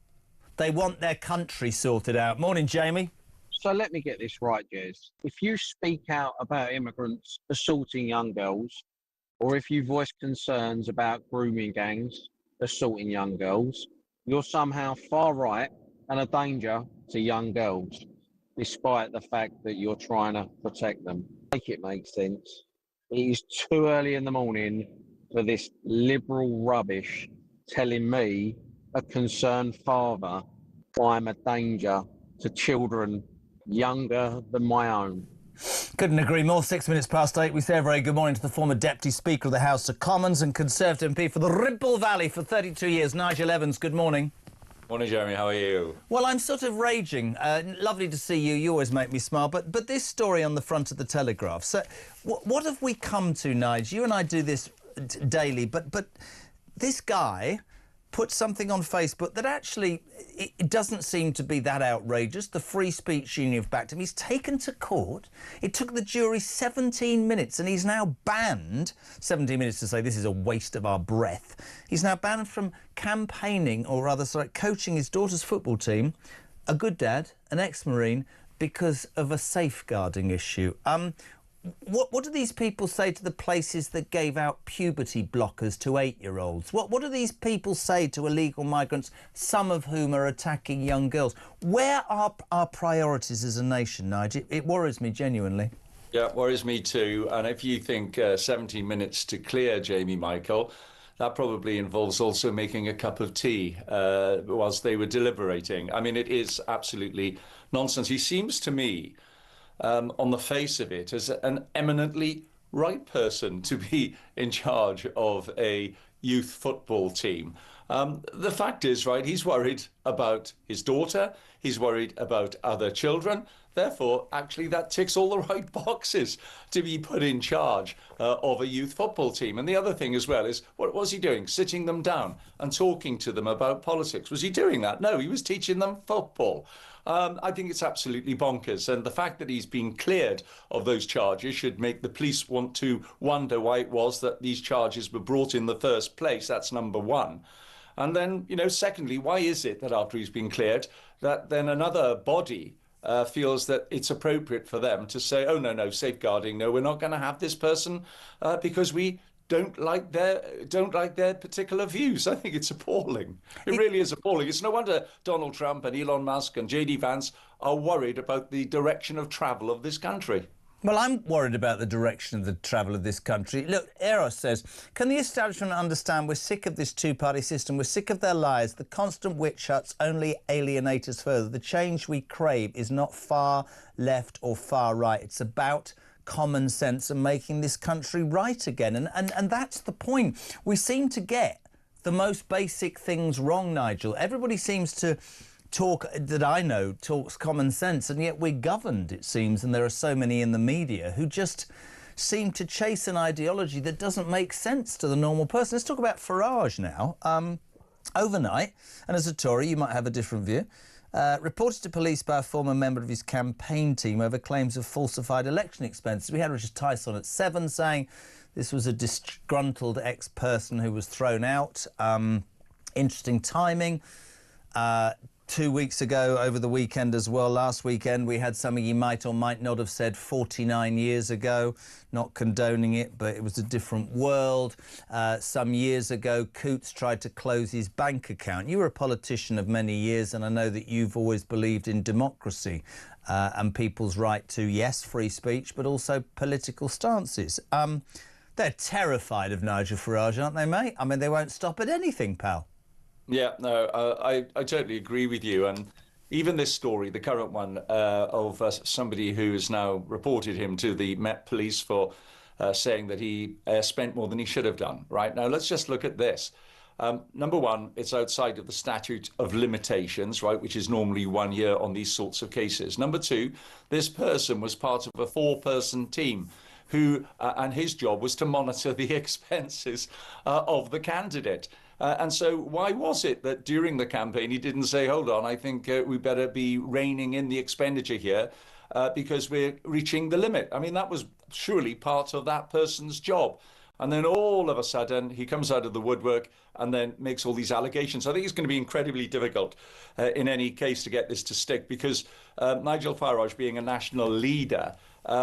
They want their country sorted out. Morning, Jamie. So let me get this right, Jez. If you speak out about immigrants assaulting young girls, or if you voice concerns about grooming gangs assaulting young girls, you're somehow far right and a danger to young girls, despite the fact that you're trying to protect them. Make it make sense. It is too early in the morning for this liberal rubbish telling me, a concerned father, I'm a danger to children younger than my own. Couldn't agree more. 6 minutes past 8. We say a very good morning to the former Deputy Speaker of the House of Commons and Conservative MP for the Ribble Valley for 32 years, Nigel Evans. Good morning. Morning, Jeremy. How are you? Well, I'm sort of raging. Lovely to see you. You always make me smile. But this story on the front of the Telegraph. So, what have we come to, Nigel? You and I do this daily, but this guy put something on Facebook that actually it doesn't seem to be that outrageous. The Free Speech Union have backed him. He's taken to court. It took the jury 17 minutes and he's now banned, 17 minutes to say this is a waste of our breath. He's now banned from campaigning, or rather, coaching his daughter's football team, a good dad, an ex-Marine, because of a safeguarding issue. What do these people say to the places that gave out puberty blockers to 8-year-olds? What do these people say to illegal migrants, some of whom are attacking young girls? Where are our priorities as a nation, Nigel? It worries me genuinely. Yeah, it worries me too. And if you think 17 minutes to clear Jamie Michael, that probably involves also making a cup of tea whilst they were deliberating. I mean, it is absolutely nonsense. He seems to me, on the face of it, as an eminently right person to be in charge of a youth football team. The fact is, right, he's worried about his daughter, he's worried about other children. Therefore, actually, that ticks all the right boxes to be put in charge of a youth football team. And the other thing as well is, what was he doing? Sitting them down and talking to them about politics. Was he doing that? No, he was teaching them football. I think it's absolutely bonkers. And the fact that he's been cleared of those charges should make the police want to wonder why it was that these charges were brought in the first place. That's number one. And then, you know, secondly, why is it that after he's been cleared, that then another body feels that it's appropriate for them to say, oh, no, safeguarding, no, we're not going to have this person because we don't like their particular views. I think it's appalling. It really is appalling. It's no wonder Donald Trump and Elon Musk and J.D. Vance are worried about the direction of travel of this country. Well, I'm worried about the direction of the travel of this country. Look, Eros says, can the establishment understand we're sick of this two-party system? We're sick of their lies. The constant witch hunts only alienate us further. The change we crave is not far left or far right. It's about common sense and making this country right again. And that's the point. We seem to get the most basic things wrong, Nigel. Everybody seems to talk, that I know, talks common sense, and yet we're governed, it seems, and there are so many in the media who just seem to chase an ideology that doesn't make sense to the normal person. Let's talk about Farage now. Overnight, and as a Tory, you might have a different view, reported to police by a former member of his campaign team over claims of falsified election expenses. We had Richard Tyson at 7 saying this was a disgruntled ex-person who was thrown out. Interesting timing. 2 weeks ago, over the weekend as well, last weekend, we had something he might or might not have said 49 years ago, not condoning it, but it was a different world. Some years ago, Coots tried to close his bank account. You were a politician of many years, and I know that you've always believed in democracy and people's right to, yes, free speech, but also political stances. They're terrified of Nigel Farage, aren't they, mate? I mean, they won't stop at anything, pal. Yeah, no, I totally agree with you. And even this story, the current one, of somebody who has now reported him to the Met Police for saying that he spent more than he should have done. Right, now, let's just look at this. Number one, it's outside of the statute of limitations, right, which is normally 1 year on these sorts of cases. Number two, this person was part of a 4-person team who, and his job was to monitor the expenses of the candidate. And so why was it that during the campaign he didn't say, hold on, I think we better be reining in the expenditure here because we're reaching the limit? I mean, that was surely part of that person's job. And then all of a sudden he comes out of the woodwork and then makes all these allegations. I think it's going to be incredibly difficult in any case to get this to stick because Nigel Farage, being a national leader,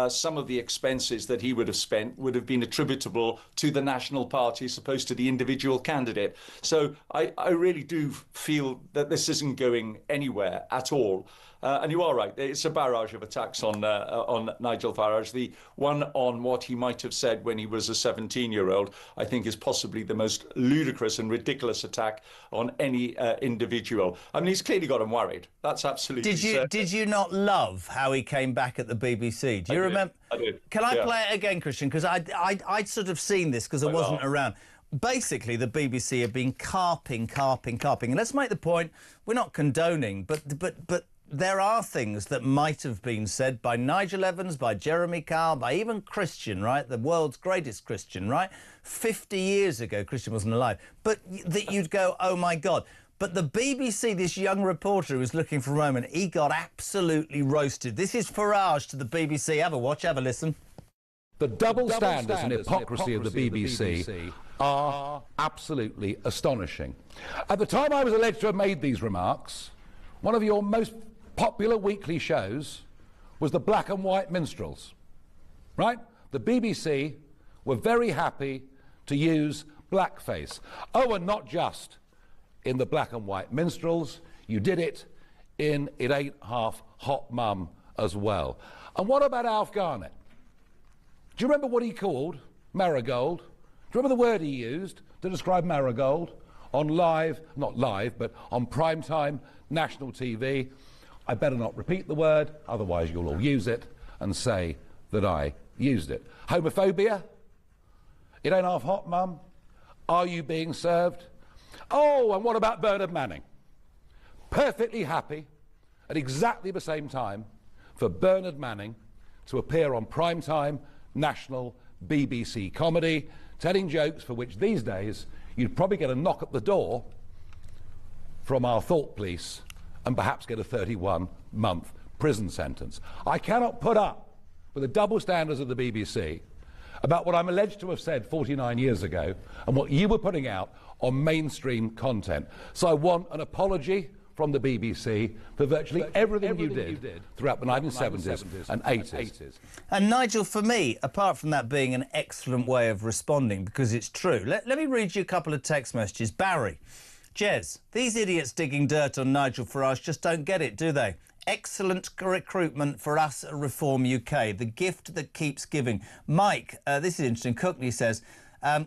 some of the expenses that he would have spent would have been attributable to the National Party as opposed to the individual candidate. So I really do feel that this isn't going anywhere at all. And you are right, it's a barrage of attacks on Nigel Farage. The one on what he might have said when he was a 17-year-old, I think, is possibly the most ludicrous and ridiculous attack on any individual. I mean, he's clearly got him worried. That's absolutely certain. Did you not love how he came back at the BBC? Do you remember? I did. Can I play it again, Christian? Because I'd sort of seen this because I wasn't around. Basically, the BBC have been carping. And let's make the point, we're not condoning, but there are things that might have been said by Nigel Evans, by Jeremy Kyle, by even Christian, right? The world's greatest Christian, right? 50 years ago, Christian wasn't alive. But that you'd go, oh, my God. But the BBC, this young reporter who was looking for a moment, he got absolutely roasted. This is Farage to the BBC. Have a watch, have a listen. The double standards and hypocrisy of the BBC are absolutely astonishing. At the time I was alleged to have made these remarks, one of your most popular weekly shows was the Black and White Minstrels, right? The BBC were very happy to use blackface. Oh, and not just in the Black and White Minstrels, you did it in It Ain't Half Hot Mum as well. And what about Alf Garnett? Do you remember what he called Marigold Do you remember the word he used to describe Marigold on not live, but on primetime national TV? I better not repeat the word, otherwise you'll all use it and say that I used it. Homophobia? It ain't half hot, Mum. Are you being served? Oh, and what about Bernard Manning? Perfectly happy at exactly the same time for Bernard Manning to appear on primetime national BBC comedy, telling jokes for which these days you'd probably get a knock at the door from our thought police and perhaps get a 31-month prison sentence. I cannot put up with the double standards of the BBC about what I'm alleged to have said 49 years ago and what you were putting out on mainstream content. So I want an apology from the BBC for virtually everything you did throughout the 1970s and 80s. And Nigel, for me, apart from that being an excellent way of responding, because it's true, let me read you a couple of text messages. Barry, Jez, these idiots digging dirt on Nigel Farage just don't get it, do they? Excellent recruitment for us at Reform UK, the gift that keeps giving. Mike, this is interesting, Cookney says,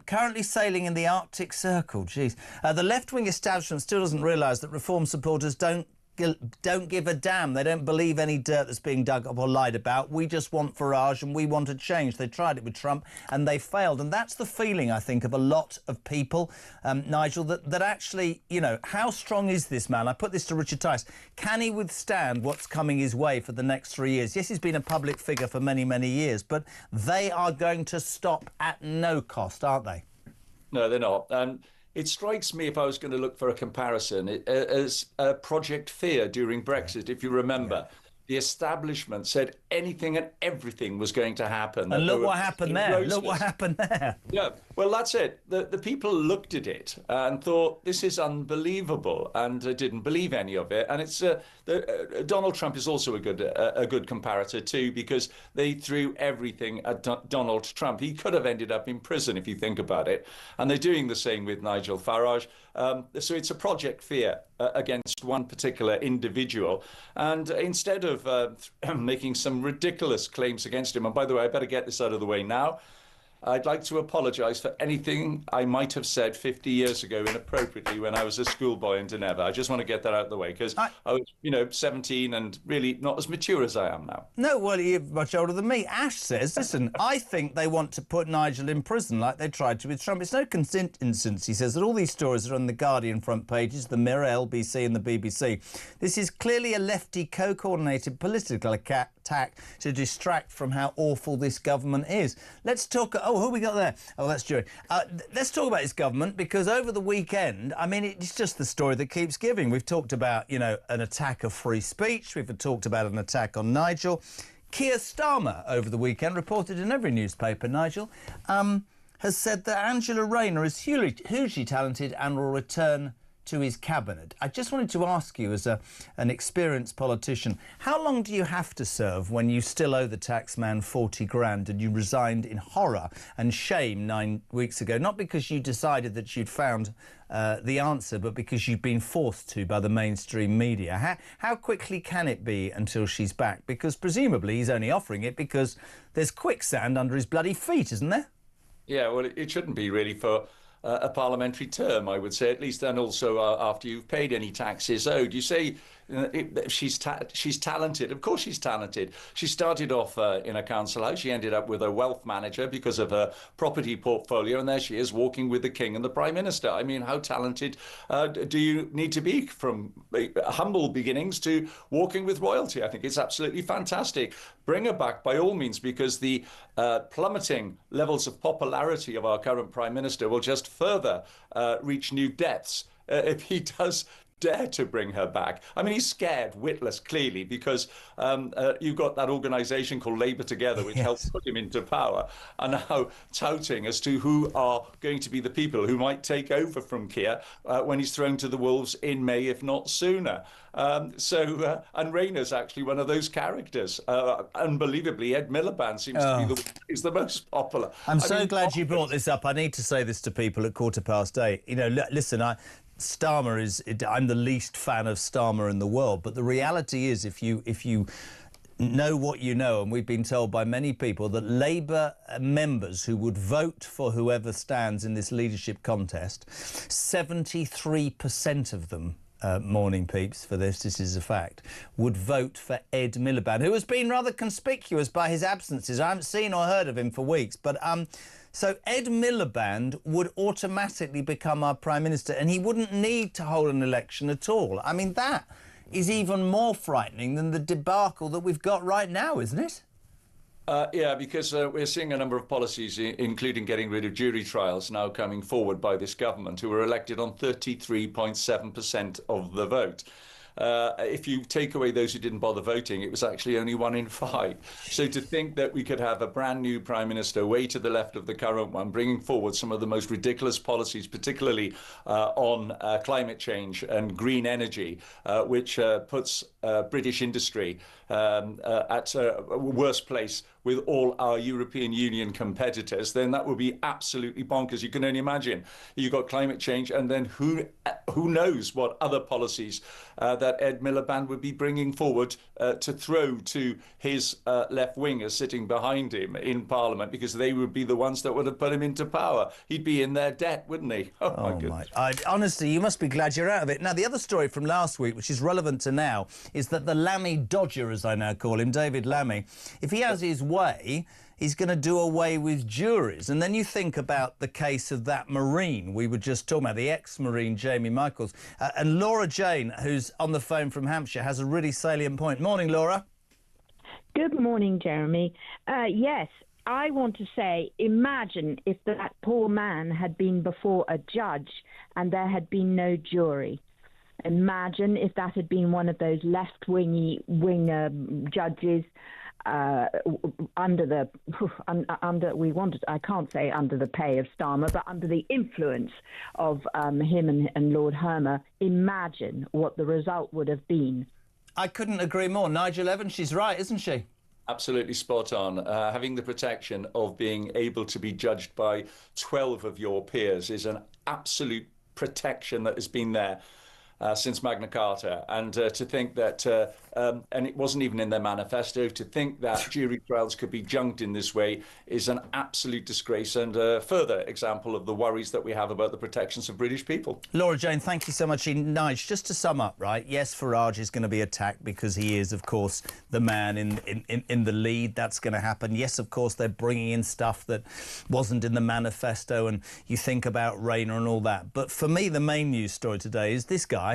currently sailing in the Arctic Circle. Jeez. The left-wing establishment still doesn't realise that Reform supporters don't give a damn. They don't believe any dirt that's being dug up or lied about. We just want Farage and we want a change. They tried it with Trump and they failed. And that's the feeling, I think, of a lot of people, Nigel, that actually, you know, how strong is this man? I put this to Richard Tice. Can he withstand what's coming his way for the next 3 years? Yes, he's been a public figure for many, many years, but they are going to stop at no cost, aren't they? No, they're not. It strikes me, if I was going to look for a comparison, as Project Fear during Brexit, if you remember. The establishment said anything and everything was going to happen. And look what happened there. Look what happened there. Yeah, well, that's it. The people looked at it and thought, this is unbelievable, and didn't believe any of it. And it's Donald Trump is also a good comparator too, because they threw everything at Donald Trump. He could have ended up in prison if you think about it. And they're doing the same with Nigel Farage. So it's a Project Fear against one particular individual. And instead of making some ridiculous claims against him, and by the way, I better get this out of the way now, I'd like to apologise for anything I might have said 50 years ago inappropriately when I was a schoolboy in Geneva. I just want to get that out of the way, because I was, 17 and really not as mature as I am now. No, well, you're much older than me. Ash says, listen, I think they want to put Nigel in prison like they tried to with Trump. It's no instance, he says, that all these stories are on the Guardian front pages, the Mirror, LBC and the BBC. This is clearly a lefty co-coordinated political attack to distract from how awful this government is. Let's talk... Oh, who we got there? Oh, that's Jury. Let's talk about this government, because over the weekend, I mean, it's just the story that keeps giving. We've talked about, an attack of free speech. We've talked about an attack on Nigel. Keir Starmer, over the weekend, reported in every newspaper, Nigel, has said that Angela Rayner is hugely talented and will return to his cabinet. I just wanted to ask you, as an experienced politician, how long do you have to serve when you still owe the taxman 40 grand and you resigned in horror and shame 9 weeks ago, not because you decided that you'd found the answer, but because you've been forced to by the mainstream media? How quickly can it be until she's back? Because presumably he's only offering it because there's quicksand under his bloody feet, isn't there? Yeah, well, it shouldn't be really for a parliamentary term, I would say, at least, and also after you've paid any taxes owed. You say she's talented. Of course she's talented. She started off in a council house. She ended up with a wealth manager because of her property portfolio, and there she is walking with the King and the Prime Minister. I mean, how talented do you need to be from humble beginnings to walking with royalty? I think it's absolutely fantastic. Bring her back by all means, because the plummeting levels of popularity of our current Prime Minister will just further reach new depths if he does dare to bring her back. I mean, he's scared, witless, clearly, because you've got that organisation called Labour Together, which helped put him into power, and now touting as to who are going to be the people who might take over from Keir when he's thrown to the wolves in May, if not sooner. And Rayner's actually one of those characters. Unbelievably, Ed Miliband seems to be the most popular. I'm so glad you brought this up. I need to say this to people at 8:15. Listen, I'm the least fan of Starmer in the world, but the reality is, if you know what you know, and we've been told by many people that Labour members who would vote for whoever stands in this leadership contest, 73% of them, morning peeps, for this is a fact, would vote for Ed Miliband, who has been rather conspicuous by his absences. I haven't seen or heard of him for weeks, but so Ed Miliband would automatically become our Prime Minister, and he wouldn't need to hold an election at all. I mean, that is even more frightening than the debacle that we've got right now, isn't it? Yeah, because we're seeing a number of policies, including getting rid of jury trials, now coming forward by this government, who were elected on 33.7% of the vote. If you take away those who didn't bother voting, it was actually only 1 in 5. So to think that we could have a brand new Prime Minister way to the left of the current one, bringing forward some of the most ridiculous policies, particularly on climate change and green energy, which puts British industry at a worse place with all our European Union competitors, then that would be absolutely bonkers. You can only imagine. You've got climate change, and then who knows what other policies that Ed Miliband would be bringing forward to throw to his left wingers sitting behind him in Parliament, because they would be the ones that would have put him into power. He'd be in their debt, wouldn't he? Oh my goodness. Honestly, you must be glad you're out of it. Now, the other story from last week, which is relevant to now, is that the Lammy Dodger, as I now call him, David Lammy, if he has his way, he's going to do away with juries. And then you think about the case of that Marine we were just talking about, the ex-Marine Jamie Michaels. And Laura Jane, who's on the phone from Hampshire, has a really salient point. Morning, Laura. Good morning, Jeremy. Yes, I want to say, imagine if that poor man had been before a judge and there had been no jury. Imagine if that had been one of those left-wing judges under I can't say under the pay of Starmer, but under the influence of him and Lord Hermer. Imagine what the result would have been. I couldn't agree more. Nigel Evans, she's right, isn't she? Absolutely spot on. Having the protection of being able to be judged by 12 of your peers is an absolute protection that has been there since Magna Carta. And to think that, and it wasn't even in their manifesto, to think that jury trials could be junked in this way is an absolute disgrace and a further example of the worries that we have about the protections of British people. Laura Jane, thank you so much. Nige, just to sum up, right, yes, Farage is going to be attacked because he is, of course, the man in the lead. That's going to happen. Yes, of course, they're bringing in stuff that wasn't in the manifesto, and you think about Rayner and all that. But for me, the main news story today is this guy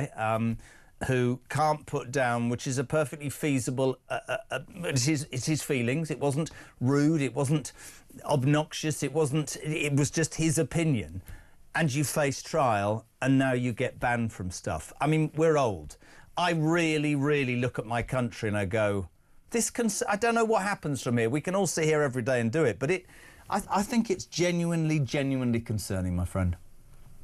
who can't put down, which is a perfectly feasible, it's his feelings. It wasn't rude, it wasn't obnoxious, it was just his opinion. And you face trial, and now you get banned from stuff. I mean, we're old. I really, really look at my country and I go, I don't know what happens from here. We can all sit here every day and do it, but I think it's genuinely concerning, my friend.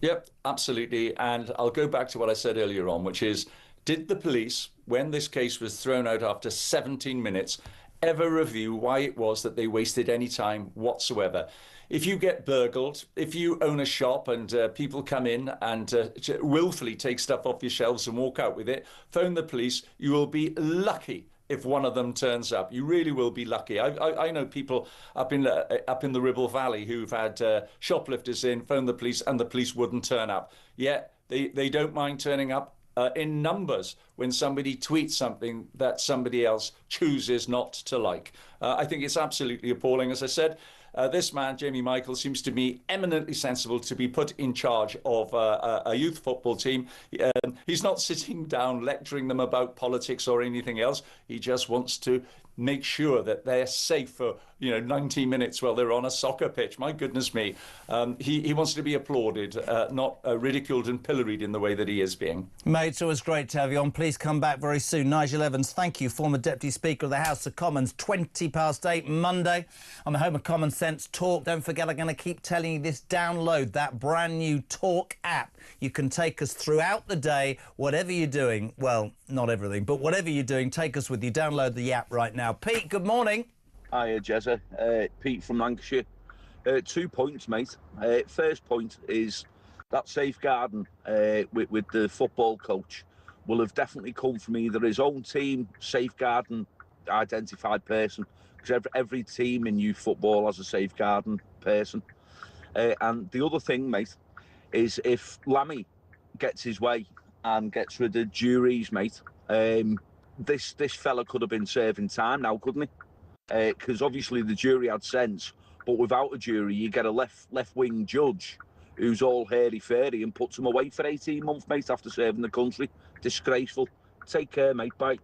Yep, absolutely. And I'll go back to what I said earlier on, which is, did the police, when this case was thrown out after 17 minutes, ever review why it was that they wasted any time whatsoever? If you get burgled, if you own a shop and people come in and willfully take stuff off your shelves and walk out with it, phone the police. You will be lucky if one of them turns up. You really will be lucky. I know people up in the Ribble Valley who've had shoplifters in, phone the police, and the police wouldn't turn up. Yet they don't mind turning up in numbers when somebody tweets something that somebody else chooses not to like. I think it's absolutely appalling. As I said, this man, Jamie Michael, seems to be eminently sensible to be put in charge of a youth football team. He's not sitting down lecturing them about politics or anything else. He just wants to make sure that they're safe for 90 minutes while they're on a soccer pitch. My goodness me. He wants to be applauded, not ridiculed and pilloried in the way that he is being. Mate, it's always great to have you on. Please come back very soon. Nigel Evans, thank you, former Deputy Speaker of the House of Commons. 8:20 Monday on the home of Common Sense Talk. Don't forget, I'm going to keep telling you this. Download that brand new Talk app. You can take us throughout the day, whatever you're doing. Well, not everything, but whatever you're doing, take us with you. Download the app right now. Pete, good morning. Hiya, Jezza. Pete from Lancashire. 2 points, mate. First point is that safeguarding with the football coach will have definitely come from either his own team safeguarding identified person, because every team in youth football has a safeguarding person. And the other thing, mate, is if Lammy gets his way and gets rid of juries, mate, this fella could have been serving time now, couldn't he? Because obviously the jury had sense, but without a jury, you get a left-wing judge who's all hairy-fairy and puts him away for 18 months, mate, after serving the country. Disgraceful. Take care, mate. Bye.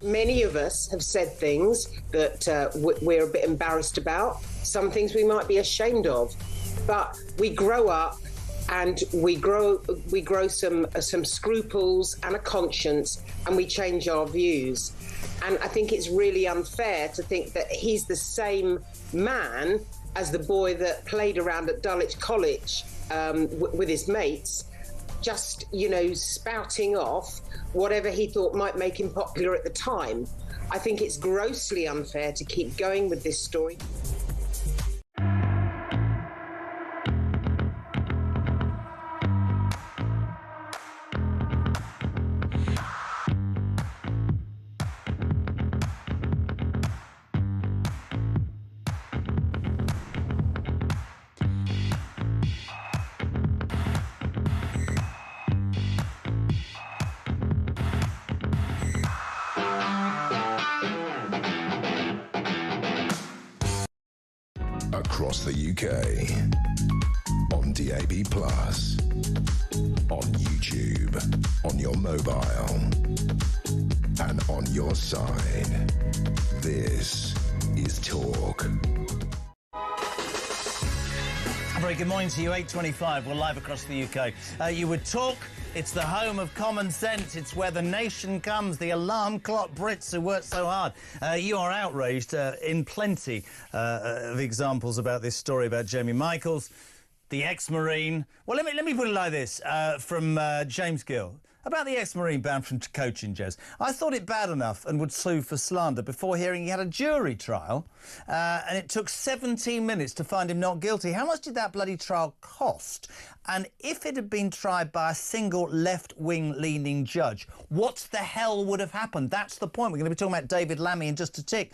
Many of us have said things that we're a bit embarrassed about, some things we might be ashamed of, but we grow up and we grow some scruples and a conscience, and we change our views. And I think it's really unfair to think that he's the same man as the boy that played around at Dulwich College with his mates, just, spouting off whatever he thought might make him popular at the time. I think it's grossly unfair to keep going with this story. Across the UK, on DAB+, on YouTube, on your mobile, and on your side. This is Talk. A very good morning to you, 8:25. We're live across the UK. You would talk. It's the home of common sense. It's where the nation comes, the alarm clock Brits who work so hard. You are outraged in plenty of examples about this story about Jamie Michaels, the ex-Marine. Well, let me put it like this, from James Gill. About the ex-Marine banned from coaching, Jez. I thought it bad enough and would sue for slander before hearing he had a jury trial, and it took 17 minutes to find him not guilty. How much did that bloody trial cost? And if it had been tried by a single left-wing leaning judge, what the hell would have happened? That's the point. We're going to be talking about David Lammy in just a tick.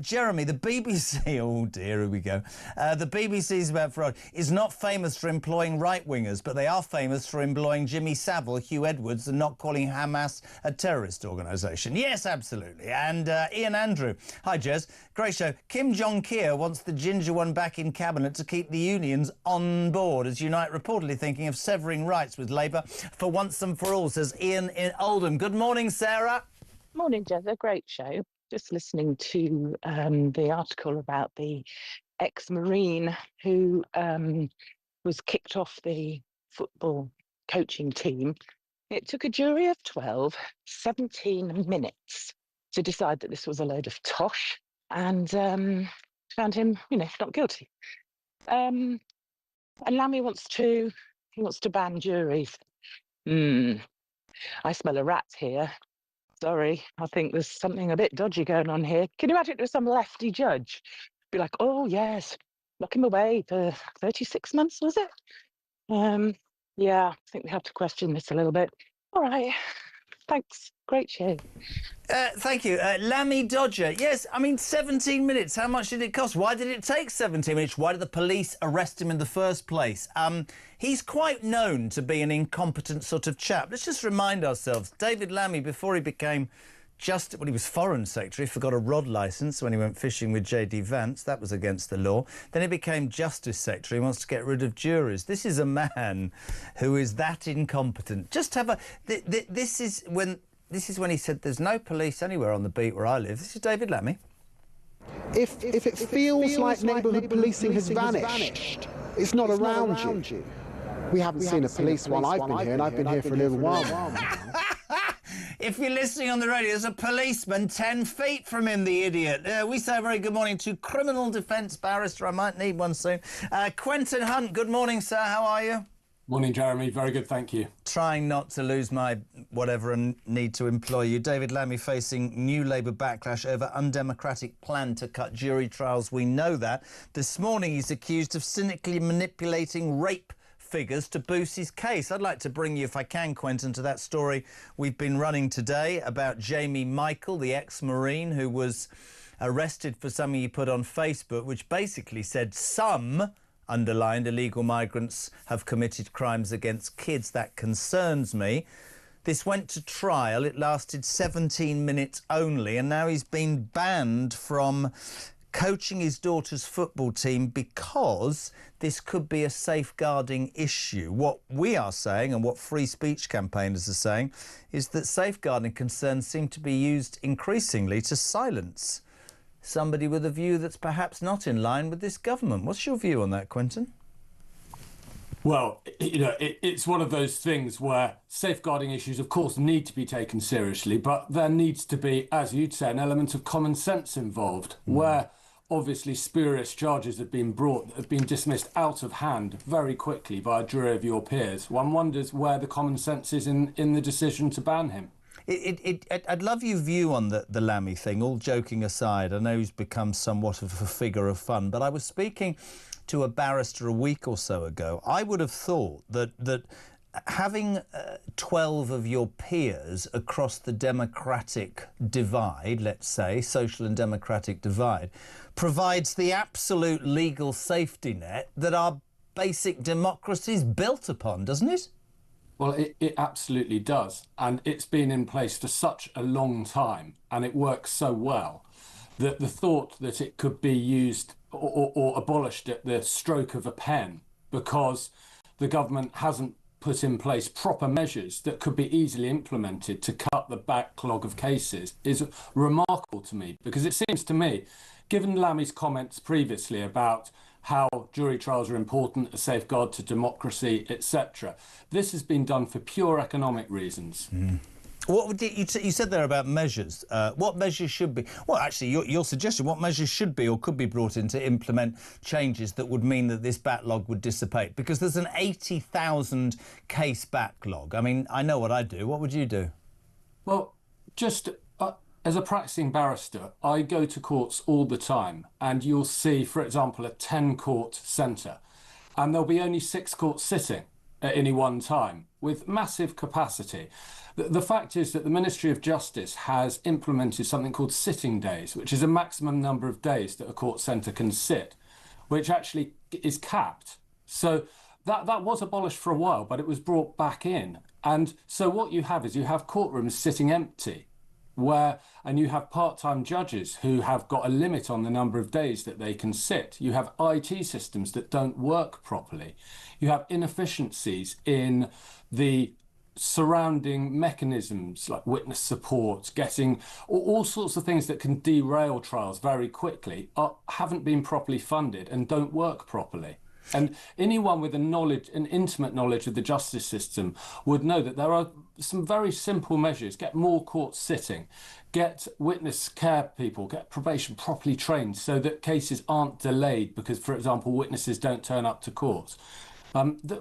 Jeremy, the BBC, oh dear, here we go. The BBC's about fraud is not famous for employing right-wingers, but they are famous for employing Jimmy Savile, Hugh Edwards, and not calling Hamas a terrorist organisation. Yes, absolutely. And Ian Andrew. Hi, Jez. Great show. Kim Jong-kia wants the ginger one back in cabinet to keep the unions on board, as Unite reportedly thinking of severing rights with Labour for once and for all, says Ian in Oldham. Good morning, Sarah. Morning, Jez. A great show. Just listening to the article about the ex-Marine who was kicked off the football coaching team. It took a jury of 12, 17 minutes to decide that this was a load of tosh, and found him, not guilty. And Lammy wants to ban juries. I smell a rat here. Sorry, I think there's something a bit dodgy going on here. Can you imagine it was some lefty judge? Be like, oh yes, lock him away for 36 months, was it? Yeah, I think we have to question this a little bit. All right, thanks. Great show. Thank you. Lammy Dodger. Yes, I mean, 17 minutes. How much did it cost? Why did it take 17 minutes? Why did the police arrest him in the first place? He's quite known to be an incompetent sort of chap. Let's just remind ourselves, David Lammy, before he became he was Foreign Secretary, forgot a rod licence when he went fishing with J.D. Vance. That was against the law. Then he became Justice Secretary. He wants to get rid of juries. This is a man who is that incompetent. Just have a... This is when he said there's no police anywhere on the beat where I live. This is David Lammy. If it feels like neighbourhood policing has vanished, it's not around you. We haven't seen a police while I've been here, and I've been here for a little while now. If you're listening on the radio, there's a policeman 10 feet from him, the idiot. We say a very good morning to criminal defence barrister. I might need one soon. Quentin Hunt, good morning, sir. How are you? Morning, Jeremy. Very good, thank you. Trying not to lose my whatever and need to employ you. David Lammy facing new Labour backlash over undemocratic plan to cut jury trials. We know that. This morning he's accused of cynically manipulating rape figures to boost his case. I'd like to bring you, if I can, Quentin, to that story we've been running today about Jamie Michael, the ex-Marine who was arrested for something he put on Facebook, which basically said some underlined illegal migrants have committed crimes against kids. That concerns me. This went to trial. It lasted 17 minutes only, and now he's been banned from coaching his daughter's football team because this could be a safeguarding issue. What we are saying, and what free speech campaigners are saying, is that safeguarding concerns seem to be used increasingly to silence somebody with a view that's perhaps not in line with this government. What's your view on that, Quentin? Well, it's one of those things where safeguarding issues, of course, need to be taken seriously, but there needs to be, as you'd say, an element of common sense involved, where obviously spurious charges have been brought that have been dismissed out of hand very quickly by a jury of your peers. One wonders where the common sense is in the decision to ban him. I'd love your view on the Lammy thing, all joking aside. I know he's become somewhat of a figure of fun, but I was speaking to a barrister a week or so ago. I would have thought that having 12 of your peers across the democratic divide, let's say, social and democratic divide, provides the absolute legal safety net that our basic democracy is built upon, doesn't it? Well, it absolutely does. And it's been in place for such a long time, and it works so well, that the thought that it could be used or abolished at the stroke of a pen because the government hasn't put in place proper measures that could be easily implemented to cut the backlog of cases is remarkable to me, because it seems to me, given Lammy's comments previously about how jury trials are important, a safeguard to democracy, etc., this has been done for pure economic reasons. What would you said there about measures? What measures should be... Well, actually, your suggestion, what measures should be or could be brought in to implement changes that would mean that this backlog would dissipate? Because there's an 80,000 case backlog. I mean, I know what I'd do. What would you do? Well, just as a practicing barrister, I go to courts all the time, and you'll see, for example, a 10-court centre, and there'll be only 6 courts sitting at any one time with massive capacity. The fact is that the Ministry of Justice has implemented something called sitting days, which is a maximum number of days that a court centre can sit, which actually is capped. So that was abolished for a while, but it was brought back in. And so what you have is you have courtrooms sitting empty, and you have part-time judges who have got a limit on the number of days that they can sit. You have IT systems that don't work properly. You have inefficiencies in the surrounding mechanisms like witness support, getting all sorts of things that can derail trials very quickly haven't been properly funded and don't work properly. And anyone with an intimate knowledge of the justice system would know that there are some very simple measures. Get more courts sitting, get witness care people, get probation properly trained so that cases aren't delayed because, for example, witnesses don't turn up to court.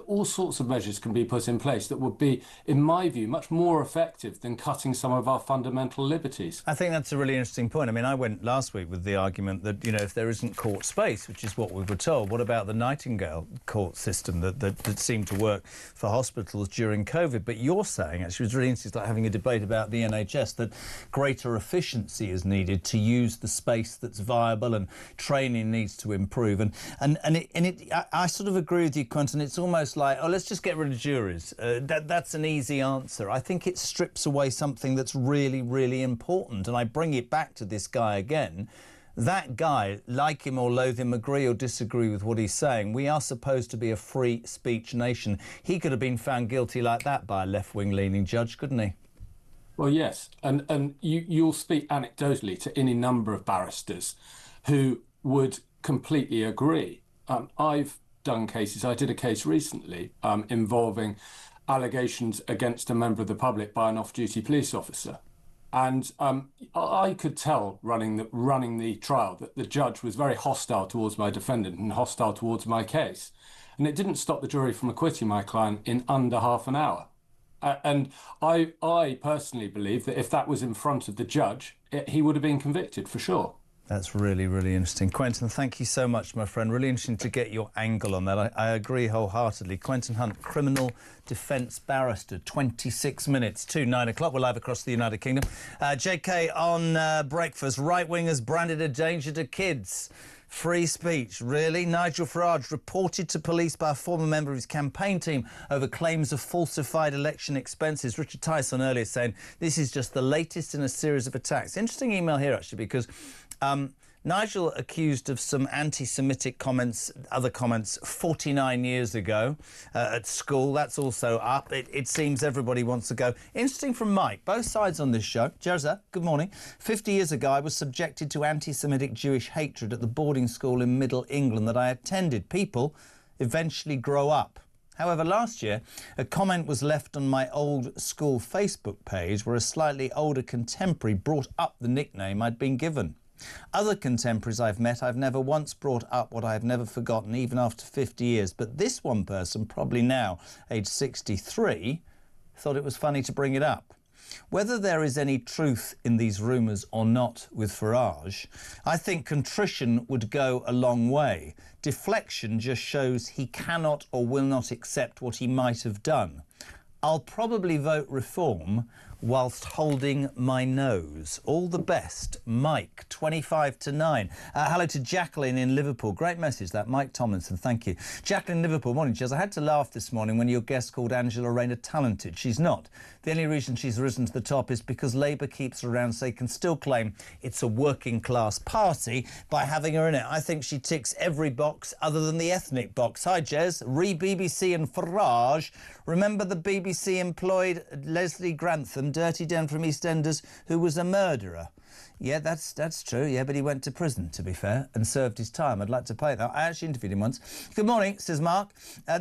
All sorts of measures can be put in place that would be, in my view, much more effective than cutting some of our fundamental liberties. I think that's a really interesting point. I mean, I went last week with the argument that, you know, if there isn't court space, which is what we were told, what about the Nightingale court system that seemed to work for hospitals during COVID? But you're saying, actually, it was really interesting, like having a debate about the NHS, that greater efficiency is needed to use the space that's viable and training needs to improve. I sort of agree with you, Quentin. It's almost like, oh, let's just get rid of juries. That's an easy answer. I think it strips away something that's really, really important. And I bring it back to this guy again. That guy, like him or loathe him, agree or disagree with what he's saying, we are supposed to be a free speech nation. He could have been found guilty like that by a left-wing leaning judge, couldn't he? Well, yes. And you'll speak anecdotally to any number of barristers who would completely agree. I've done cases. I did a case recently involving allegations against a member of the public by an off-duty police officer. And I could tell running the trial that the judge was very hostile towards my defendant and hostile towards my case. And it didn't stop the jury from acquitting my client in under half an hour. And I personally believe that if that was in front of the judge, he would have been convicted for sure. That's really, really interesting. Quentin, thank you so much, my friend. Really interesting to get your angle on that. I agree wholeheartedly. Quentin Hunt, criminal defence barrister, 26 minutes to 9 o'clock. We're live across the United Kingdom. JK on breakfast. Right-wingers branded a danger to kids. Free speech, really? Nigel Farage reported to police by a former member of his campaign team over claims of falsified election expenses. Richard Tyson earlier saying this is just the latest in a series of attacks. Interesting email here, actually, because Nigel accused of some anti-Semitic comments, other comments, 49 years ago at school. That's also up. It seems everybody wants to go. Interesting from Mike. Both sides on this show. Jerza, good morning. 50 years ago, I was subjected to anti-Semitic Jewish hatred at the boarding school in Middle England that I attended. People eventually grow up. However, last year, a comment was left on my old school Facebook page where a slightly older contemporary brought up the nickname I'd been given. Other contemporaries I've met, I've never once brought up what I have never forgotten, even after 50 years. But this one person, probably now aged 63, thought it was funny to bring it up. Whether there is any truth in these rumours or not with Farage, I think contrition would go a long way. Deflection just shows he cannot or will not accept what he might have done. I'll probably vote reform whilst holding my nose. All the best, Mike, 25 to 9. Hello to Jacqueline in Liverpool. Great message, that. Mike Tomlinson, thank you. Jacqueline in Liverpool, morning, Jez. I had to laugh this morning when your guest called Angela Rayner talented. She's not. The only reason she's risen to the top is because Labour keeps her around so they can still claim it's a working-class party by having her in it. I think she ticks every box other than the ethnic box. Hi, Jez. Re-BBC and Farage. Remember the BBC employed Leslie Grantham, Dirty Den from EastEnders, who was a murderer? Yeah, that's true, yeah, but he went to prison, to be fair, and served his time. I'd like to pay that. I actually interviewed him once. Good morning, says Mark.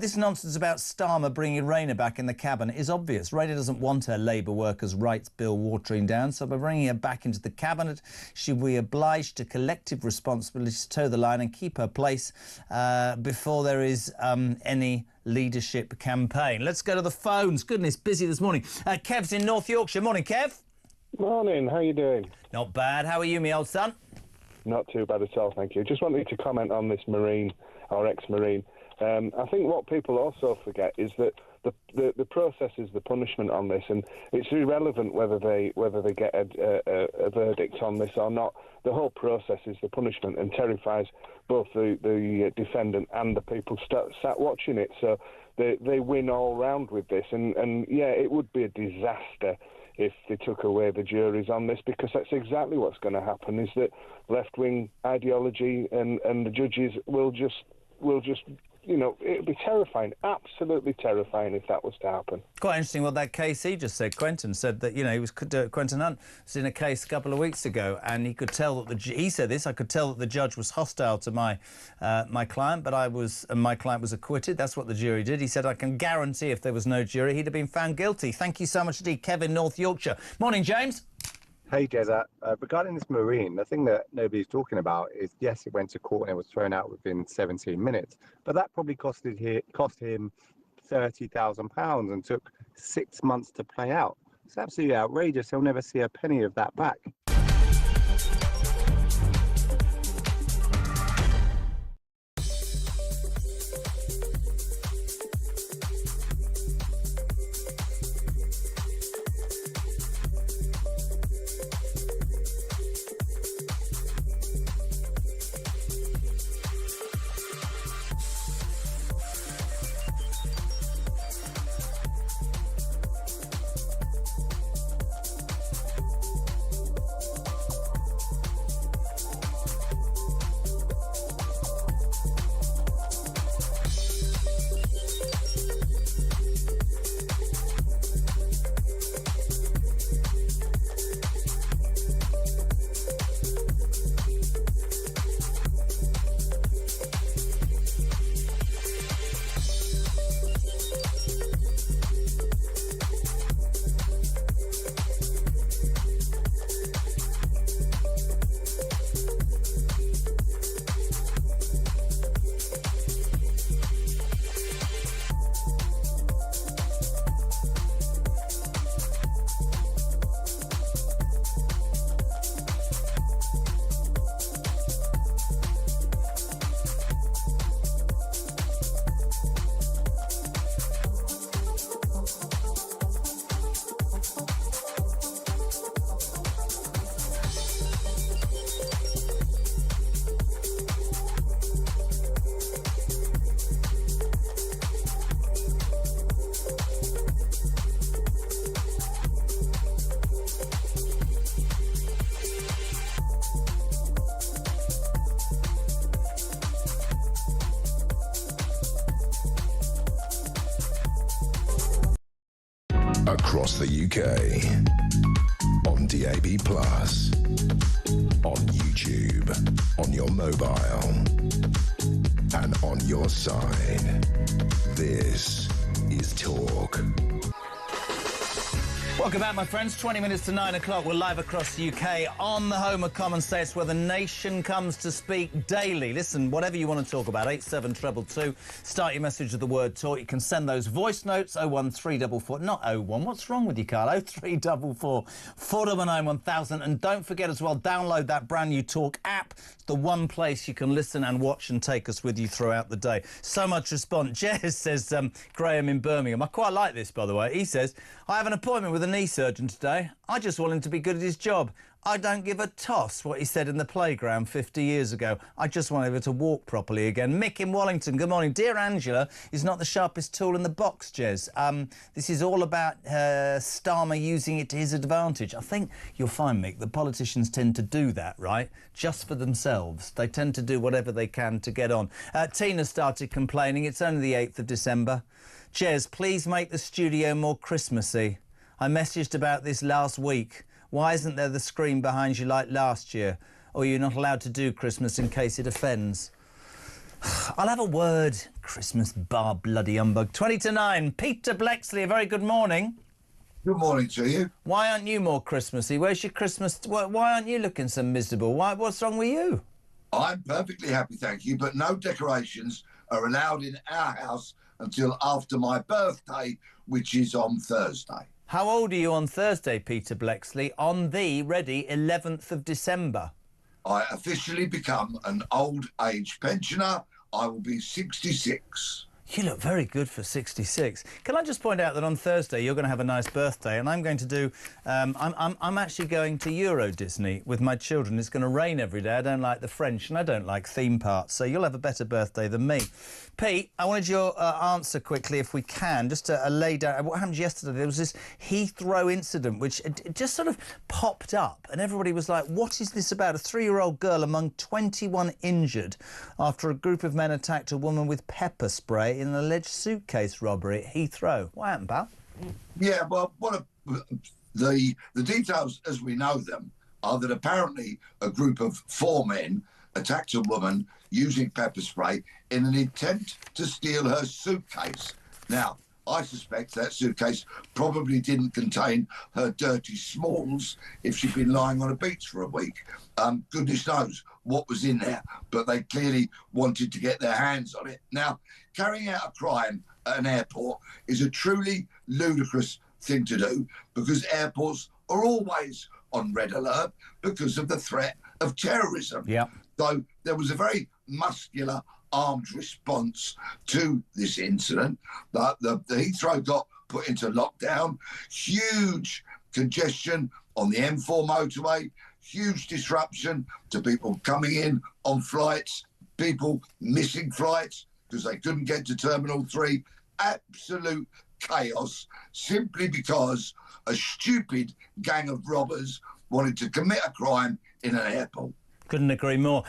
This nonsense about Starmer bringing Rayner back in the cabinet is obvious. Rayner doesn't want her Labour workers' rights bill watering down, so by bringing her back into the cabinet, she will be obliged to collective responsibility to toe the line and keep her place before there is any leadership campaign. Let's go to the phones. Goodness, busy this morning. Kev's in North Yorkshire. Morning, Kev. Morning, how you doing? Not bad. How are you, me old son? Not too bad at all, thank you. Just wanted to comment on this Marine, or ex-Marine. I think what people also forget is that the process is the punishment on this, and it's irrelevant whether they get a verdict on this or not. The whole process is the punishment and terrifies both the defendant and the people sat watching it. So they win all round with this, and yeah, it would be a disaster if they took away the juries on this, because that's exactly what's going to happen, is that left-wing ideology and the judges will just you know, it would be terrifying, absolutely terrifying if that was to happen. Quite interesting what that case he just said. Quentin said that, you know, Quentin Hunt was in a case a couple of weeks ago, and he could tell that he said this, I could tell that the judge was hostile to my client, but my client was acquitted. That's what the jury did. He said, I can guarantee if there was no jury, he'd have been found guilty. Thank you so much indeed, Kevin, North Yorkshire. Morning, James. Hey, Jezza. Regarding this Marine, the thing that nobody's talking about is, yes, it went to court and it was thrown out within 17 minutes, but that probably cost him £30,000 and took 6 months to play out. It's absolutely outrageous. He'll never see a penny of that back. Across the UK, on DAB+, on YouTube, on your mobile, and on your side. This is Talk. Welcome back, my friends. 20 minutes to 9 o'clock. We're live across the UK on the home of Common Sense, where the nation comes to speak daily. Listen, whatever you want to talk about, 87222. Start your message with the word talk. You can send those voice notes, 01344, not 01. What's wrong with you, Carl? 0344 499 1000. And don't forget as well, download that brand new Talk app. It's the one place you can listen and watch and take us with you throughout the day. So much response. Jez says, Graham in Birmingham. I quite like this, by the way. He says, I have an appointment with a knee surgeon today. I just want him to be good at his job. I don't give a toss what he said in the playground 50 years ago. I just want him to walk properly again. Mick in Wallington, good morning. Dear Angela is not the sharpest tool in the box, Jez. This is all about Starmer using it to his advantage. I think you'll find, Mick, that politicians tend to do that, right? Just for themselves. They tend to do whatever they can to get on. Tina started complaining. It's only the 8th of December. Jez, please make the studio more Christmassy. I messaged about this last week. Why isn't there the screen behind you like last year? Or you're not allowed to do Christmas in case it offends? I'll have a word. Christmas bar bloody humbug. 20 to 9. Peter Blexley, a very good morning. Good morning to you. Why aren't you more Christmassy? Where's your Christmas? Why aren't you looking so miserable? What's wrong with you? I'm perfectly happy, thank you, but no decorations are allowed in our house until after my birthday, which is on Thursday. How old are you on Thursday, Peter Blexley? On the, ready, 11th of December. I officially become an old age pensioner. I will be 66. You look very good for 66. Can I just point out that on Thursday you're going to have a nice birthday, and I'm going to do. I'm actually going to Euro Disney with my children. It's going to rain every day. I don't like the French, and I don't like theme parks, so you'll have a better birthday than me. Pete, I wanted your answer quickly, if we can, just to lay down what happened yesterday. There was this Heathrow incident which it just sort of popped up, and everybody was like, "What is this about?" A 3-year-old girl among 21 injured after a group of men attacked a woman with pepper spray in an alleged suitcase robbery at Heathrow. What happened, pal? Yeah, well, the details as we know them are that apparently a group of 4 men attacked a woman using pepper spray in an intent to steal her suitcase. Now, I suspect that suitcase probably didn't contain her dirty smalls if she'd been lying on a beach for a week. Goodness knows what was in there, but they clearly wanted to get their hands on it. Now, carrying out a crime at an airport is a truly ludicrous thing to do, because airports are always on red alert because of the threat of terrorism. Yeah. So there was a very muscular armed response to this incident. The Heathrow got put into lockdown, huge congestion on the M4 motorway, huge disruption to people coming in on flights, people missing flights because they couldn't get to Terminal 3. Absolute chaos, simply because a stupid gang of robbers wanted to commit a crime in an airport. Couldn't agree more.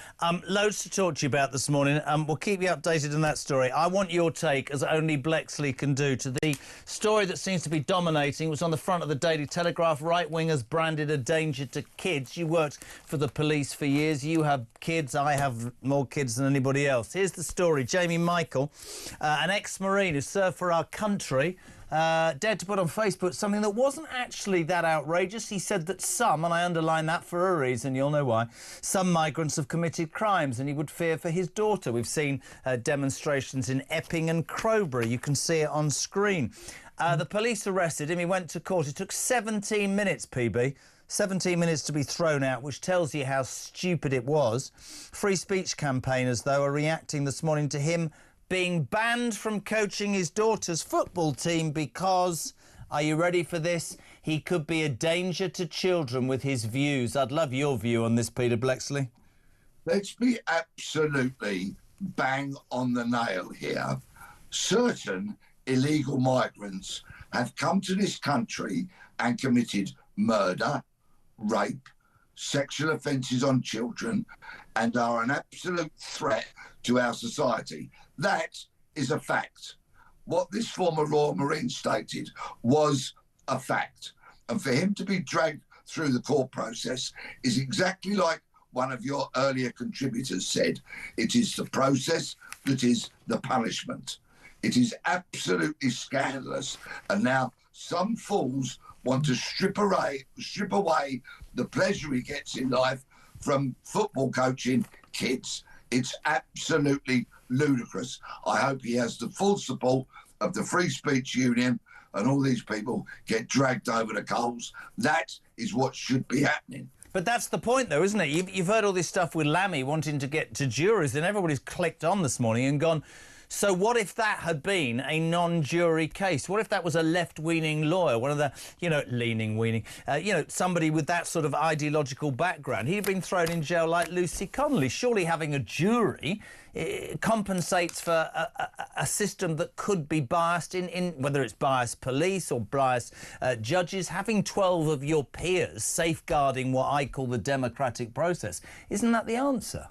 Loads to talk to you about this morning. We'll keep you updated on that story. I want your take, as only Blexley can do, to the story that seems to be dominating. It was on the front of the Daily Telegraph. Right-wingers branded a danger to kids. You worked for the police for years. You have kids. I have more kids than anybody else. Here's the story. Jamie Michael, an ex-Marine who served for our country, dared to put on Facebook something that wasn't actually that outrageous. He said that some, and I underline that for a reason, you'll know why, some migrants have committed crimes and he would fear for his daughter. We've seen demonstrations in Epping and Crowbury. You can see it on screen. The police arrested him. He went to court. It took 17 minutes, PB. 17 minutes to be thrown out, which tells you how stupid it was. Free speech campaigners, though, are reacting this morning to him being banned from coaching his daughter's football team because, are you ready for this? He could be a danger to children with his views. I'd love your view on this, Peter Blexley. Let's be absolutely bang on the nail here. Certain illegal migrants have come to this country and committed murder, rape, sexual offences on children, and are an absolute threat to our society. That is a fact. What this former Royal Marine stated was a fact. And for him to be dragged through the court process is exactly like one of your earlier contributors said. It is the process that is the punishment. It is absolutely scandalous. And now some fools want to strip away the pleasure he gets in life from football coaching kids. It's absolutely ludicrous. I hope he has the full support of the Free Speech Union and all these people get dragged over the coals. That is what should be happening. But that's the point, though, isn't it? You've heard all this stuff with Lammy wanting to get to juries, and everybody's clicked on this morning and gone, so what if that had been a non-jury case? What if that was a left-leaning lawyer, one of the, somebody with that sort of ideological background? He'd have been thrown in jail like Lucy Connolly. Surely having a jury compensates for a system that could be biased in whether it's biased police or biased judges. Having 12 of your peers safeguarding what I call the democratic process, isn't that the answer?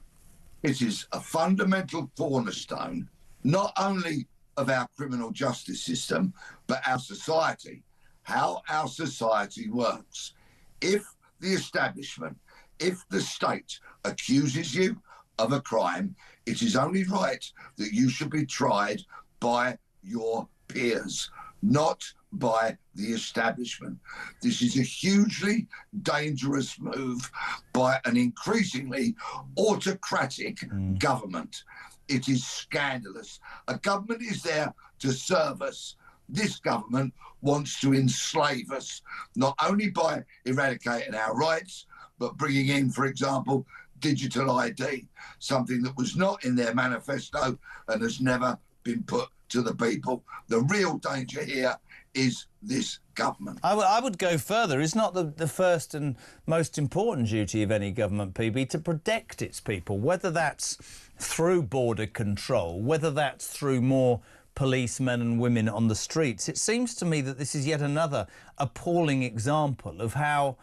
It is a fundamental cornerstone not only of our criminal justice system, but our society, how our society works. If the establishment, if the state accuses you of a crime, it is only right that you should be tried by your peers, not by the establishment. This is a hugely dangerous move by an increasingly autocratic government. It is scandalous. A government is there to serve us. This government wants to enslave us, not only by eradicating our rights, but bringing in, for example, digital ID, something that was not in their manifesto and has never been put to the people. The real danger here is this government. I would go further. It's not the first and most important duty of any government, PB, to protect its people, whether that's through border control, whether that's through more policemen and women on the streets. It seems to me that this is yet another appalling example of how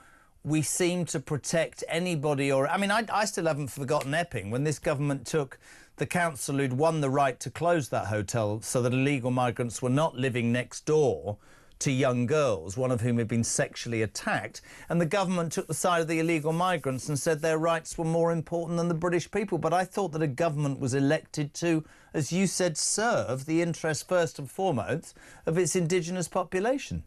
we seem to protect anybody. I still haven't forgotten Epping, when this government took the council who'd won the right to close that hotel so that illegal migrants were not living next door to young girls, one of whom had been sexually attacked, and the government took the side of the illegal migrants and said their rights were more important than the British people. But I thought that a government was elected to, as you said, serve the interests first and foremost of its indigenous population.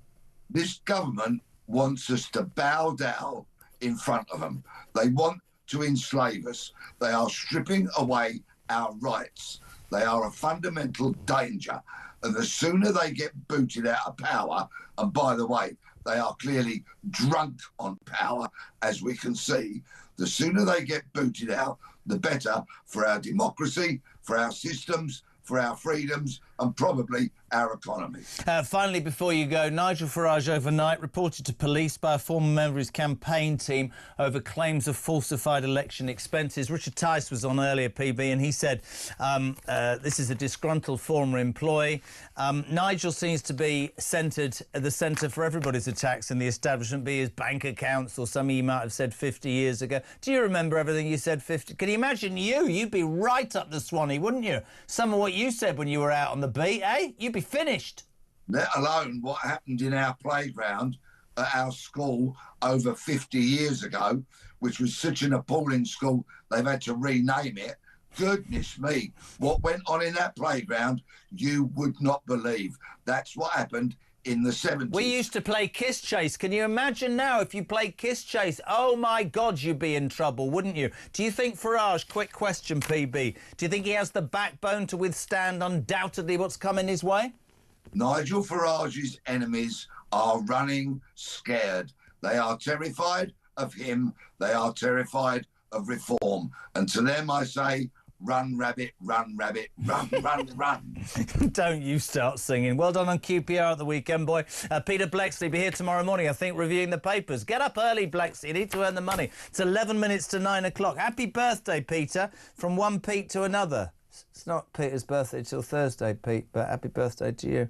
This government wants us to bow down in front of them. They want to enslave us. They are stripping away our rights. They are a fundamental danger. And the sooner they get booted out of power, and by the way, they are clearly drunk on power, as we can see, the sooner they get booted out, the better for our democracy, for our systems, for our freedoms, and probably our economy. Finally, before you go, Nigel Farage overnight reported to police by a former member of his campaign team over claims of falsified election expenses. Richard Tice was on earlier, PB, and he said this is a disgruntled former employee. Nigel seems to be centred at the centre for everybody's attacks in the establishment, be his bank accounts or something you might have said 50 years ago. Do you remember everything you said 50? Can you imagine you'd be right up the Swanee, wouldn't you? Some of what you said when you were out on the beat, eh? You'd be finished. Let alone what happened in our playground at our school over 50 years ago, which was such an appalling school, they've had to rename it. Goodness me, what went on in that playground, you would not believe. That's what happened in the 70s. We used to play Kiss Chase. Can you imagine now if you played Kiss Chase? Oh, my God, you'd be in trouble, wouldn't you? Do you think Farage, quick question, PB, do you think he has the backbone to withstand undoubtedly what's coming his way? Nigel Farage's enemies are running scared. They are terrified of him. They are terrified of reform. And to them I say, run, rabbit, run, run, run. Don't you start singing. Well done on QPR at the weekend, boy. Peter Blexley be here tomorrow morning, I think, reviewing the papers. Get up early, Blexley. You need to earn the money. It's 11 minutes to 9 o'clock. Happy birthday, Peter, from one Pete to another. It's not Peter's birthday till Thursday, Pete, but happy birthday to you.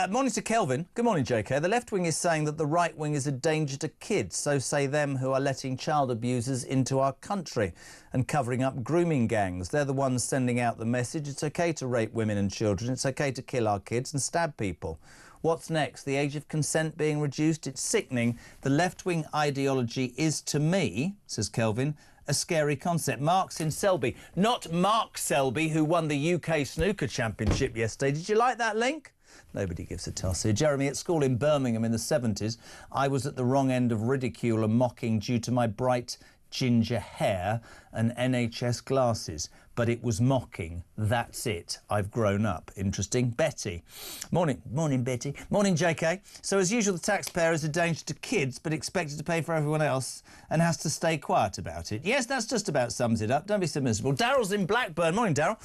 Morning to Kelvin. Good morning, JK. The left wing is saying that the right wing is a danger to kids. So say them who are letting child abusers into our country and covering up grooming gangs. They're the ones sending out the message. It's OK to rape women and children. It's OK to kill our kids and stab people. What's next? The age of consent being reduced? It's sickening. The left-wing ideology is, to me, says Kelvin, a scary concept. Mark's in Selby. Not Mark Selby, who won the UK Snooker Championship yesterday. Did you like that link? Nobody gives a toss here. Jeremy, at school in Birmingham in the 70s, I was at the wrong end of ridicule and mocking due to my bright ginger hair and NHS glasses. But it was mocking. That's it. I've grown up. Interesting. Betty. Morning, Betty. Morning, JK. So, as usual, the taxpayer is a danger to kids, but expected to pay for everyone else and has to stay quiet about it. Yes, that's just about sums it up. Don't be so miserable. Daryl's in Blackburn. Morning, Daryl.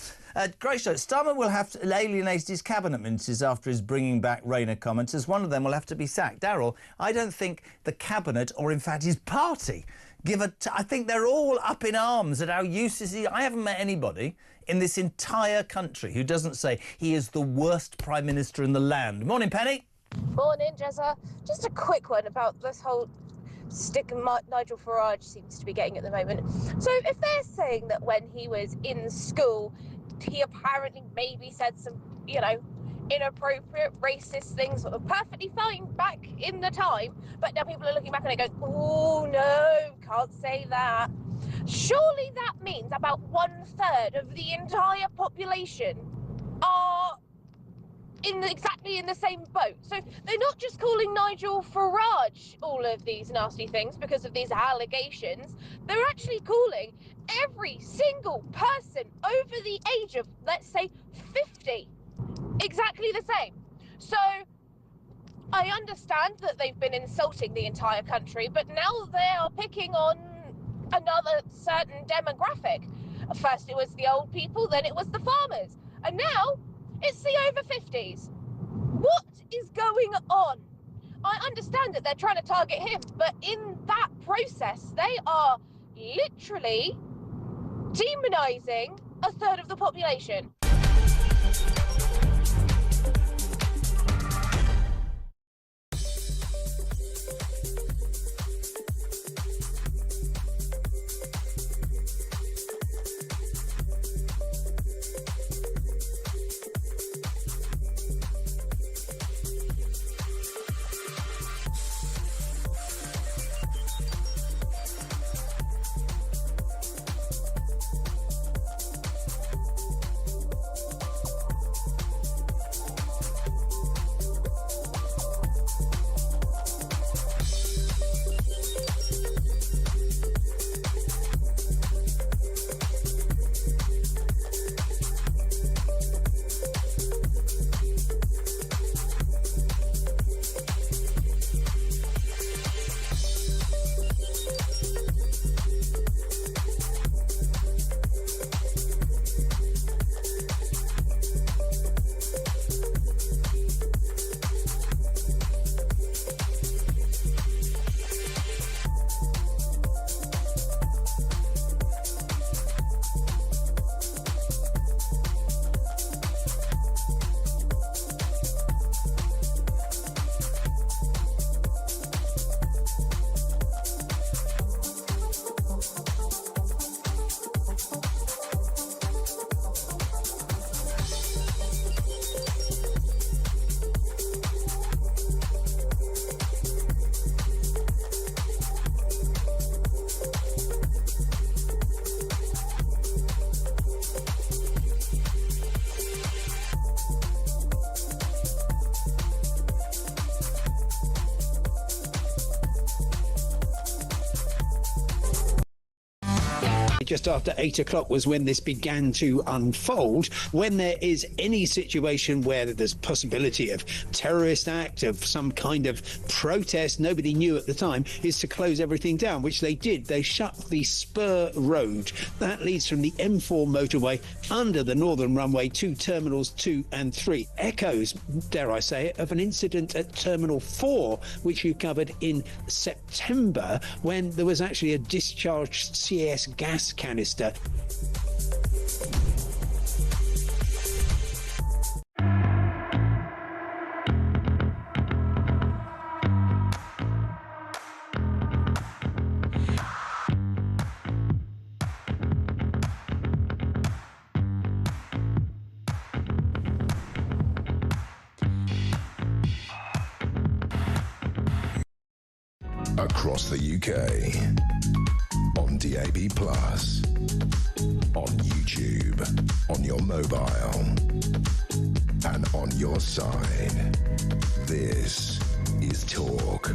Great show. Starmer will have to alienate his cabinet ministers after his bringing back Rayner comments, as one of them will have to be sacked. Daryl, I don't think the cabinet, or in fact his party, I think they're all up in arms at how useless he is. I haven't met anybody in this entire country who doesn't say he is the worst Prime Minister in the land. Morning, Penny. Morning, Jezza. Just a quick one about this whole stick Nigel Farage seems to be getting at the moment. So if they're saying that when he was in school, he apparently maybe said some, inappropriate racist things that were perfectly fine back in the time, but now people are looking back and they go, oh no, can't say that. Surely that means about 1/3 of the entire population are exactly in the same boat. So they're not just calling Nigel Farage all of these nasty things because of these allegations. They're actually calling every single person over the age of, let's say, 50 exactly the same. So I understand that they've been insulting the entire country, but now they are picking on another certain demographic. First it was the old people, then it was the farmers, and now It's the over 50s. What is going on? I understand that they're trying to target him, but in that process, they are literally demonising a third of the population. Just after 8 o'clock was when this began to unfold. When there is any situation where there's possibility of terrorist act, of some kind of protest, nobody knew at the time, is to close everything down, which they did. They shut the spur road that leads from the M4 motorway under the northern runway to terminals 2 and 3. Echoes, dare I say it, of an incident at Terminal 4, which you covered in September, when there was actually a discharged CS gas canister. Across the UK, on DAB+, on YouTube, on your mobile, and on your side. This is Talk.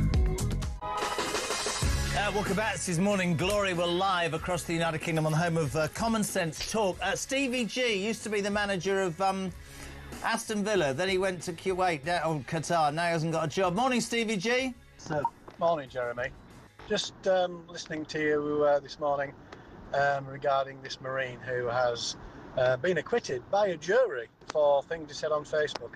Welcome back. This is Morning Glory. We're live across the United Kingdom on the home of Common Sense Talk. Stevie G used to be the manager of Aston Villa. Then he went to Kuwait or Qatar. Now he hasn't got a job. Morning, Stevie G. Morning, Jeremy. Just listening to you this morning regarding this Marine who has been acquitted by a jury for things he said on Facebook.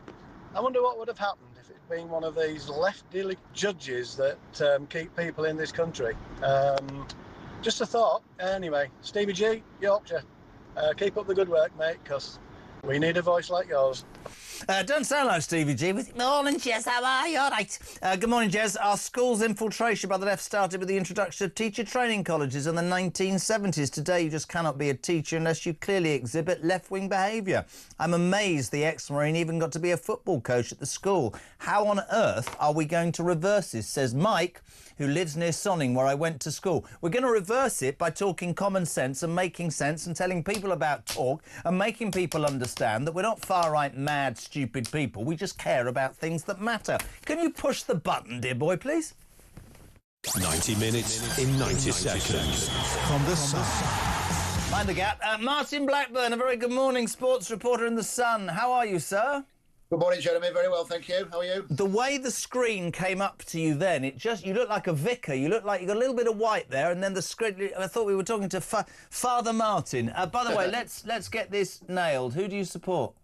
I wonder what would have happened if it had been one of these left-dealing judges that keep people in this country. Just a thought. Anyway, Stevie G, Yorkshire, keep up the good work, mate, because we need a voice like yours. Don't sound like Stevie G. Morning, Jez. How are you? All right. Good morning, Jez. Our school's infiltration by the left started with the introduction of teacher training colleges in the 1970s. Today, you just cannot be a teacher unless you clearly exhibit left-wing behaviour. I'm amazed the ex-Marine even got to be a football coach at the school. How on earth are we going to reverse this, says Mike, who lives near Sonning, where I went to school. We're going to reverse it by talking common sense and making sense and telling people about talk and making people understand that we're not far-right, mad, stupid people. We just care about things that matter. Can you push the button, dear boy, please? 90 minutes in 90 seconds. From the Sun. Mind the gap. Martin Blackburn, a very good morning, sports reporter in the Sun. How are you, sir? Good morning, Jeremy. Very well, thank you. How are you? The way the screen came up to you then, you look like a vicar. You look like you got a little bit of white there, and then the screen. I thought we were talking to Father Martin. By the way, let's get this nailed. Who do you support?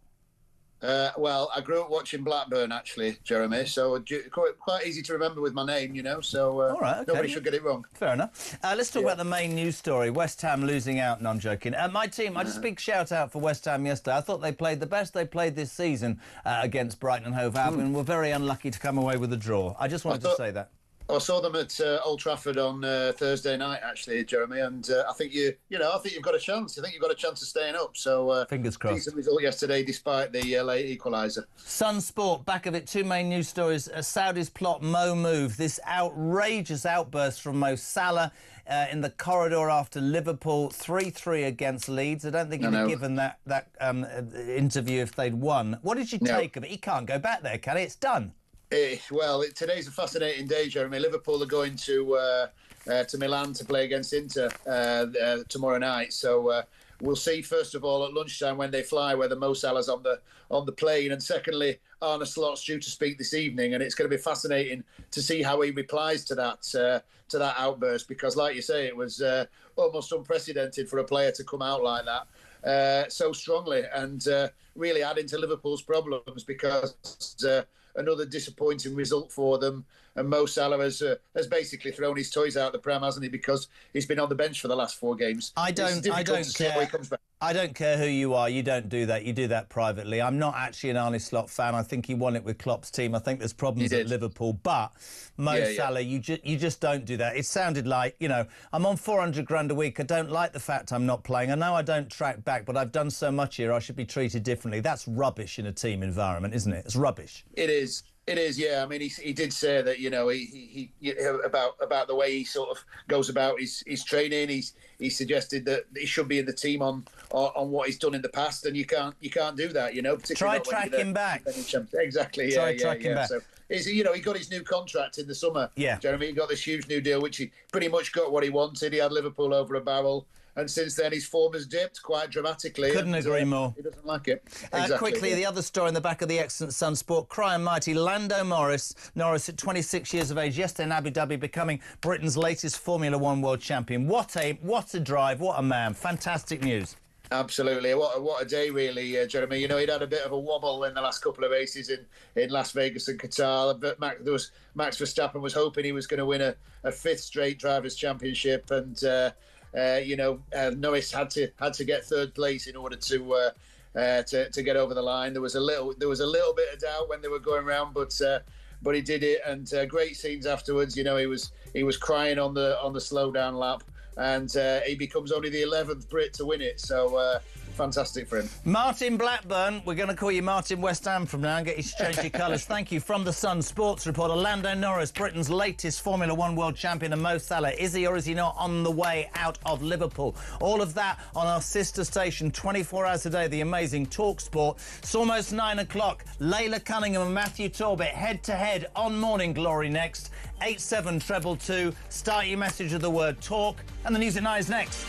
Well, I grew up watching Blackburn, actually, Jeremy, so quite easy to remember with my name, so All right, okay. nobody should get it wrong. Fair enough. Let's talk about the main news story, West Ham losing out. No, I'm joking. My team, just a big shout-out for West Ham yesterday. I thought they played the best they played this season against Brighton and Hove Albion and were very unlucky to come away with a draw. I just wanted to say that. I saw them at Old Trafford on Thursday night, actually, Jeremy, and I think I think you've got a chance. I think you've got a chance of staying up. So fingers crossed. Decent result yesterday, despite the late equaliser. Sun Sport, back of it, two main news stories. Saudis plot Mo move. This outrageous outburst from Mo Salah in the corridor after Liverpool 3-3 against Leeds. I don't think he'd have given that interview if they'd won. What did you take of it? He can't go back there, can he? It's done. Well, today's a fascinating day, Jeremy. Liverpool are going to Milan to play against Inter tomorrow night. So we'll see, first of all, at lunchtime when they fly, whether Mo Salah's on the plane. And secondly, Arne Slot's due to speak this evening. And it's going to be fascinating to see how he replies to that outburst. Because, like you say, it was almost unprecedented for a player to come out like that so strongly and really adding to Liverpool's problems because... another disappointing result for them, and Mo Salah has basically thrown his toys out the pram, hasn't he? Because he's been on the bench for the last 4 games. I don't care. I don't care who you are. You don't do that. You do that privately. I'm not actually an Arne Slot fan. I think he won it with Klopp's team. I think there's problems at Liverpool, but Mo Salah, you just don't do that. It sounded like, I'm on 400 grand a week. I don't like the fact I'm not playing. I know I don't track back, but I've done so much here. I should be treated differently. That's rubbish in a team environment, isn't it? It's rubbish. It is. It is, yeah. I mean, he did say that, he about the way he sort of goes about his training. He suggested that he should be in the team on what he's done in the past, and you can't do that, Try tracking back. Exactly. Yeah. Try tracking back. So, he got his new contract in the summer. Yeah. Jeremy, he got this huge new deal, which he pretty much got what he wanted. He had Liverpool over a barrel. And since then, his form has dipped quite dramatically. Couldn't agree more. He doesn't like it. Exactly. Quickly, the other story in the back of the excellent Sun Sport, cry and mighty Lando Norris at 26 years of age, yesterday in Abu Dhabi, becoming Britain's latest Formula One world champion. What a drive, what a man. Fantastic news. Absolutely. What a day, really, Jeremy. He'd had a bit of a wobble in the last couple of races in Las Vegas and Qatar. But Max Verstappen was hoping he was going to win a 5th straight Drivers' Championship, and Norris had to get 3rd place in order to get over the line. There was a little bit of doubt when they were going around, but he did it, and great scenes afterwards. He was crying on the slow down lap, and he becomes only the 11th Brit to win it. So fantastic for him. Martin Blackburn, we're going to call you Martin West Ham from now and get you to change your colours. Thank you. From the Sun Sports reporter, Lando Norris, Britain's latest Formula One world champion, and Mo Salah. Is he or is he not on the way out of Liverpool? All of that on our sister station, 24 hours a day, the amazing talkSPORT. It's almost 9 o'clock. Layla Cunningham and Matthew Torbett head-to-head on Morning Glory next. 87222. Start your message with the word talk, and the news at 9 is next.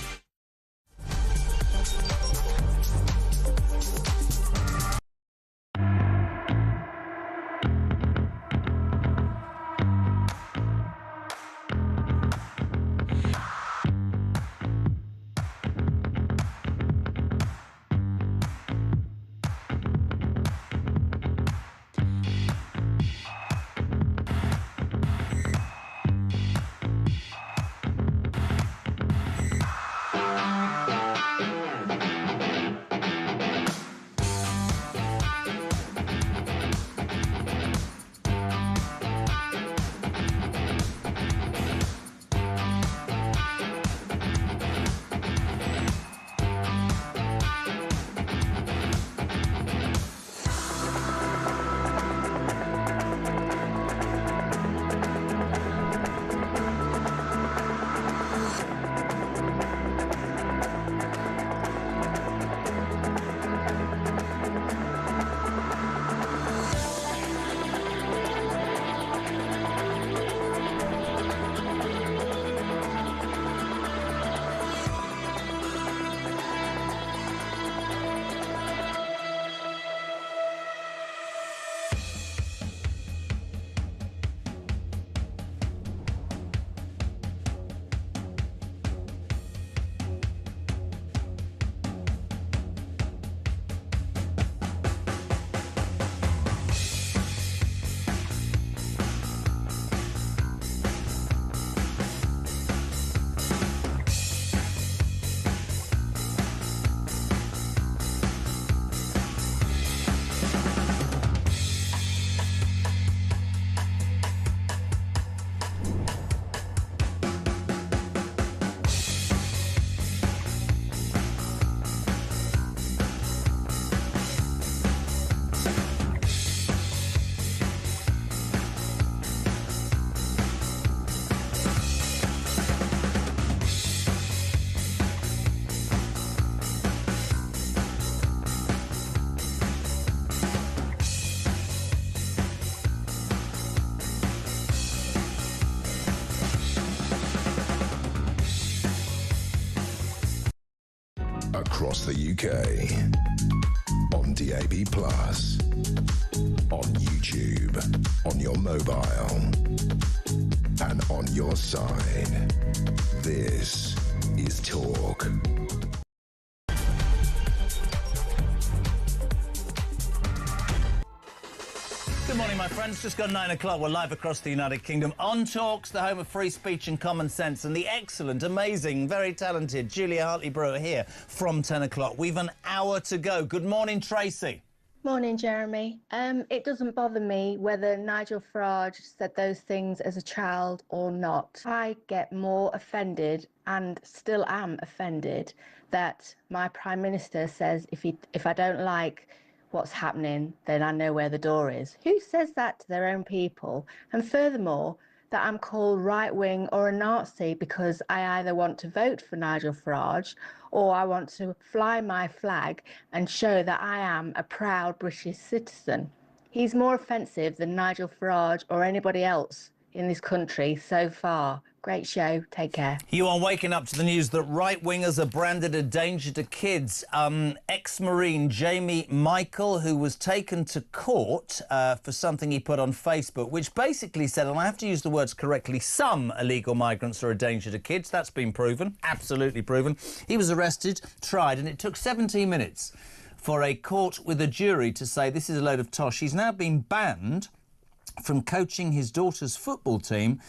Across the UK. On DAB+. On YouTube. On your mobile. And on your side. This is Talk. Good morning, my friends. Just got 9 o'clock. We're live across the United Kingdom on Talks, the home of free speech and common sense, and the excellent, amazing, very talented Julia Hartley-Brewer here from 10 o'clock. We've an hour to go. Good morning, Tracy. Morning, Jeremy. It doesn't bother me whether Nigel Farage said those things as a child or not. I get more offended, and still am offended, that my Prime Minister says if I don't like what's happening, then I know where the door is. Who says that to their own people? And furthermore, that I'm called right-wing or a Nazi because I either want to vote for Nigel Farage or I want to fly my flag and show that I am a proud British citizen. He's more offensive than Nigel Farage or anybody else in this country so far. Great show. Take care. You are waking up to the news that right-wingers are branded a danger to kids. Ex-Marine Jamie Michael, who was taken to court for something he put on Facebook, which basically said, and I have to use the words correctly, some illegal migrants are a danger to kids. That's been proven, absolutely proven. He was arrested, tried, and it took 17 minutes for a court with a jury to say this is a load of tosh. He's now been banned from coaching his daughter's football team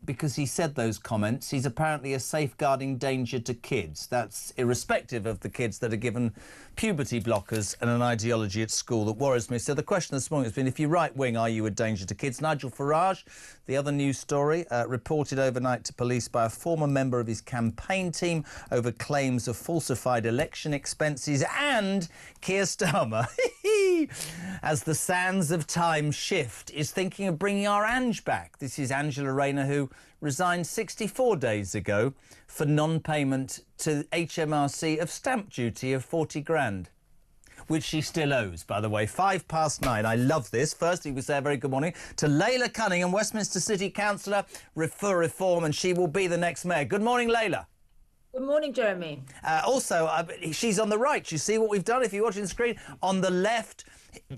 because he said those comments. He's apparently a safeguarding danger to kids. That's irrespective of the kids that are given puberty blockers and an ideology at school that worries me. So the question this morning has been, if you're right-wing, are you a danger to kids? Nigel Farage, the other news story, reported overnight to police by a former member of his campaign team over claims of falsified election expenses, and Keir Starmer, as the sands of time shift, is thinking of bringing our Ange back. This is Angela Rayner, who resigned 64 days ago for non-payment to HMRC of stamp duty of 40 grand, which she still owes, by the way. 9:05. I love this. Firstly, we say a very good morning to Layla Cunningham, Westminster City Councillor for Reform, and she will be the next mayor. Good morning, Layla. Good morning, Jeremy. Also, she's on the right. You see what we've done if you're watching the screen? On the left,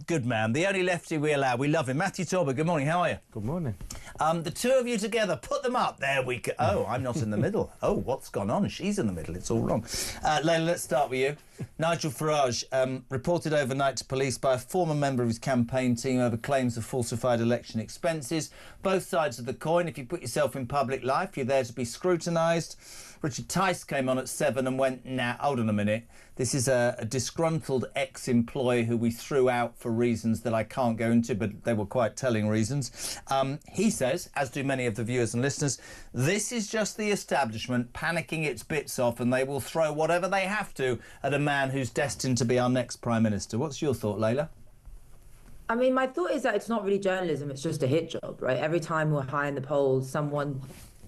good man, the only lefty we allow. We love him. Matthew Talbot, good morning. How are you? Good morning. The two of you together, put them up. There we go. Oh, I'm not in the middle. Oh, what's gone on? She's in the middle. It's all wrong. Layla, let's start with you. Nigel Farage, reported overnight to police by a former member of his campaign team over claims of falsified election expenses. Both sides of the coin. If you put yourself in public life, you're there to be scrutinised. Richard Tice came on at 7 and went, nah, hold on a minute. This is a disgruntled ex-employee who we threw out for reasons that I can't go into, but they were quite telling reasons. He says, as do many of the viewers and listeners, this is just the establishment panicking its bits off, and they will throw whatever they have to at a man who's destined to be our next Prime Minister. What's your thought, Layla? I mean, my thought is that it's not really journalism, it's just a hit job, right? Every time we're high in the polls,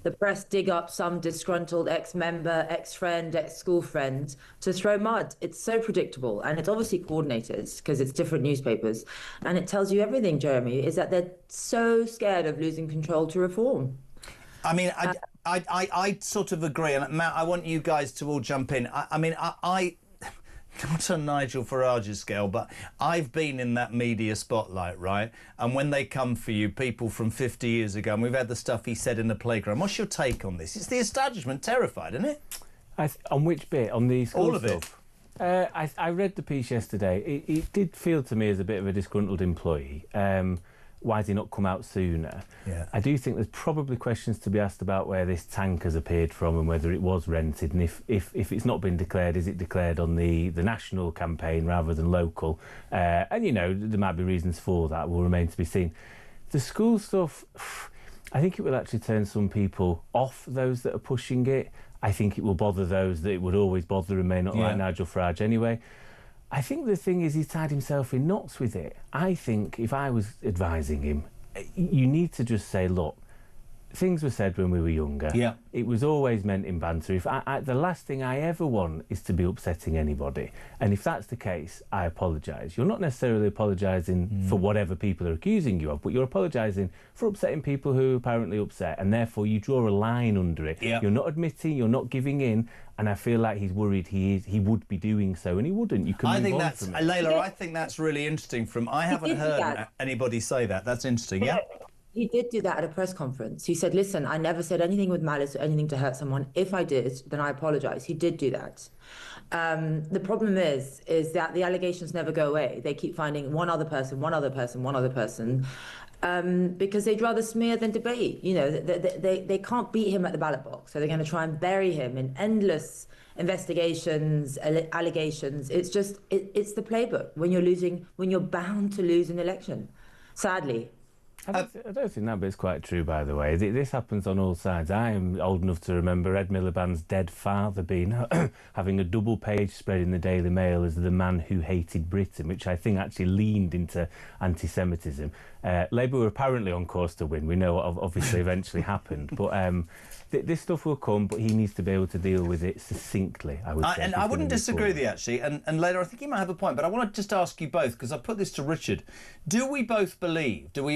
the press dig up some disgruntled ex-member, ex-friend, ex-school friend to throw mud. It's so predictable, and it's obviously coordinated because it's different newspapers. And it tells you everything, Jeremy, is that they're so scared of losing control to reform. I mean, I sort of agree, and Matt, I want you guys to all jump in. I mean, not on Nigel Farage's scale, but I've been in that media spotlight, right? And when they come for you, people from 50 years ago, and we've had the stuff he said in the playground. What's your take on this? It's the establishment terrified, isn't it? On which bit? On the school all of stuff? it. I read the piece yesterday. It did feel to me as a bit of a disgruntled employee. Why has he not come out sooner? Yeah. I do think there's probably questions to be asked about where this tank has appeared from and whether it was rented, and if it's not been declared, is it declared on the national campaign rather than local? And, you know, there might be reasons for that, will remain to be seen. The school stuff, I think it will actually turn some people off, those that are pushing it. I think it will bother those that it would always bother and may not like Nigel Farage anyway. I think the thing is he's tied himself in knots with it. I think if I was advising him, you need to just say, look, things were said when we were younger. Yeah. It was always meant in banter. If the last thing I ever want is to be upsetting anybody. And if that's the case, I apologise. You're not necessarily apologising for whatever people are accusing you of, but you're apologising for upsetting people who are apparently upset, and therefore you draw a line under it. Yeah. You're not admitting, you're not giving in, and I feel like he's worried he would be doing so, and he wouldn't. You can move on from it. Layla, I think that's really interesting. I haven't heard anybody say that. That's interesting, yeah? He did do that at a press conference. He said, listen, I never said anything with malice or anything to hurt someone. If I did, then I apologise. He did do that. The problem is that the allegations never go away. They keep finding one other person, because they'd rather smear than debate. You know, they can't beat him at the ballot box, so they're going to try and bury him in endless investigations, allegations. It's just, it's the playbook when you're bound to lose an election, sadly. I don't think that bit's quite true, by the way. This happens on all sides. I am old enough to remember Ed Miliband's dead father having a double page spread in the Daily Mail as the man who hated Britain, which I think actually leaned into anti-Semitism. Labour were apparently on course to win. We know what obviously eventually happened. But this stuff will come, but he needs to be able to deal with it succinctly, I would say. And I wouldn't disagree with you, actually. And later, I think you might have a point, but I want to just ask you both, because I put this to Richard. Do we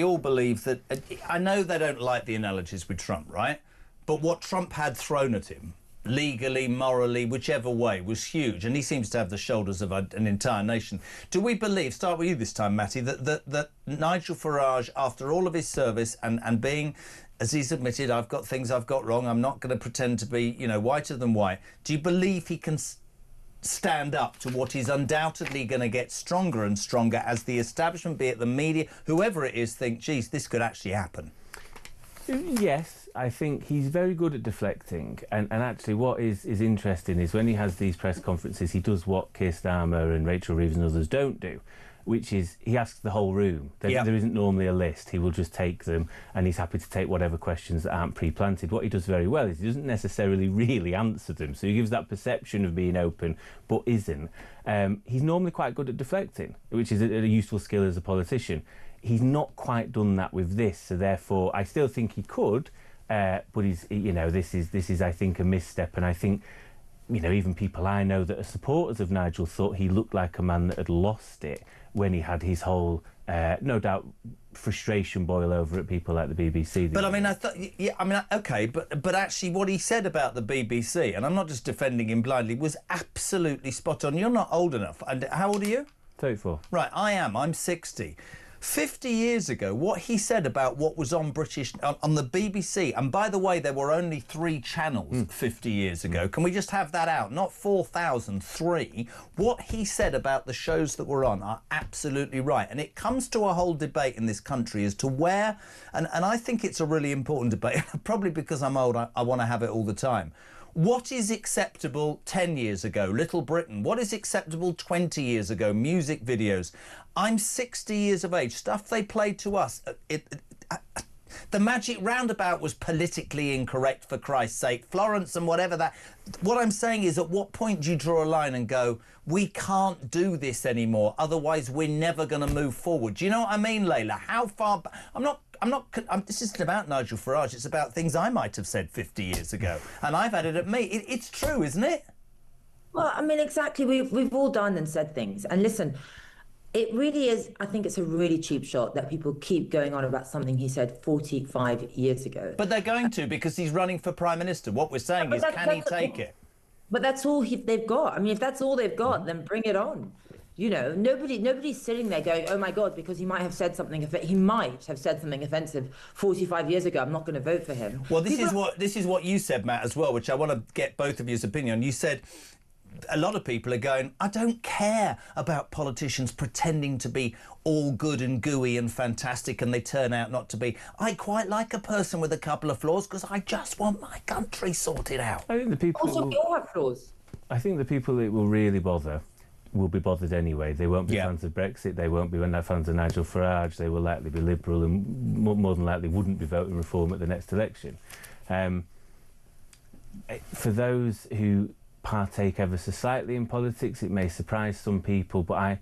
all believe that... I know they don't like the analogies with Trump, right? But what Trump had thrown at him, legally, morally, whichever way, was huge. And he seems to have the shoulders of an entire nation. Do we believe, start with you this time, Matty, that Nigel Farage, after all of his service and being... as he's admitted, I've got things I've got wrong, I'm not going to pretend to be, whiter than white. Do you believe he can stand up to what is undoubtedly going to get stronger and stronger as the establishment, be it the media, whoever it is, think, geez, this could actually happen? Yes, I think he's very good at deflecting. And actually what is interesting is when he has these press conferences, he does what Keir Starmer and Rachel Reeves and others don't do, which is he asks the whole room. There isn't normally a list. He will just take them, and he's happy to take whatever questions that aren't pre-planted. What he does very well is he doesn't necessarily really answer them, so he gives that perception of being open, but isn't. He's normally quite good at deflecting, which is a useful skill as a politician. He's not quite done that with this, so therefore I still think he could, but this is I think a misstep, and I think even people I know that are supporters of Nigel thought he looked like a man that had lost it when he had his whole, no doubt, frustration boil over at people like the BBC. But I mean, okay, but actually what he said about the BBC, and I'm not just defending him blindly, was absolutely spot on. You're not old enough. And how old are you? 34. Right, I am. I'm 60. 50 years ago, what he said about what was on on the BBC, and by the way, there were only 3 channels 50 years ago. Can we just have that out? Not 4,000, 3. What he said about the shows that were on are absolutely right. And it comes to a whole debate in this country as to where, and I think it's a really important debate, probably because I'm old, I want to have it all the time. What is acceptable 10 years ago? Little Britain. What is acceptable 20 years ago? Music videos. I'm 60 years of age. Stuff they played to us. The Magic Roundabout was politically incorrect, for Christ's sake. Florence and whatever that... What I'm saying is, at what point do you draw a line and go, we can't do this anymore, otherwise we're never going to move forward? Do you know what I mean, Layla? How far... this isn't about Nigel Farage, it's about things I might have said 50 years ago. And I've had it at me. It's true, isn't it? Well, I mean, exactly. We've all done and said things. And listen, it really is, I think it's a really cheap shot that people keep going on about something he said 45 years ago. But they're going to, because he's running for Prime Minister. What we're saying is, can he take it? But that's all they've got. I mean, if that's all they've got, then bring it on. Nobody's sitting there going, oh my God, because he might have said something offensive 45 years ago. I'm not going to vote for him. Well, this is what you said, Matt, as well, which I want to get both of your opinion on. You said a lot of people are going, I don't care about politicians pretending to be all good and gooey and fantastic and they turn out not to be. I quite like a person with a couple of flaws because I just want my country sorted out. I think the people also, we all have flaws. I think the people that will really bother will be bothered anyway. They won't be fans of Brexit, they won't be fans of Nigel Farage, they will likely be Liberal and more than likely wouldn't be voting Reform at the next election. For those who partake ever so slightly in politics, it may surprise some people, but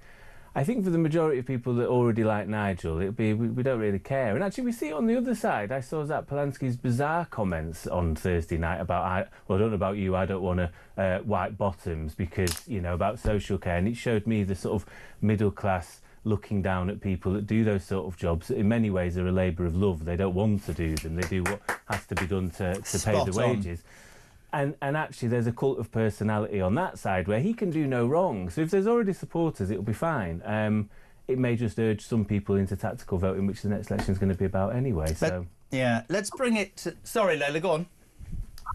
I think for the majority of people that already like Nigel, it'll be we don't really care. And actually, we see it on the other side. I saw Zach Polanski's bizarre comments on Thursday night about, I don't know about you, I don't want to white bottoms because, you know, about social care. And it showed me the sort of middle class looking down at people that do those sort of jobs that in many ways are a labour of love. They don't want to do them. They do what has to be done to pay the wages. And actually, there's a cult of personality on that side where he can do no wrong. So if there's already supporters, it'll be fine. It may just urge some people into tactical voting, which the next election is going to be about anyway. So yeah, let's bring it to... Sorry, Leila, go on.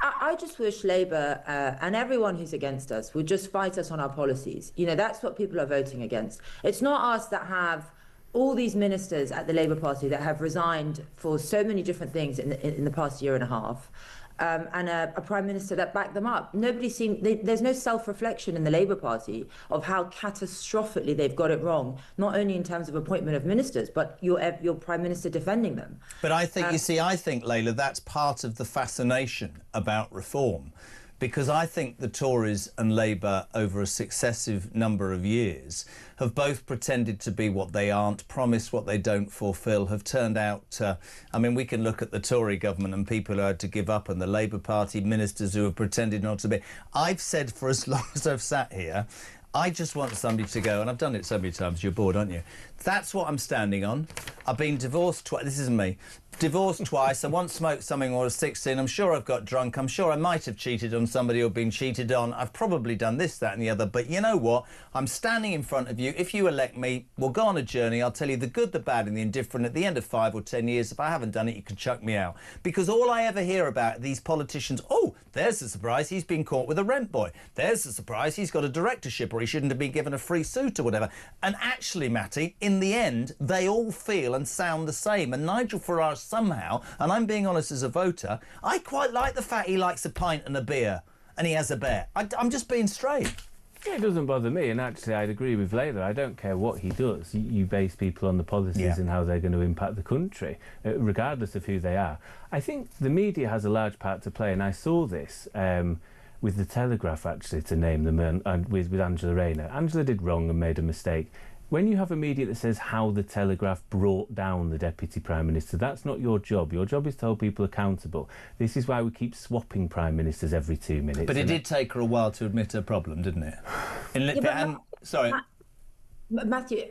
I just wish Labour and everyone who's against us would just fight us on our policies. You know, that's what people are voting against. It's not us that have all these ministers at the Labour Party that have resigned for so many different things in the past year and a half. And a Prime Minister that backed them up. There's no self-reflection in the Labour Party of how catastrophically they've got it wrong, not only in terms of appointment of ministers, but your Prime Minister defending them. But I think, I think, Leila, that's part of the fascination about reform. Because I think the Tories and Labour, over a successive number of years, have both pretended to be what they aren't, promised what they don't fulfil, have turned out... I mean, we can look at the Tory government and people who had to give up, and the Labour Party ministers who have pretended not to be. I've said for as long as I've sat here, I just want somebody to go, and I've done it so many times, you're bored, aren't you? That's what I'm standing on. I've been divorced twice. This isn't me. Divorced twice. I once smoked something when I was 16. I'm sure I've got drunk. I'm sure I might have cheated on somebody or been cheated on. I've probably done this, that and the other. But you know what? I'm standing in front of you. If you elect me, we'll go on a journey. I'll tell you the good, the bad and the indifferent. At the end of 5 or 10 years, if I haven't done it, you can chuck me out. Because all I ever hear about these politicians, oh, there's a surprise, he's been caught with a rent boy. There's a surprise, he's got a directorship or he shouldn't have been given a free suit or whatever. And actually, Matty, in the end, they all feel and sound the same. And Nigel Farage somehow... And I'm being honest as a voter, I quite like the fact he likes a pint and a beer and he has a bet. I'm just being straight. Yeah, it doesn't bother me, and actually I'd agree with Leila. I don't care what he does. You base people on the policies and how they're going to impact the country, regardless of who they are. I think the media has a large part to play, and I saw this with the Telegraph, actually, to name them, and with Angela Rayner. Angela did wrong and made a mistake. When you have a media that says how the Telegraph brought down the Deputy Prime Minister, that's not your job. Your job is to hold people accountable. This is why we keep swapping Prime Ministers every 2 minutes. But it did take her a while to admit her problem, didn't it? Sorry. Matthew,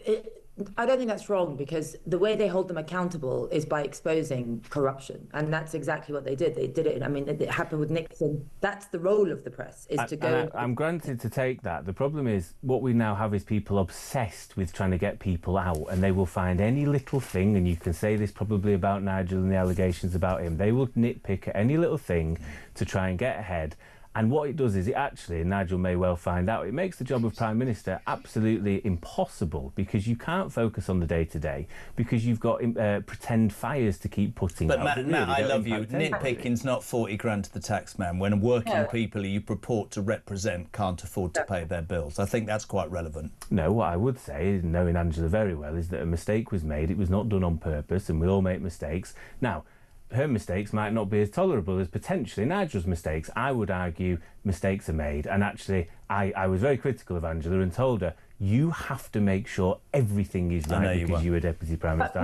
I don't think that's wrong, because the way they hold them accountable is by exposing corruption, and that's exactly what they did. They did it. I mean, it happened with Nixon. That's the role of the press, is to go. I'm granted to take that. The problem is what we now have is people obsessed with trying to get people out, and they will find any little thing, and you can say this probably about Nigel and the allegations about him. They will nitpick at any little thing to try and get ahead. And what it does is it actually, and Nigel may well find out, it makes the job of Prime Minister absolutely impossible, because you can't focus on the day-to-day, because you've got pretend fires to keep putting out. But Matt, I love you. Nitpicking's not 40 grand to the taxman when working people you purport to represent can't afford to pay their bills. I think that's quite relevant. No, what I would say, knowing Angela very well, is that a mistake was made. It was not done on purpose, and we all make mistakes. Now, her mistakes might not be as tolerable as potentially Nigel's mistakes. I would argue mistakes are made, and actually I was very critical of Angela and told her, you have to make sure everything is right because you are Deputy Prime Minister.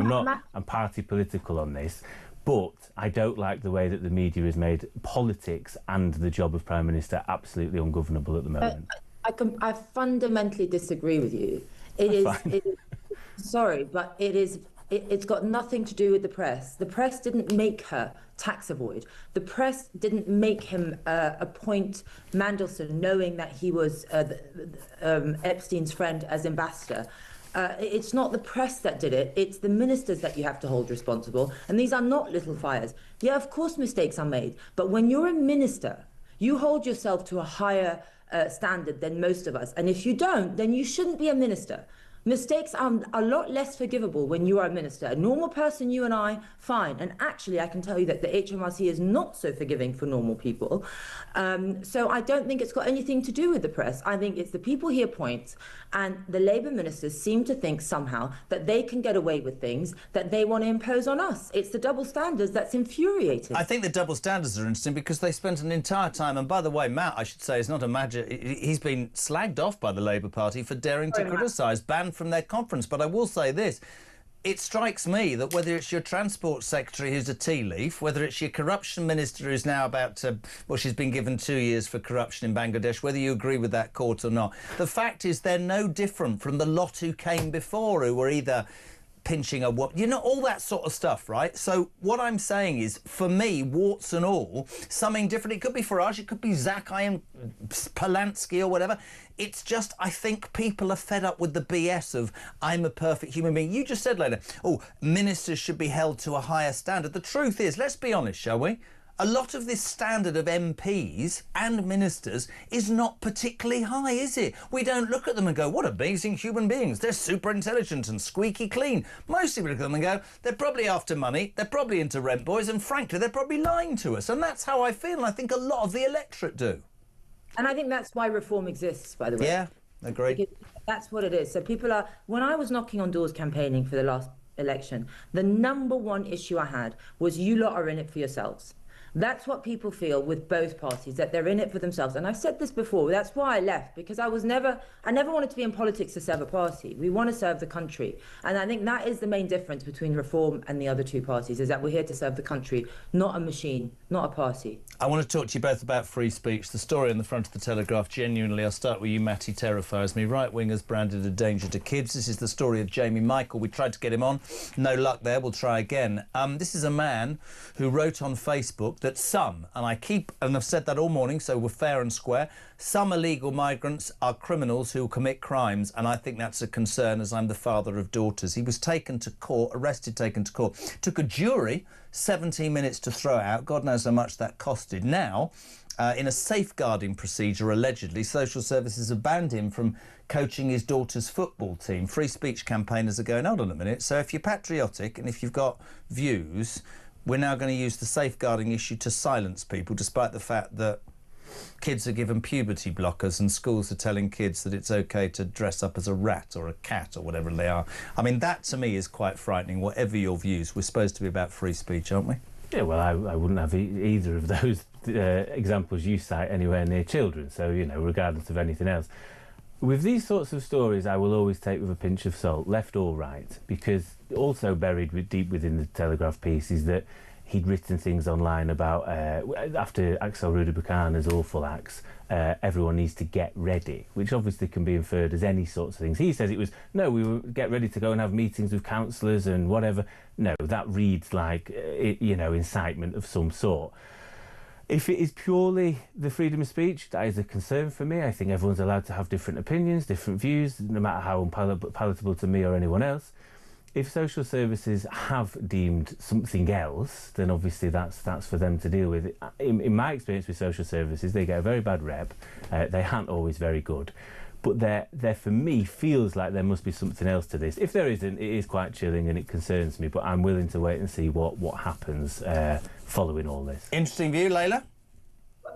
I'm party political on this, but I don't like the way that the media has made politics and the job of Prime Minister absolutely ungovernable at the moment. I fundamentally disagree with you. Sorry, but it's got nothing to do with the press. The press didn't make her tax avoid. The press didn't make him appoint Mandelson knowing that he was Epstein's friend as ambassador. It's not the press that did it. It's the ministers that you have to hold responsible. And these are not little fires. Yeah, of course mistakes are made. But when you're a minister, you hold yourself to a higher standard than most of us. And if you don't, then you shouldn't be a minister. Mistakes are a lot less forgivable when you are a minister. A normal person, you and I, fine. And actually, I can tell you that the HMRC is not so forgiving for normal people. So I don't think it's got anything to do with the press. I think it's the people he appoints, and the Labour ministers seem to think somehow that they can get away with things that they want to impose on us. It's the double standards that's infuriating. I think the double standards are interesting because they spent an entire time, and by the way, Matt, I should say, is not a magic. He's been slagged off by the Labour Party for daring to criticise ban banned from their conference. But I will say this. It strikes me that whether it's your transport secretary who's a tea leaf, whether it's your corruption minister who's now about to, well, she's been given 2 years for corruption in Bangladesh, whether you agree with that court or not, the fact is they're no different from the lot who came before, who were either pinching a what, you know, all that sort of stuff, right? So what I'm saying is, for me, warts and all, something different. It could be Farage, it could be Zakhayan, Polanski or whatever. It's just, I think people are fed up with the BS of I'm a perfect human being. You just said later, oh, ministers should be held to a higher standard. The truth is, let's be honest, shall we? A lot of this standard of MPs and ministers is not particularly high, is it? We don't look at them and go, what amazing human beings. They're super intelligent and squeaky clean. Mostly we look at them and go, they're probably after money, they're probably into rent boys, and frankly, they're probably lying to us. And that's how I feel, and I think a lot of the electorate do. And I think that's why reform exists, by the way. Yeah, agreed. Because that's what it is. So people are... When I was knocking on doors campaigning for the last election, the #1 issue I had was you lot are in it for yourselves. That's what people feel with both parties, that they're in it for themselves. And I've said this before, that's why I left, because I never wanted to be in politics to serve a party. We want to serve the country. And I think that is the main difference between Reform and the other two parties, is that we're here to serve the country, not a machine, not a party. I want to talk to you both about free speech. The story on the front of the Telegraph, genuinely, I'll start with you, Matty, terrifies me. Right-wingers branded a danger to kids. This is the story of Jamie Michael. We tried to get him on. No luck there. We'll try again. This is a man who wrote on Facebook that some, and I've said that all morning, so we're fair and square, some illegal migrants are criminals who commit crimes, and I think that's a concern, as I'm the father of daughters. He was taken to court, arrested, taken to court. Took a jury 17 minutes to throw it out. God knows how much that costed. Now, in a safeguarding procedure, allegedly, social services have banned him from coaching his daughter's football team. Free speech campaigners are going, hold on a minute, so if you're patriotic and if you've got views, we're now going to use the safeguarding issue to silence people, despite the fact that kids are given puberty blockers and schools are telling kids that it's OK to dress up as a rat or a cat or whatever they are. I mean, that to me is quite frightening, whatever your views. We're supposed to be about free speech, aren't we? Yeah, well, I wouldn't have either of those examples you cite anywhere near children, so, you know, regardless of anything else. With these sorts of stories, I will always take with a pinch of salt, left or right, because also buried deep within the Telegraph piece is that he'd written things online about, after Axel Rudabukana's awful acts, everyone needs to get ready, which obviously can be inferred as any sorts of things. He says it was, no, we will get ready to go and have meetings with councillors and whatever. No, that reads like, you know, incitement of some sort. If it is purely the freedom of speech, that is a concern for me. I think everyone's allowed to have different opinions, different views, no matter how unpalatable to me or anyone else. If social services have deemed something else, then obviously that's for them to deal with. In my experience with social services, they get a very bad rep. They aren't always very good. But there, for me, feels like there must be something else to this. If there isn't, it is quite chilling and it concerns me, but I'm willing to wait and see what happens following all this. Interesting view, Layla?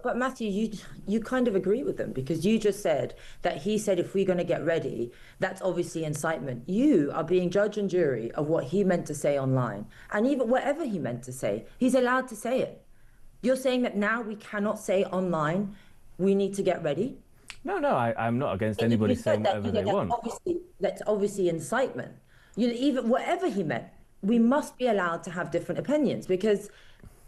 But Matthew, you kind of agree with them, because you just said that he said if we're going to get ready, that's obviously incitement. You are being judge and jury of what he meant to say online. And even whatever he meant to say, he's allowed to say it. You're saying that now we cannot say online, we need to get ready? No, I'm not against anybody saying whatever they want. That's obviously incitement. You know, even whatever he meant, we must be allowed to have different opinions, because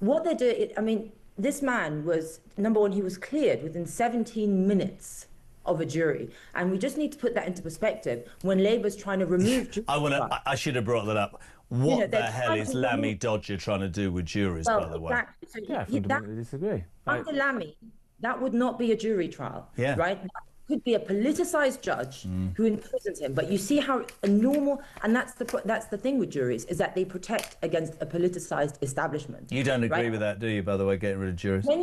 what they're doing, I mean, this man was, #1, he was cleared within 17 minutes of a jury. And we just need to put that into perspective when Labour's trying to remove... I should have brought that up. What the hell is Lammy Dodger trying to do with juries, by the way? Exactly. So yeah, I fundamentally disagree. Under Lammy, that would not be a jury trial, right? That could be a politicised judge who imprisons him. But you see how a normal, and that's the thing with juries, is that they protect against a politicised establishment. You don't agree with that, do you, by the way, getting rid of juries? I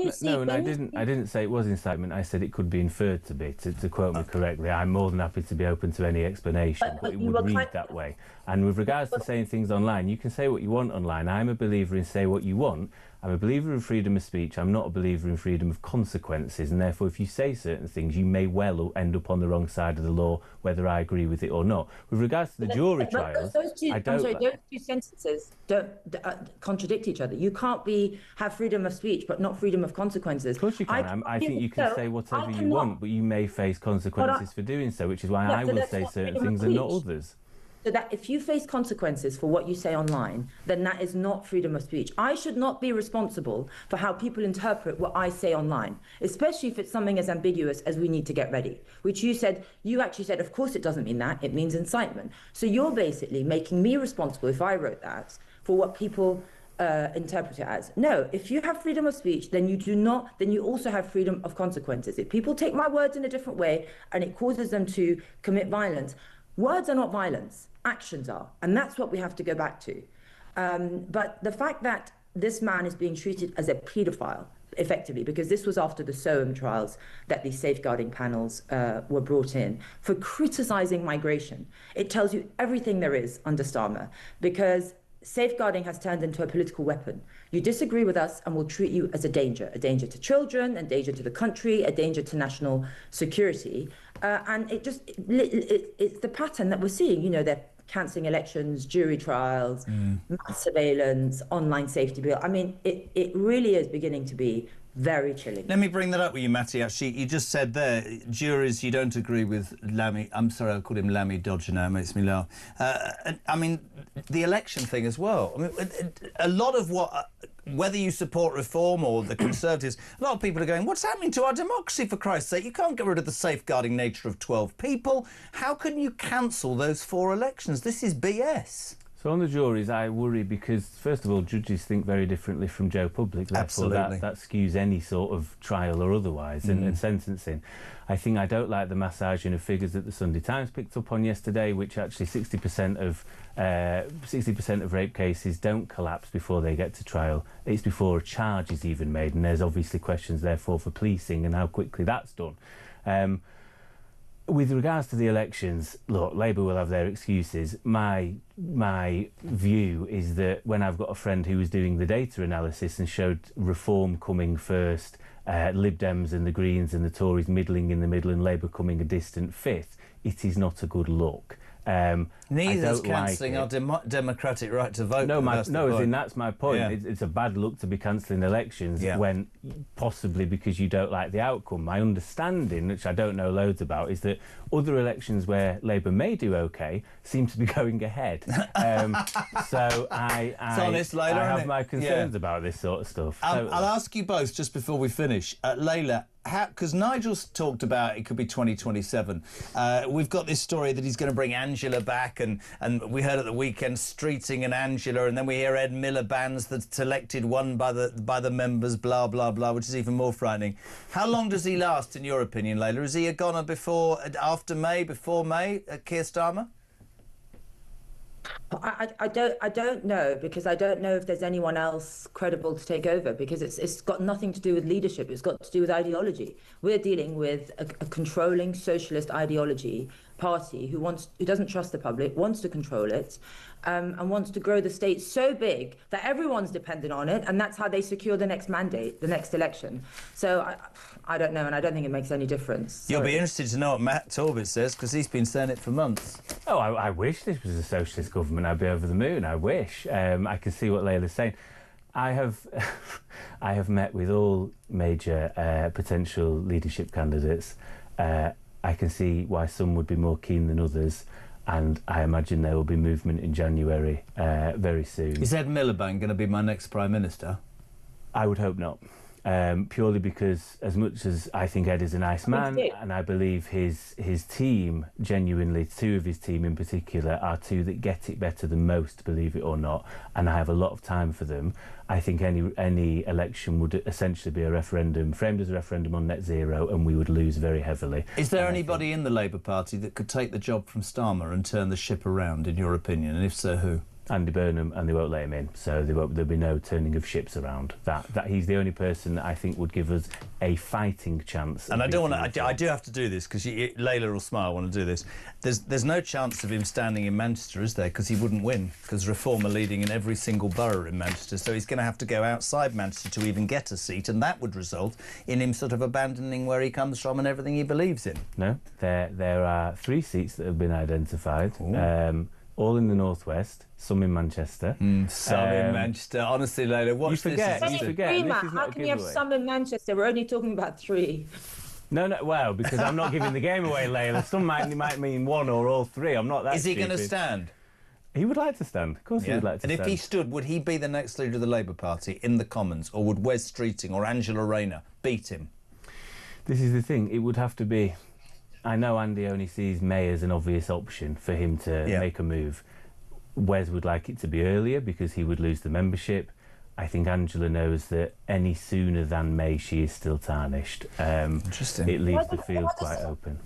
didn't say it was incitement. I said it could be inferred to be, to quote me correctly. I'm more than happy to be open to any explanation, but it would read that way. And with regards to saying things online, you can say what you want online. I'm a believer in say what you want, I'm a believer in freedom of speech. I'm not a believer in freedom of consequences, and therefore if you say certain things, you may well end up on the wrong side of the law, whether I agree with it or not. With regards to the jury trials, those two sentences don't contradict each other. You can't have freedom of speech but not freedom of consequences. Of course you can. I think you can say whatever you want, but you may face consequences for doing so, which is why I will say certain things and not others. So that if you face consequences for what you say online, then that is not freedom of speech. I should not be responsible for how people interpret what I say online, especially if it's something as ambiguous as "we need to get ready," which you actually said, of course it doesn't mean that, it means incitement. So you're basically making me responsible, if I wrote that, for what people interpret it as. No, if you have freedom of speech, then you also have freedom of consequences. If people take my words in a different way and it causes them to commit violence, words are not violence, actions are, and that's what we have to go back to. But the fact that this man is being treated as a paedophile, effectively, because this was after the Soham trials that these safeguarding panels were brought in, for criticising migration, it tells you everything there is under Starmer, because safeguarding has turned into a political weapon. You disagree with us and we'll treat you as a danger to children, a danger to the country, a danger to national security. And it's the pattern that we're seeing. You know, they're cancelling elections, jury trials, mass surveillance, online safety bill. I mean, it really is beginning to be very chilling. Let me bring that up with you, Matty. Actually, you just said there, juries, you don't agree with Lammy. I'm sorry, I called him Lammy Dodger now. It makes me laugh. I mean, the election thing as well. I mean, a lot of whether you support reform or the Conservatives, a lot of people are going, what's happening to our democracy, for Christ's sake? You can't get rid of the safeguarding nature of 12 people. How can you cancel those 4 elections? This is BS. So on the juries, I worry because, first of all, judges think very differently from Joe Public. Therefore, that skews any sort of trial or otherwise and sentencing. I don't like the massaging of figures that the Sunday Times picked up on yesterday, which actually 60% of rape cases don't collapse before they get to trial. It's before a charge is even made, and there's obviously questions, therefore, for policing and how quickly that's done. With regards to the elections, look, Labour will have their excuses. My view is that when I've got a friend who was doing the data analysis and showed reform coming first, Lib Dems and the Greens and the Tories middling in the middle and Labour coming a distant fifth, it is not a good look. Neither is cancelling our democratic right to vote. That's my point. Yeah. It's a bad look to be cancelling elections when possibly because you don't like the outcome. My understanding, which I don't know loads about, is that other elections where Labour may do okay seem to be going ahead. So I have my concerns about this sort of stuff. I'll ask you both just before we finish. Layla, because Nigel's talked about it could be 2027. We've got this story that he's going to bring Angela back, and we heard at the weekend Streeting and Angela, and then we hear Ed Miliband's that's elected one by the members, blah blah blah, which is even more frightening. How long does he last, in your opinion, Layla? Is he a goner after May, before May, Keir Starmer? I don't know, because I don't know if there's anyone else credible to take over, because it's got nothing to do with leadership. It's got to do with ideology. We're dealing with a controlling socialist ideology party who doesn't trust the public, wants to control it, and wants to grow the state so big that everyone's dependent on it, and that's how they secure the next mandate, the next election. So I don't know, and I don't think it makes any difference. Sorry. You'll be interested to know what Matt Torbett says, because he's been saying it for months. Oh, I wish this was a socialist government. I'd be over the moon. I wish. I can see what Layla's saying. I have met with all major potential leadership candidates. I can see why some would be more keen than others, and I imagine there will be movement in January very soon. Is Ed Miliband going to be my next Prime Minister? I would hope not. Purely because, as much as I think Ed is a nice man, and I believe his team, genuinely, 2 of his team in particular, are 2 that get it better than most, believe it or not, and I have a lot of time for them. I think any election would essentially be a referendum, framed as a referendum on net zero, and we would lose very heavily. Is there anybody in the Labour Party that could take the job from Starmer and turn the ship around, in your opinion, and if so, who? Andy Burnham, and they won't let him in. So there'll be no turning of ships around. That he's the only person that I think would give us a fighting chance. And I don't want to. I do have to do this because Layla will smile. I want to do this. There's no chance of him standing in Manchester, is there? Because he wouldn't win. Because Reform are leading in every single borough in Manchester, so he's going to have to go outside Manchester to even get a seat, and that would result in him sort of abandoning where he comes from and everything he believes in. No, there are 3 seats that have been identified. All in the northwest, some in Manchester. Some in Manchester. Honestly, Layla, watch you forget, this. You forget. How can you have some in Manchester? We're only talking about 3. No, well, because I'm not giving the game away, Layla. Some might mean 1 or all 3. I'm not that Is he going to stupid. stand? He would like to stand. Of course he would like to stand. And if he stood, would he be the next leader of the Labour Party in the Commons, or would Wes Streeting or Angela Rayner beat him? This is the thing. It would have to be... I know Andy only sees May as an obvious option for him to make a move. Wes would like it to be earlier because he would lose the membership. I think Angela knows that any sooner than May she is still tarnished. Interesting. It leaves the field quite open.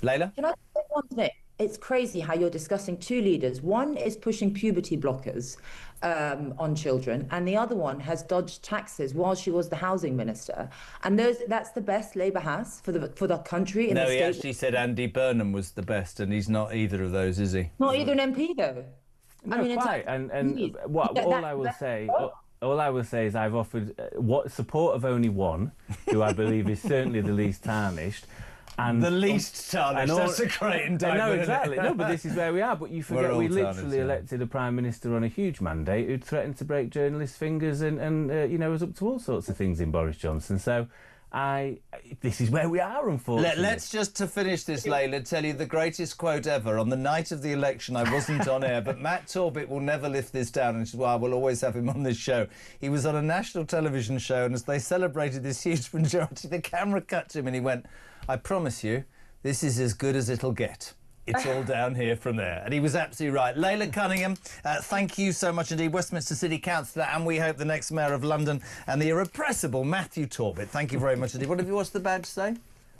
Layla? Can I say one thing? It's crazy how you're discussing 2 leaders. One is pushing puberty blockers on children, and the other one has dodged taxes while she was the housing minister. And that's the best Labour has for the country. No, he actually said Andy Burnham was the best, and he's not either of those, is he? Not either an MP, though. No, quite. All I will say is I've offered support of only one, who I believe is certainly the least tarnished. And the least tarnished. That's a great indictment. No, exactly. No, but this is where we are. But you forget we literally elected a prime minister on a huge mandate who'd threatened to break journalists' fingers and was up to all sorts of things in Boris Johnson. So this is where we are, unfortunately. Let's just, to finish this, Layla, tell you the greatest quote ever. On the night of the election, I wasn't on air, but Matt Torbett will never lift this down, and I will always have him on this show. He was on a national television show, and as they celebrated this huge majority, the camera cut to him, and he went, "I promise you, this is as good as it'll get. It's all down here from there." And he was absolutely right. Layla Cunningham, thank you so much indeed. Westminster City Councillor, and we hope the next Mayor of London, and the irrepressible Matthew Torbett. Thank you very much indeed. What's the badge say?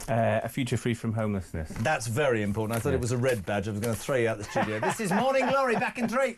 A future free from homelessness. That's very important. I thought it was a red badge. I was going to throw you out the studio. This is Morning Glory, back in 3.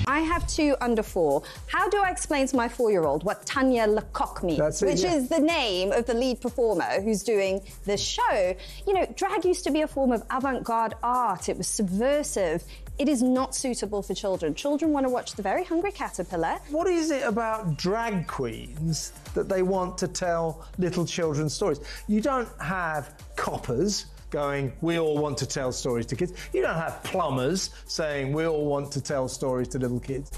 I have 2 under 4. How do I explain to my 4-year-old what Tanya Lecoq means? Which is the name of the lead performer who's doing this show. You know, drag used to be a form of avant-garde art. It was subversive. It is not suitable for children. Children want to watch The Very Hungry Caterpillar. What is it about drag queens that they want to tell little children's stories? You don't have coppers going, we all want to tell stories to kids. You don't have plumbers saying, we all want to tell stories to little kids.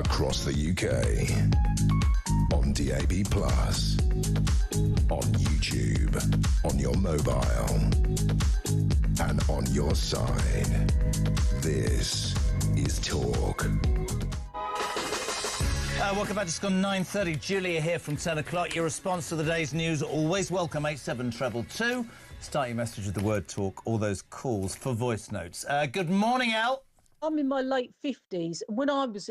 across the UK. On DAB+, on YouTube, on your mobile, and on your side. This is Talk. Welcome back to Score 9:30. Julia here from 10 o'clock. Your response to the day's news, always welcome, 87222. Start your message with the word talk, all those calls for voice notes. Good morning, Al. I'm in my late 50s. When I was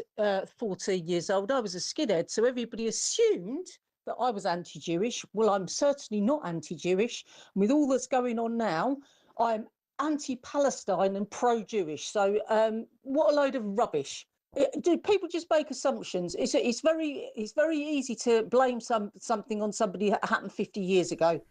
14 years old, I was a skinhead, so everybody assumed that I was anti-Jewish. Well, I'm certainly not anti-Jewish. With all that's going on now, I'm anti-Palestine and pro-Jewish. So what a load of rubbish. Do people just make assumptions? It's very easy to blame something on somebody that happened 50 years ago.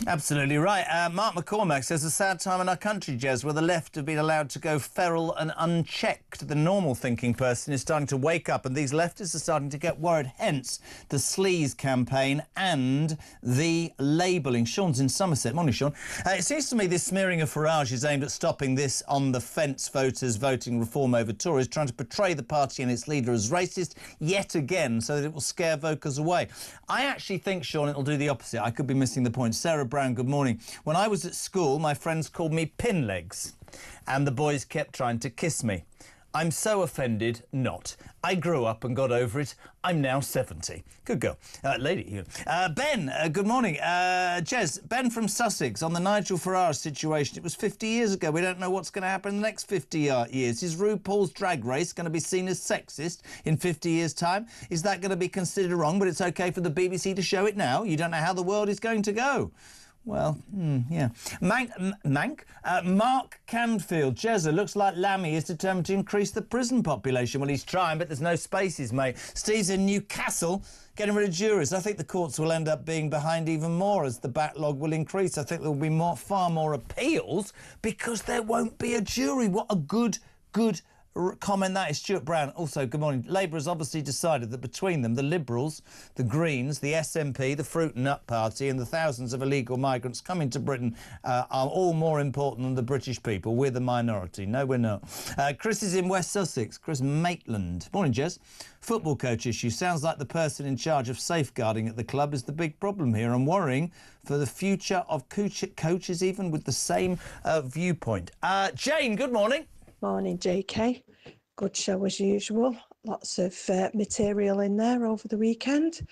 Absolutely right. Mark McCormack says, a sad time in our country, Jez, where the left have been allowed to go feral and unchecked. The normal thinking person is starting to wake up, and these leftists are starting to get worried. Hence the sleaze campaign and the labelling. Sean's in Somerset. Morning, Sean. It seems to me this smearing of Farage is aimed at stopping this on-the-fence voters voting reform over Tories, trying to portray the party and its leader as racist yet again so that it will scare voters away. I actually think, Sean, it'll do the opposite. I could be missing the point. Sarah Brown, good morning. When I was at school, my friends called me pin legs, and the boys kept trying to kiss me. I'm so offended, not. I grew up and got over it. I'm now 70. Good girl. Lady. Ben, good morning. Jez, Ben from Sussex on the Nigel Farage situation. It was 50 years ago. We don't know what's going to happen in the next 50 years. Is RuPaul's Drag Race going to be seen as sexist in 50 years' time? Is that going to be considered wrong, but it's OK for the BBC to show it now? You don't know how the world is going to go. Well, yeah. Mark Canfield. Jezza, looks like Lammy is determined to increase the prison population. Well, he's trying, but there's no spaces, mate. Steve's in Newcastle, getting rid of juries. I think the courts will end up being behind even more as the backlog will increase. I think there will be far more appeals because there won't be a jury. What a good comment that is. Stuart Brown, also, good morning. Labour has obviously decided that between them, the Liberals, the Greens, the SNP, the Fruit and Nut Party and the thousands of illegal migrants coming to Britain are all more important than the British people. We're the minority. No, we're not. Chris is in West Sussex. Chris Maitland. Morning, Jez. Football coach issue. Sounds like the person in charge of safeguarding at the club is the big problem here. I'm worrying for the future of coaches, even with the same viewpoint. Jane, good morning. Morning, JK. Good show as usual. Lots of material in there over the weekend.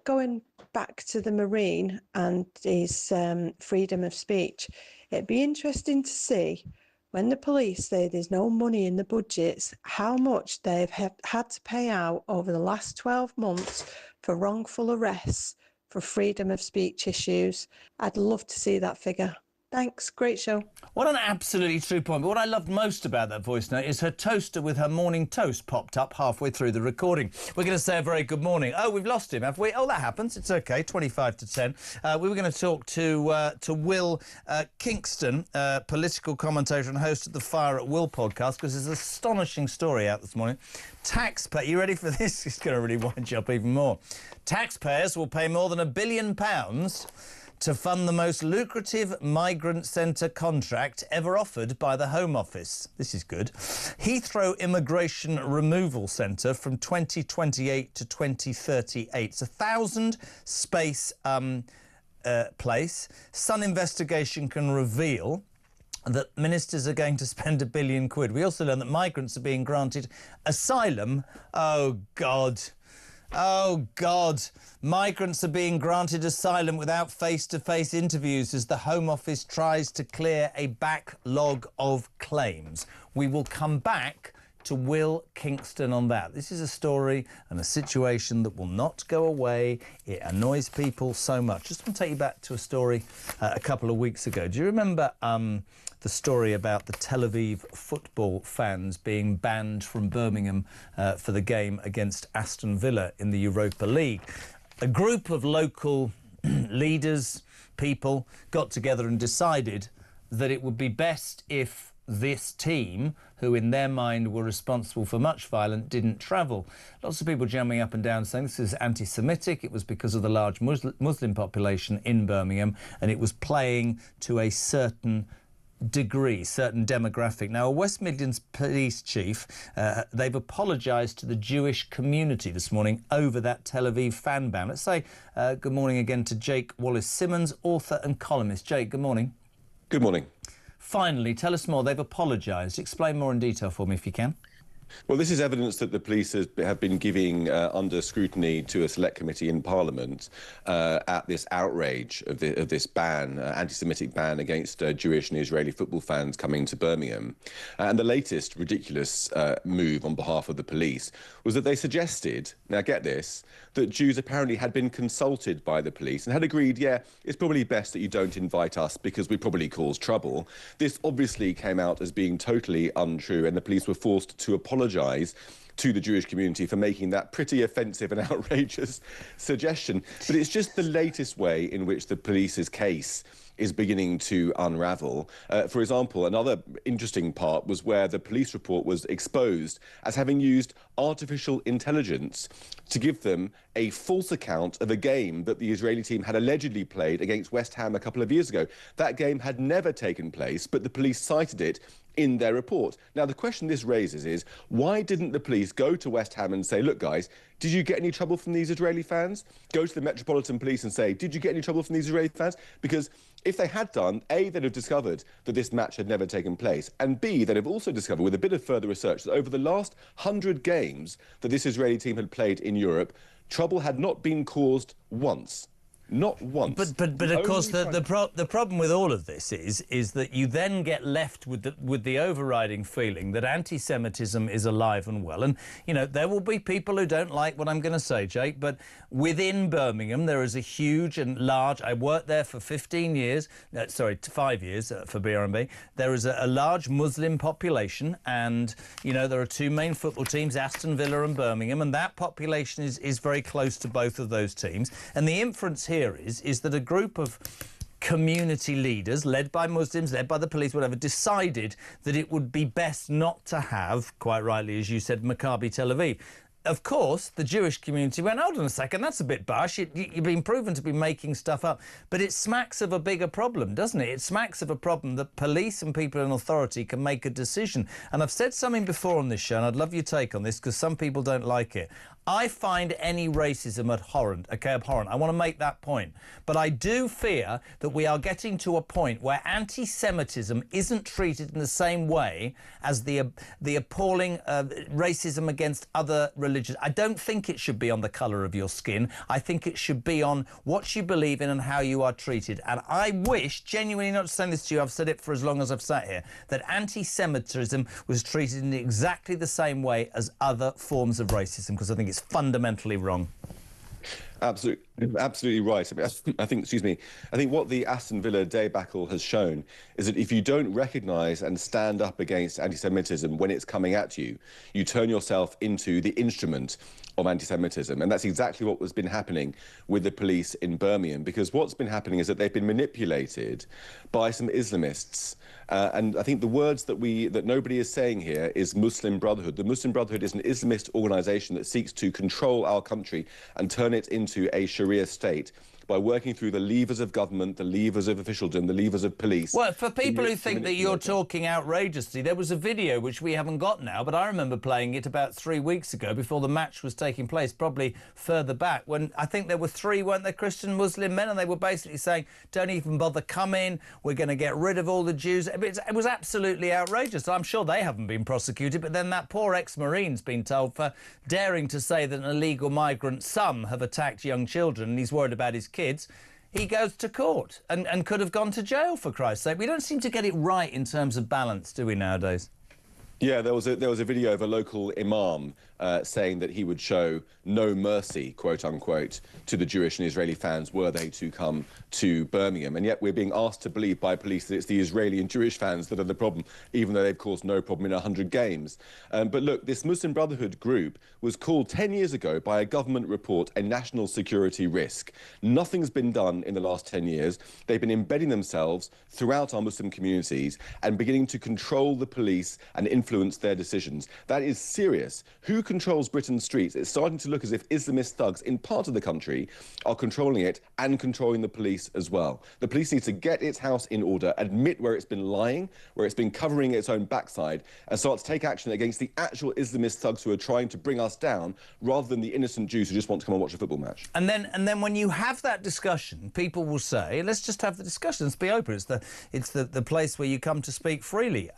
Going back to the Marine and his freedom of speech, it'd be interesting to see when the police say there's no money in the budgets, how much they've had to pay out over the last 12 months for wrongful arrests, for freedom of speech issues. I'd love to see that figure. Thanks, great show. What an absolutely true point. But what I loved most about that voice note is her toaster with her morning toast popped up halfway through the recording. We're going to say a very good morning. Oh, we've lost him, have we? Oh, that happens. It's OK, 25 to 10. We were going to talk to Will Kingston, political commentator and host of the Fire at Will podcast, because there's an astonishing story out this morning. Taxpayer, you ready for this? It's going to really wind you up even more. Taxpayers will pay more than £1 billion to fund the most lucrative migrant centre contract ever offered by the Home Office. This is good. Heathrow Immigration Removal Centre from 2028 to 2038. It's a 1,000-space place. Sun investigation can reveal that ministers are going to spend £1 billion. We also learn that migrants are being granted asylum. Oh, God. Oh, God. Migrants are being granted asylum without face-to-face interviews as the Home Office tries to clear a backlog of claims. We will come back to Will Kingston on that. This is a story and a situation that will not go away. It annoys people so much. Just want to take you back to a story a couple of weeks ago. Do you remember the story about the Tel Aviv football fans being banned from Birmingham for the game against Aston Villa in the Europa League? A group of local leaders, people, got together and decided that it would be best if this team, who in their mind were responsible for much violence, didn't travel. Lots of people jumping up and down saying this is anti-Semitic. It was because of the large Muslim population in Birmingham, and it was playing to a certain degree, certain demographic. Now, a West Midlands police chief, they've apologised to the Jewish community this morning over that Tel Aviv fan ban. Let's say good morning again to Jake Wallace-Simmons, author and columnist. Jake, good morning. Good morning. Finally, tell us more. They've apologised. Explain more in detail for me if you can. Well, this is evidence that the police have been giving under scrutiny to a select committee in Parliament at this outrage of this ban, anti-Semitic ban against Jewish and Israeli football fans coming to Birmingham. And the latest ridiculous move on behalf of the police was that they suggested, now get this, that Jews apparently had been consulted by the police and had agreed, yeah, it's probably best that you don't invite us because we probably cause trouble. This obviously came out as being totally untrue, and the police were forced to apologise to the Jewish community for making that pretty offensive and outrageous suggestion. But it's just the latest way in which the police's case is beginning to unravel. For example, another interesting part was where the police report was exposed as having used artificial intelligence to give them a false account of a game that the Israeli team had allegedly played against West Ham a couple of years ago. That game had never taken place, but the police cited it in their report. Now, the question this raises is, why didn't the police go to West Ham and say, look, guys, did you get any trouble from these Israeli fans? Go to the Metropolitan Police and say, did you get any trouble from these Israeli fans? Because if they had done, A, they'd have discovered that this match had never taken place, and B, they'd have also discovered, with a bit of further research, that over the last 100 games that this Israeli team had played in Europe, trouble had not been caused once. Not once. But of course the problem with all of this is that you then get left with the overriding feeling that anti-Semitism is alive and well. And you know, there will be people who don't like what I'm going to say, Jake, but within Birmingham there is a huge and large, I worked there for 15 years, 5 years for BRMB. There is a large Muslim population, and you know, there are two main football teams, Aston Villa and Birmingham, and that population is very close to both of those teams. And the inference here is that a group of community leaders, led by Muslims, led by the police, whatever, decided that it would be best not to have, quite rightly, as you said, Maccabi Tel Aviv. Of course, the Jewish community went, hold on a second, that's a bit harsh. You've been proven to be making stuff up. But it smacks of a bigger problem, doesn't it? It smacks of a problem that police and people in authority can make a decision. And I've said something before on this show, and I'd love your take on this, because some people don't like it. I find any racism abhorrent. I want to make that point. But I do fear that we are getting to a point where anti-Semitism isn't treated in the same way as the appalling racism against other religions. I don't think it should be on the colour of your skin. I think it should be on what you believe in and how you are treated. And I wish, genuinely, not saying this to you, I've said it for as long as I've sat here, that anti-Semitism was treated in exactly the same way as other forms of racism, because I think it's fundamentally wrong. Absolutely right. I think what the Aston Villa debacle has shown is that if you don't recognise and stand up against anti-Semitism when it's coming at you, you turn yourself into the instrument of anti-Semitism. And that's exactly what has been happening with the police in Birmingham, because what's been happening is that they've been manipulated by some Islamists. And I think the words that nobody is saying here is Muslim Brotherhood. The Muslim Brotherhood is an Islamist organisation that seeks to control our country and turn it into a Sharia state by working through the levers of government, the levers of officialdom, the levers of police. Well, for people who think that you're talking outrageously, there was a video which we haven't got now, but I remember playing it about 3 weeks ago before the match was taking place, probably further back, when I think there were three, weren't there, Christian Muslim men, and they were basically saying, don't even bother coming, we're going to get rid of all the Jews. It was absolutely outrageous. I'm sure they haven't been prosecuted, but then that poor ex-Marine's been told for daring to say that an illegal migrant, some have attacked young children, and he's worried about his kids. He goes to court and could have gone to jail, for Christ's sake. We don't seem to get it right in terms of balance, do we, nowadays? Yeah, there was a video of a local imam saying that he would show no mercy, quote unquote, to the Jewish and Israeli fans were they to come to Birmingham. And yet we're being asked to believe by police that it's the Israeli and Jewish fans that are the problem, even though they've caused no problem in 100 games. But look, this Muslim Brotherhood group was called 10 years ago by a government report a national security risk. Nothing's been done in the last 10 years. They've been embedding themselves throughout our Muslim communities and beginning to control the police and influence their decisions. That is serious. Who controls Britain's streets, it's starting to look as if Islamist thugs in part of the country are controlling it and controlling the police as well. The police needs to get its house in order, admit where it's been lying, where it's been covering its own backside, and start to take action against the actual Islamist thugs who are trying to bring us down, rather than the innocent Jews who just want to come and watch a football match. And then when you have that discussion, people will say, let's just have the discussion, let's be open. It's the place where you come to speak freely.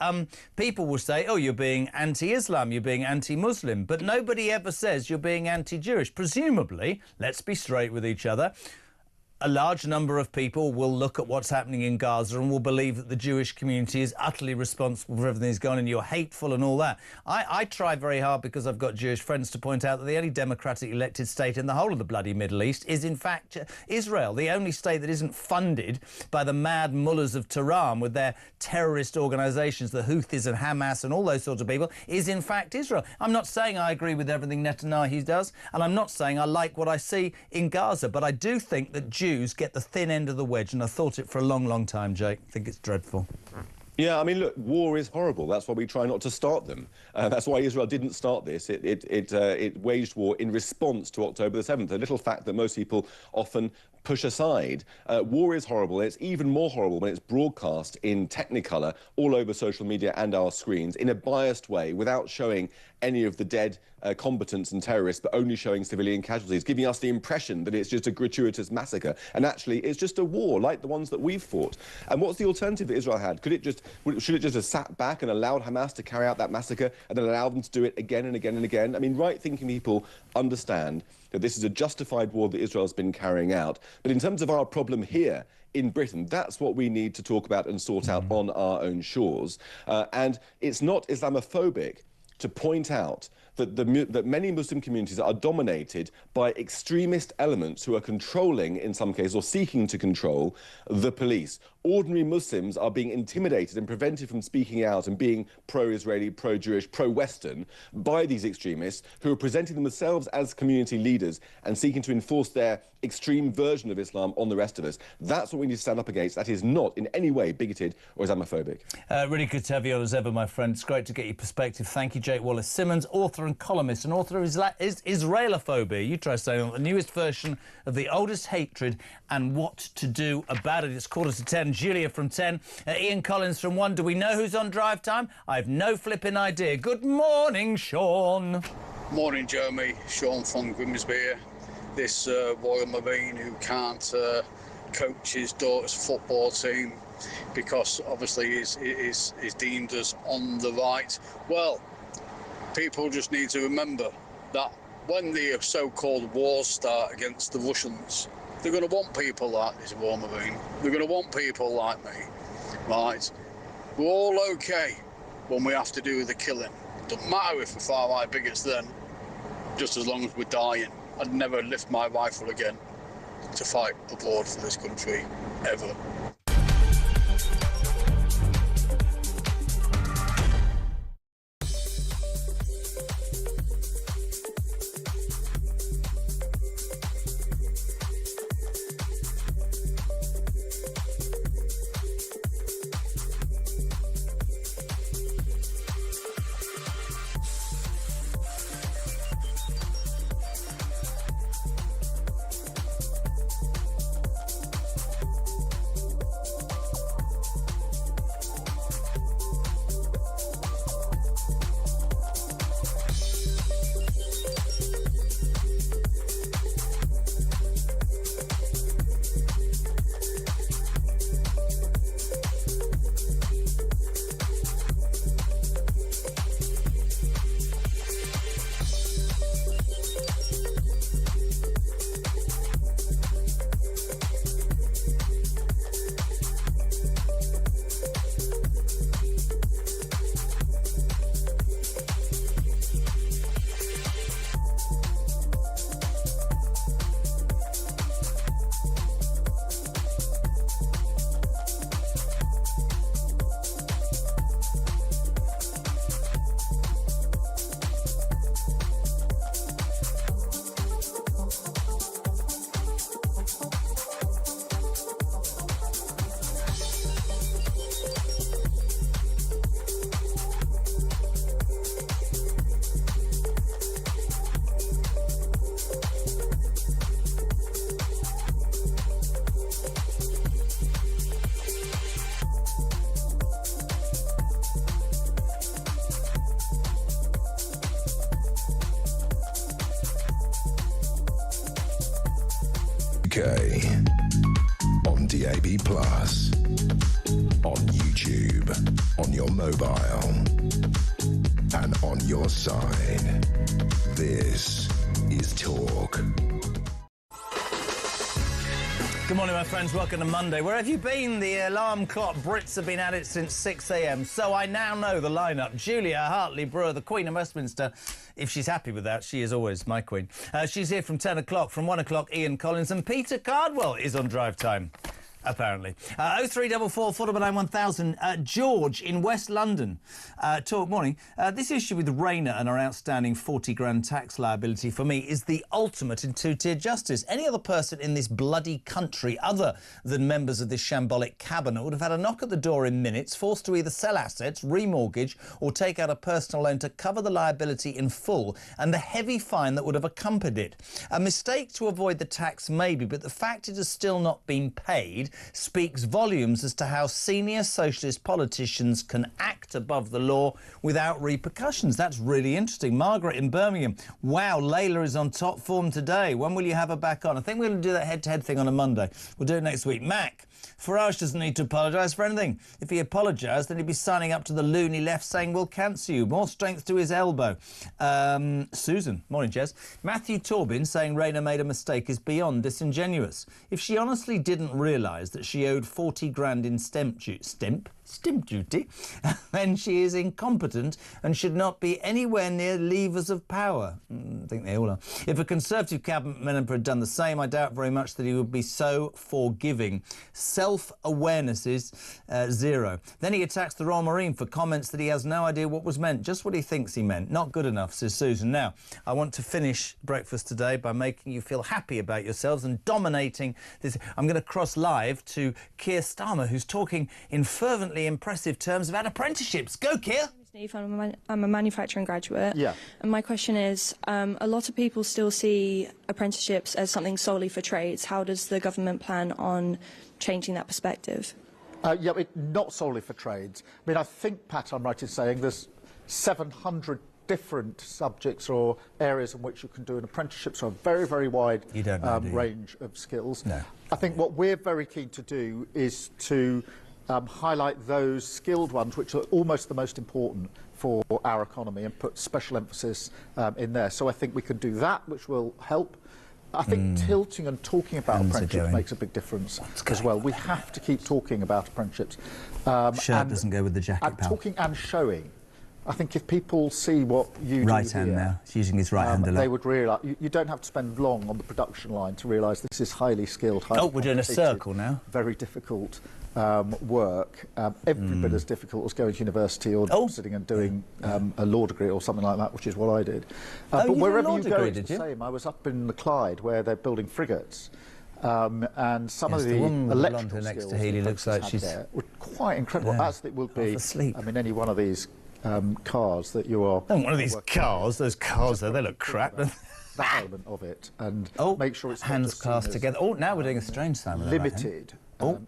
People will say, oh, you're being anti-Islam, you're being anti-Muslim, but nobody ever says you're being anti-Jewish. Presumably, let's be straight with each other, a large number of people will look at what's happening in Gaza and will believe that the Jewish community is utterly responsible for everything that's gone on and you're hateful and all that. I try very hard, because I've got Jewish friends, to point out that the only democratic elected state in the whole of the bloody Middle East is, in fact, Israel. The only state that isn't funded by the mad mullahs of Tehran with their terrorist organisations, the Houthis and Hamas and all those sorts of people, is, in fact, Israel. I'm not saying I agree with everything Netanyahu does, and I'm not saying I like what I see in Gaza, but I do think that Jews get the thin end of the wedge, and I've thought it for a long, long time, Jake. I think it's dreadful. Yeah, I mean, look, war is horrible. That's why we try not to start them. That's why Israel didn't start this. It waged war in response to October the 7th, a little fact that most people often push aside. War is horrible. It's even more horrible when it's broadcast in Technicolor all over social media and our screens in a biased way, without showing any of the dead combatants and terrorists, but only showing civilian casualties, giving us the impression that it's just a gratuitous massacre. And actually, it's just a war like the ones that we've fought. And what's the alternative that Israel had? Should it just have sat back and allowed Hamas to carry out that massacre and then allow them to do it again and again and again? I mean, right-thinking people understand that this is a justified war that Israel's been carrying out. But in terms of our problem here in Britain, that's what we need to talk about and sort out on our own shores. And it's not Islamophobic to point out that many Muslim communities are dominated by extremist elements who are controlling, in some cases, or seeking to control, the police. Ordinary Muslims are being intimidated and prevented from speaking out and being pro-Israeli, pro-Jewish, pro-Western by these extremists who are presenting themselves as community leaders and seeking to enforce their extreme version of Islam on the rest of us. That's what we need to stand up against. That is not in any way bigoted or Islamophobic. Really good to have you on as ever, my friend. It's great to get your perspective. Thank you, Jake Wallace-Simmons, author and columnist and author of Israelophobia. You try saying on the newest version of The Oldest Hatred and What to Do About It. It's 9:45. Julia from 10. Ian Collins from 1. Do we know who's on drive time? I have no flipping idea. Good morning, Sean. Morning, Jeremy. Sean from Grimsby here. This Royal Marine who can't coach his daughter's football team because obviously is deemed as on the right. Well, people just need to remember that when the so-called wars start against the Russians, they're going to want people like this Royal Marine. They're going to want people like me, right? We're all okay when we have to do the killing. Doesn't matter if we're far-right bigots then, just as long as we're dying. I'd never lift my rifle again to fight abroad for this country, ever. UK. On DAB+, on YouTube, on your mobile, and on your side. This is Talk. Good morning, my friends. Welcome to Monday. Where have you been? The alarm clock Brits have been at it since 6 a.m. So I now know the lineup. Julia Hartley-Brewer, the Queen of Westminster. If she's happy with that, she is always my queen. She's here from 10 o'clock. From 1 o'clock, Ian Collins. And Peter Cardwell is on drive time. Apparently. 0344 499 1000. George in West London. Talk morning. This issue with Rayner and our outstanding 40 grand tax liability for me is the ultimate in two-tier justice. Any other person in this bloody country other than members of this shambolic cabinet would have had a knock at the door in minutes, forced to either sell assets, remortgage or take out a personal loan to cover the liability in full and the heavy fine that would have accompanied it. A mistake to avoid the tax maybe, but the fact it has still not been paid speaks volumes as to how senior socialist politicians can act above the law without repercussions. That's really interesting. Margaret in Birmingham. Wow, Layla is on top form today. When will you have her back on? I think we're going to do that head-to-head thing on a Monday. We'll do it next week. Mac. Farage doesn't need to apologise for anything. If he apologised, then he'd be signing up to the loony left saying, we'll cancel you. More strength to his elbow. Susan. Morning, Jez. Matthew Torbin saying Rayner made a mistake is beyond disingenuous. If she honestly didn't realise that she owed 40 grand in stamp duty, then she is incompetent and should not be anywhere near levers of power. I think they all are. If a Conservative cabinet member had done the same, I doubt very much that he would be so forgiving. Self-awareness is zero. Then he attacks the Royal Marine for comments that he has no idea what was meant. Just what he thinks he meant. Not good enough, says Susan. Now, I want to finish breakfast today by making you feel happy about yourselves and dominating this. I'm going to cross live to Keir Starmer, who's talking in fervently impressive terms about apprenticeships. Go, Keir. Steve, I'm a manufacturing graduate. Yeah. And my question is, a lot of people still see apprenticeships as something solely for trades. How does the government plan on changing that perspective? Not solely for trades. I mean, I think, Pat, I'm right in saying there's 700 different subjects or areas in which you can do an apprenticeship, so a very, very wide range of skills. No. I think what we're very keen to do is to highlight those skilled ones which are almost the most important for our economy and put special emphasis in there. So I think we can do that, which will help. I think tilting and talking about apprenticeships makes a big difference as well. We have to keep talking about apprenticeships. Shirt doesn't go with the jacket, pal. Talking and showing. I think if people see what you right do hand here, now. He's using his right hand a lot. They would realise. You don't have to spend long on the production line to realise this is highly skilled, highly we're doing a circle now. Very difficult work. Every bit as difficult as going to university or sitting and doing a law degree or something like that, which is what I did. But wherever you go, it's the same. I was up in the Clyde where they're building frigates. And some of the electrical next skills to Healy looks like she's there were quite incredible, as it will be. Asleep. I mean, any one of these cars that you are. One of these cars, those cars there, they look crap. That element of it, and make sure it's hands clasped together. Oh, now we're doing a strange sound. Limited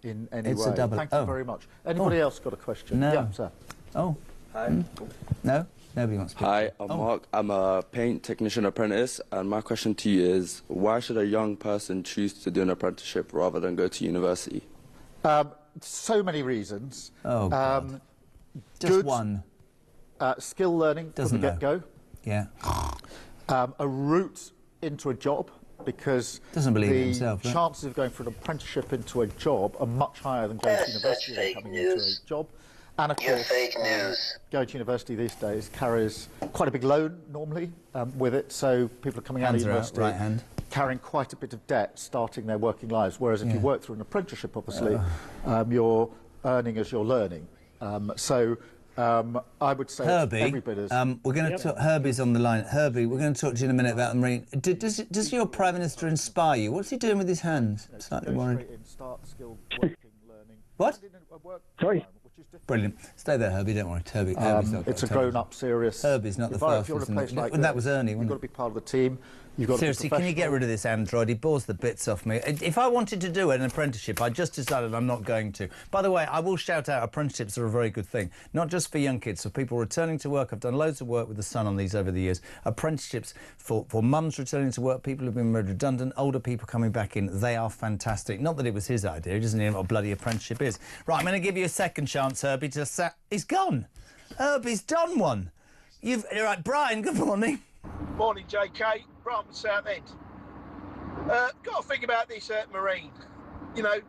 in any it's way. A double. Thank you very much. Anybody else got a question? No. Yeah, sir. Oh. Hi. No? Nobody wants to speak. Hi, I'm Mark. I'm a paint technician apprentice, and my question to you is, why should a young person choose to do an apprenticeship rather than go to university? So many reasons. Oh, God. Just one. Skill learning from the get-go. Yeah. A route into a job, because doesn't believe the himself, chances of going for an apprenticeship into a job are much higher than going to university and coming into a job. And of course, going to university these days carries quite a big loan normally with it, so people are coming out of university carrying quite a bit of debt starting their working lives, whereas if you work through an apprenticeship, obviously, you're earning as you're learning. I would say Herbie, every bit is... we're going to talk... Herbie's on the line. Herbie, we're going to talk to you in a minute about the Marine. Does your Prime Minister inspire you? What's he doing with his hands? I'm slightly worried. What? Sorry. Brilliant. Stay there, Herbie, don't worry. Herbie's not it's a grown-up, serious... Herbie's not the fastest. If you're in a place like that was Ernie, you've got to be part of the team. You've got Seriously, can you get rid of this android? He bores the bits off me. If I wanted to do an apprenticeship, I just decided I'm not going to. By the way, I will shout out apprenticeships are a very good thing, not just for young kids, for people returning to work. I've done loads of work with the Sun on these over the years. Apprenticeships for mums returning to work, people who've been made redundant, older people coming back in, they are fantastic. Not that it was his idea, he doesn't know what a bloody apprenticeship is. Right, I'm going to give you a second chance, Herbie, to... He's gone. Herbie's done one. Right, Brian, good morning. Morning, JK. Right from Southend. Got to think about this Marine. You know,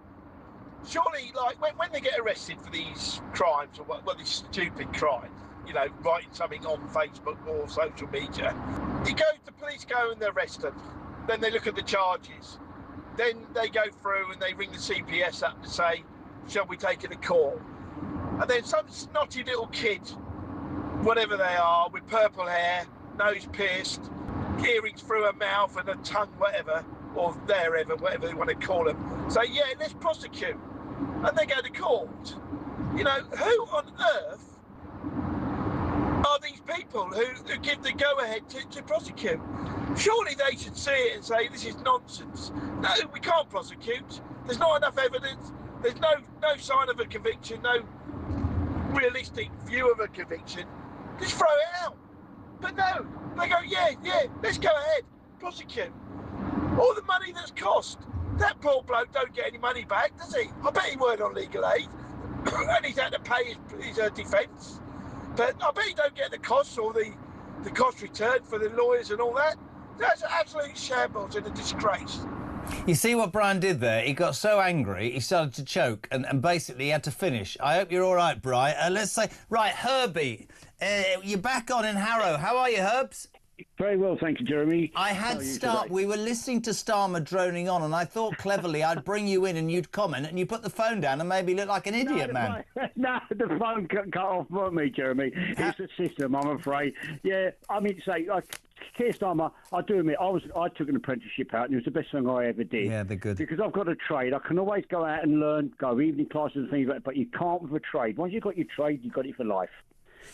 surely, like, when they get arrested for these crimes, or these stupid crimes, you know, writing something on Facebook or social media, the police go and they arrest them. Then they look at the charges. Then they go through and they ring the CPS up to say, shall we take it to court? And then some snotty little kid, whatever they are, with purple hair, nose pierced, earrings through her mouth and her tongue, whatever, or therever, whatever they want to call them, say, yeah, let's prosecute. And they go to court. You know, who on earth are these people who give the go-ahead to prosecute? Surely they should see it and say, this is nonsense. No, we can't prosecute. There's not enough evidence. There's no sign of a conviction, no realistic view of a conviction. Just throw it out. But no, they go, yeah, let's go ahead, prosecute. All the money that's cost. That poor bloke don't get any money back, does he? I bet he weren't on legal aid, and he's had to pay his defence. But I bet he don't get the costs or the cost returned for the lawyers and all that. That's an absolute shambles and a disgrace. You see what Brian did there? He got so angry, he started to choke, and basically he had to finish. I hope you're all right, Brian. Let's say, right, Herbie, you're back on in Harrow. How are you, Herbs? Very well, thank you, Jeremy. We were listening to Starmer droning on, and I thought cleverly I'd bring you in and you'd comment, and you put the phone down and maybe look like an idiot, man. No, the phone cut off on me, Jeremy. It's the system, I'm afraid. Yeah, I mean, say, Keir Starmer, I do admit, I took an apprenticeship out, and it was the best thing I ever did. Yeah, they're good. Because I've got a trade. I can always go out and learn, go evening classes and things like that, but you can't with a trade. Once you've got your trade, you've got it for life.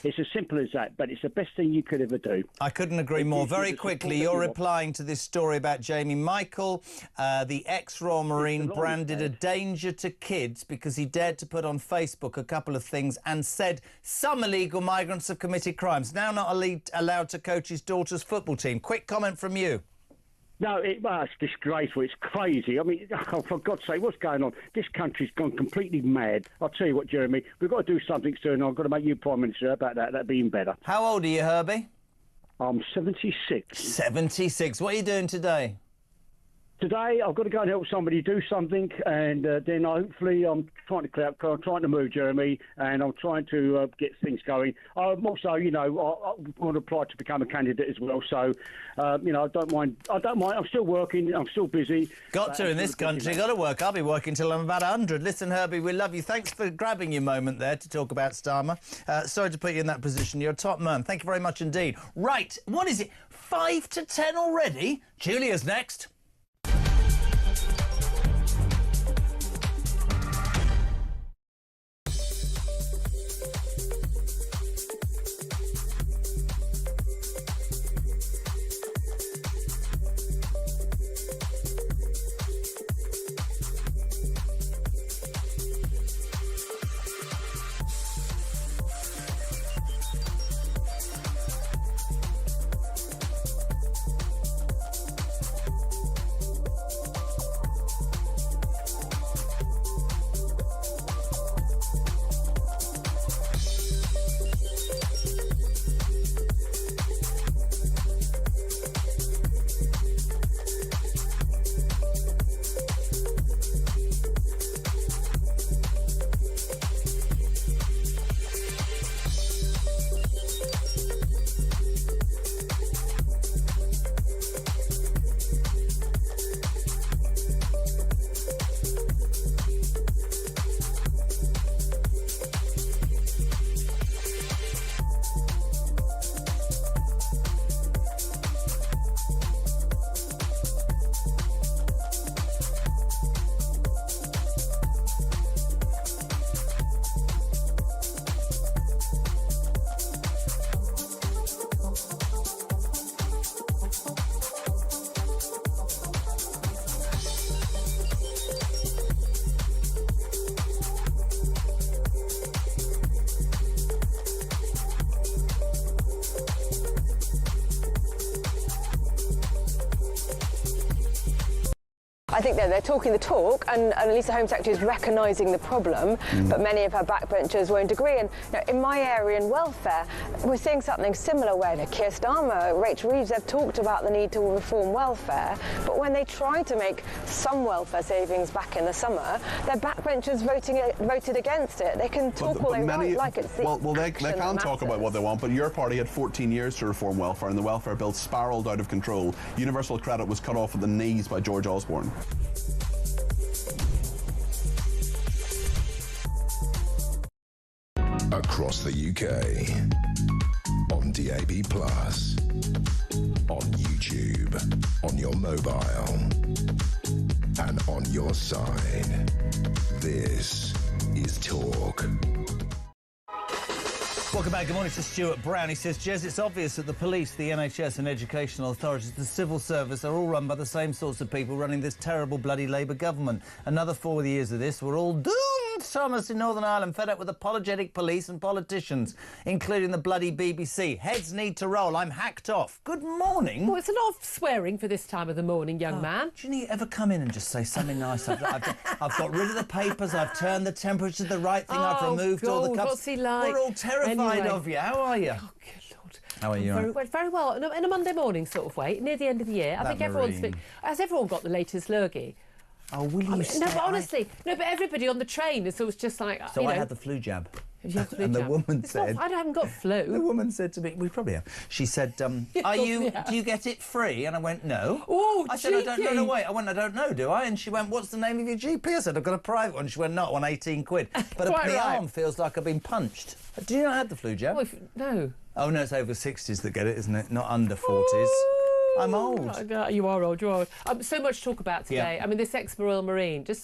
It's as simple as that, but it's the best thing you could ever do. I couldn't agree more. Very quickly, you're replying to this story about Jamie Michael, the ex-Royal Marine, branded a danger to kids because he dared to put on Facebook a couple of things and said some illegal migrants have committed crimes. Now not allowed to coach his daughter's football team. Quick comment from you. No, it's disgraceful. It's crazy. I mean, oh, for God's sake, what's going on? This country's gone completely mad. I'll tell you what, Jeremy, we've got to do something soon. I've got to make you Prime Minister about that. That'd be even better. How old are you, Herbie? I'm 76. 76. What are you doing today? Today, I've got to go and help somebody do something, and then hopefully I'm trying to clear up, I'm trying to move, Jeremy, and I'm trying to get things going. I'm also, you know, I want to apply to become a candidate as well, so, you know, I don't mind. I'm still working. I'm still busy. Got to in this country. Got to work. I'll be working till I'm about 100. Listen, Herbie, we love you. Thanks for grabbing your moment there to talk about Starmer. Sorry to put you in that position. You're a top man. Thank you very much indeed. Right, what is it? 5 to 10 already? Julia's next. I think they're talking the talk, and at least the Home Secretary is recognising the problem, but many of her backbenchers won't agree. And in my area in welfare, we're seeing something similar where Keir Starmer, Rachel Reeves, they've talked about the need to reform welfare, but when they tried to make some welfare savings back in the summer, their backbenchers voted against it. They can talk all they like it's the they can talk about what they want, but your party had 14 years to reform welfare, and the welfare bill spiralled out of control. Universal credit was cut off at the knees by George Osborne. Across the UK, on DAB+, on YouTube, on your mobile, and on your side. This is Talk. Welcome back. Good morning to Stuart Brown. He says, Jez, it's obvious that the police, the NHS and educational authorities, the civil service are all run by the same sorts of people running this terrible bloody Labour government. Another 4 years of this, we're all doomed, Thomas, in Northern Ireland, fed up with apologetic police and politicians, including the bloody BBC. Heads need to roll. I'm hacked off. Good morning. Well, it's a lot of swearing for this time of the morning, young man. Do you ever come in and just say something nice? I've got rid of the papers, I've turned the temperature to the right thing, I've removed all the cups. What's he like? We're all terrified of you. How are you? Oh, good Lord. How are you? Very well. In a Monday morning sort of way, near the end of the year. I think has everyone got the latest lurgy? Oh, will you? No, but honestly, but everybody on the train is always just like. So I had the flu jab. Have you had the flu and jab? the woman said, I haven't got flu. The woman said to me, we probably have. She said, do you get it free? And I went, no. Oh, I said, I don't know. No, wait. I went, I don't know, do I? And she went, what's the name of your GP? I said, I've got a private one. She went, not one, 18 quid. But the arm feels like I've been punched. Do you not have the flu jab? Well, no. Oh, no, it's over 60s that get it, isn't it? Not under 40s. I'm old. You are old, you're old. So much to talk about today. Yeah. I mean, this ex-Royal Marine. This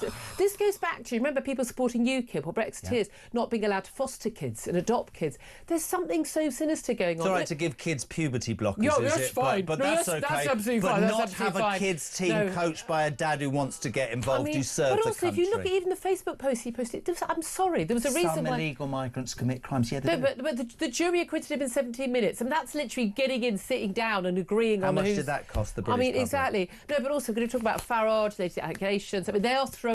goes back to, remember people supporting UKIP or Brexiteers not being allowed to foster kids and adopt kids. There's something so sinister going on. It's all right to give kids puberty blockers, yeah, is that's it? fine. But no, that's okay. That's absolutely but fine. not That's absolutely have fine. a kids team coached by a dad who wants to get involved, who serves the country. But also, if you look at even the Facebook post he posted, I'm sorry, there was a reason Some why... illegal migrants commit crimes. Yeah, no, but the jury acquitted him in 17 minutes. And that's literally getting in, sitting down and agreeing on How much did that cost the British public? Exactly. No, but also, we're going to talk about Farage, latest allegations. I mean, they are throwing